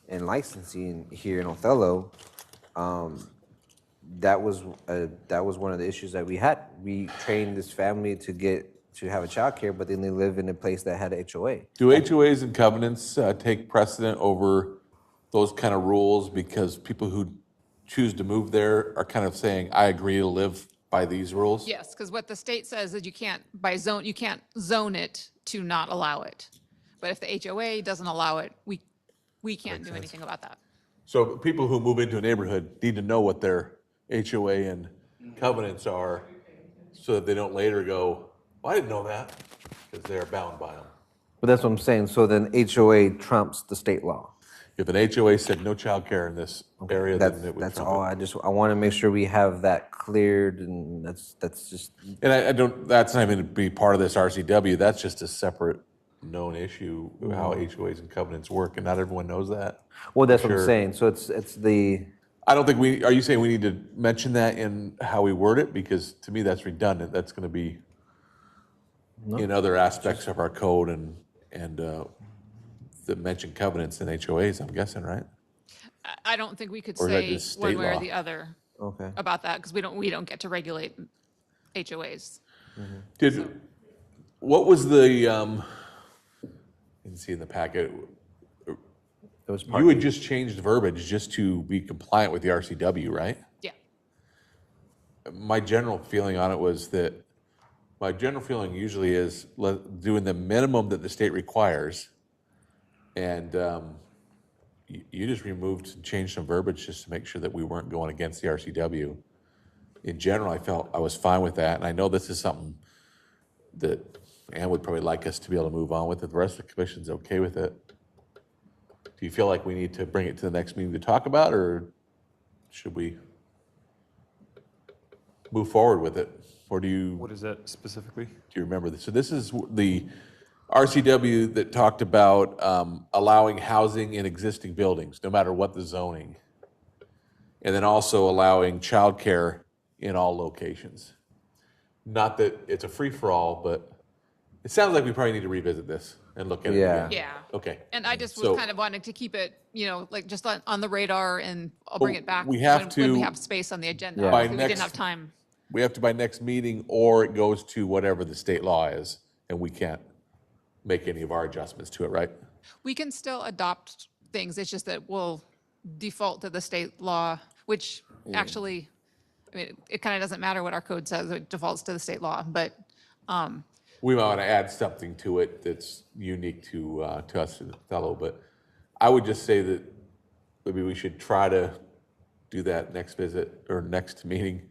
Speaker 6: and licensing here in Othello, that was one of the issues that we had. We trained this family to have a childcare, but then they live in a place that had a HOA.
Speaker 1: Do HOAs and covenants take precedent over those kind of rules because people who choose to move there are kind of saying, I agree to live by these rules?
Speaker 7: Yes, because what the state says is you can't zone it to not allow it. But if the HOA doesn't allow it, we can't do anything about that.
Speaker 1: So people who move into a neighborhood need to know what their HOA and covenants are so that they don't later go, well, I didn't know that, because they're bound by them.
Speaker 6: But that's what I'm saying. So then HOA trumps the state law.
Speaker 1: If an HOA said no childcare in this area, then it would
Speaker 6: That's
Speaker 1: trump
Speaker 6: all.
Speaker 1: it.
Speaker 6: I want to make sure we have that cleared, and that's just.
Speaker 1: And I don't, that's not even to be part of this RCW, that's just a separate known issue, of how HOAs and covenants work, and not everyone knows that.
Speaker 6: Well, that's what
Speaker 1: Sure.
Speaker 6: I'm saying. So it's the.
Speaker 1: I don't think are you saying we need to mention that in how we word it? Because to me, that's redundant. That's going to be in other aspects of our code and the mentioned covenants and HOAs, I'm guessing, right?
Speaker 7: I don't think we could
Speaker 1: Or is that
Speaker 7: say
Speaker 1: just
Speaker 7: one
Speaker 1: state
Speaker 7: way or
Speaker 1: law?
Speaker 7: the other
Speaker 6: Okay.
Speaker 7: about that because we don't get to regulate HOAs.
Speaker 1: What was the, you can see in the packet,
Speaker 6: It was
Speaker 1: you had just changed the verbiage just to be compliant with the RCW, right?
Speaker 7: Yeah.
Speaker 1: My general feeling on it was that, my general feeling usually is doing the minimum that the state requires. And you just removed and changed some verbiage just to make sure that we weren't going against the RCW. In general, I felt I was fine with that. And I know this is something that Ann would probably like us to be able to move on with. If the rest of the commission's okay with it. Do you feel like we need to bring it to the next meeting to talk about, or should we move forward with it? Or do you?
Speaker 8: What is that specifically?
Speaker 1: Do you remember this? So this is the RCW that talked about allowing housing in existing buildings, no matter what the zoning. And then also allowing childcare in all locations. Not that it's a free-for-all, but it sounds like we probably need to revisit this and look at it
Speaker 6: Yeah.
Speaker 1: again.
Speaker 7: Yeah.
Speaker 1: Okay.
Speaker 7: And I just was
Speaker 1: So-
Speaker 7: kind of wanting to keep it, like just on the radar, and I'll bring it back
Speaker 1: we have
Speaker 7: when we
Speaker 1: to-
Speaker 7: have space on the agenda.
Speaker 6: Yeah.
Speaker 1: By
Speaker 7: Obviously, we didn't
Speaker 1: next-
Speaker 7: have time.
Speaker 1: We have to by next meeting, or it goes to whatever the state law is, and we can't make any of our adjustments to it, right?
Speaker 7: We can still adopt things. It's just that we'll default to the state law, which actually, I mean, it kind of doesn't matter what our code says. It defaults to the state law, but
Speaker 1: We might want to add something to it that's unique to us in Othello, but I would just say that maybe we should try to do that next visit or next meeting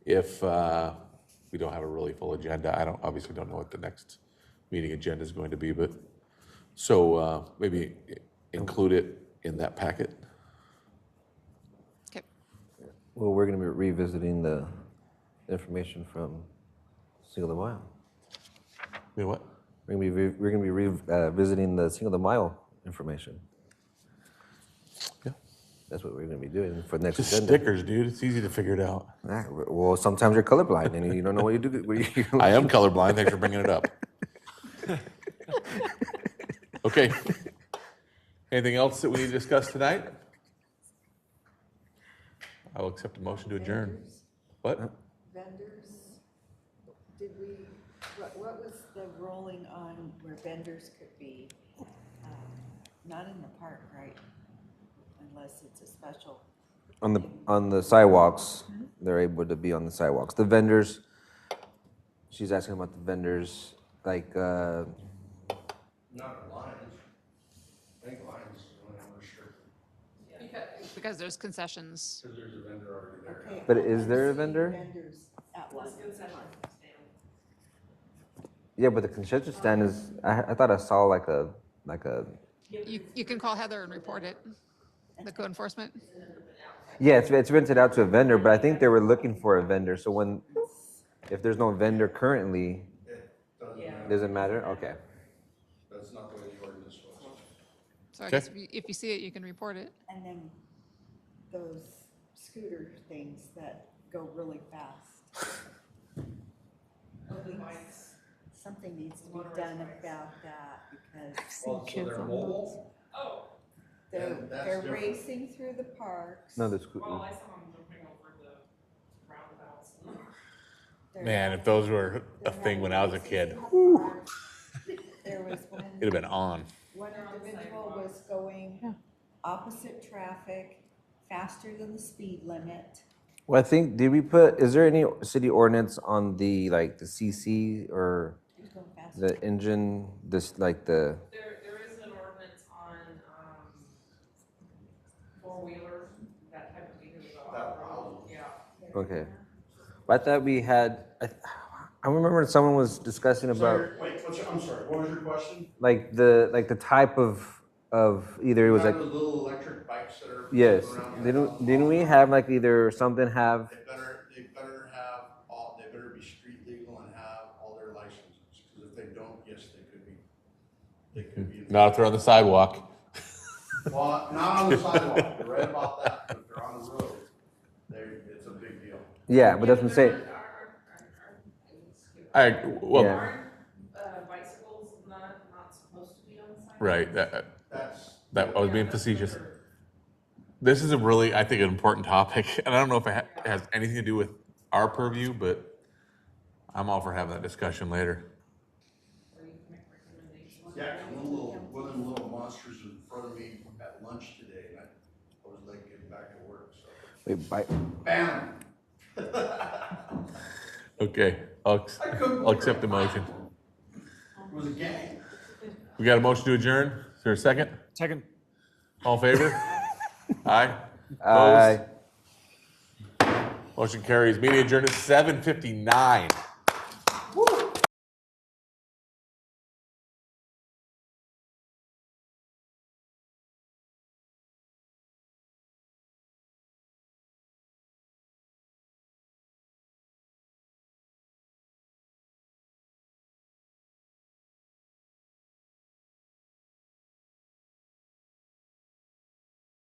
Speaker 1: if we don't have a really full agenda. I obviously don't know what the next meeting agenda is going to be, but so maybe include it in that packet.
Speaker 7: okay.
Speaker 6: Well, we're going to be revisiting the information from Cinco de Mayo.
Speaker 1: You know what?
Speaker 6: We're going to be revisiting the Cinco de Mayo information.
Speaker 1: Yeah.
Speaker 6: That's what we're going to be doing for next
Speaker 1: Just
Speaker 6: agenda.
Speaker 1: stickers, dude. It's easy to figure it out.
Speaker 6: Ah, well, sometimes you're colorblind and you don't know what you do.
Speaker 1: I am colorblind. Thanks for bringing it up. Okay. Anything else that we need to discuss tonight? I will accept a motion to adjourn. What?
Speaker 11: Vendors, did we, what was the rolling on where vendors could be, not in the park, right? Unless it's a special.
Speaker 6: On the sidewalks, they're able to be on the sidewalks. The vendors, she's asking about the vendors, like,
Speaker 10: Not Lions. I think Lions is the only one restricted.
Speaker 7: Because there's concessions.
Speaker 10: Because there's a vendor already there.
Speaker 11: Okay,
Speaker 6: But is there a vendor?
Speaker 11: Vendors at one.
Speaker 6: Yeah, but the concession stand is, I thought I saw like a,
Speaker 7: You can call Heather and report it, the code enforcement.
Speaker 6: yeah, it's rented out to a vendor, but I think they were looking for a vendor. So if there's no vendor currently,
Speaker 10: It
Speaker 6: doesn't matter? Okay.
Speaker 10: That's not the way the ordinance was.
Speaker 7: So I guess if you see it, you can report it.
Speaker 11: And then those scooter things that go really fast. Something needs to be done about that because
Speaker 10: Oh, so they're mobile?
Speaker 11: they're,
Speaker 10: And that's
Speaker 11: they're
Speaker 10: different.
Speaker 11: racing through the parks.
Speaker 6: No, the school.
Speaker 1: Man, if those were a thing when I was a kid,
Speaker 11: There was one.
Speaker 1: it'd have been on.
Speaker 11: One individual was going opposite traffic, faster than the speed limit.
Speaker 6: Well, I think, is there any city ordinance on the, like, the CC or
Speaker 11: He was going faster.
Speaker 6: the engine, like the,
Speaker 14: There is an ordinance on, four-wheelers, that type of vehicle. Yeah.
Speaker 6: okay. But I thought we had, I remember someone was discussing about,
Speaker 10: Sorry, wait, I'm sorry, what was your question?
Speaker 6: like the type of either it was
Speaker 10: You
Speaker 6: like,
Speaker 10: have those little electric bikes that are.
Speaker 6: yes,
Speaker 10: around
Speaker 6: didn't we have like either something have,
Speaker 10: They better have they better be street legal and have all their licenses, because if they don't, yes, they could be.
Speaker 1: Not if they're on the sidewalk.
Speaker 10: Well, not on the sidewalk, you're right about that, but if they're on the road, it's a big deal.
Speaker 6: yeah, but that's what I'm saying.
Speaker 1: Well,
Speaker 6: Yeah.
Speaker 14: Bicycles not supposed to be on the sidewalk?
Speaker 1: right.
Speaker 10: That's.
Speaker 1: I was being facetious. This is a really, I think, an important topic, and I don't know if it has anything to do with our purview, but I'm all for having that discussion later.
Speaker 10: Yeah, 'cause one of them little monsters in front of me at lunch today, and I was late getting back to work, so.
Speaker 6: Wait,
Speaker 10: Bam!
Speaker 1: Okay, I'll accept the motion.
Speaker 10: It was a gang.
Speaker 1: We got a motion to adjourn. Is there a second?
Speaker 8: Second.
Speaker 1: All in favor? Aye.
Speaker 6: Aye.
Speaker 1: Opposed? Motion carries. Meeting adjourned at 7:59.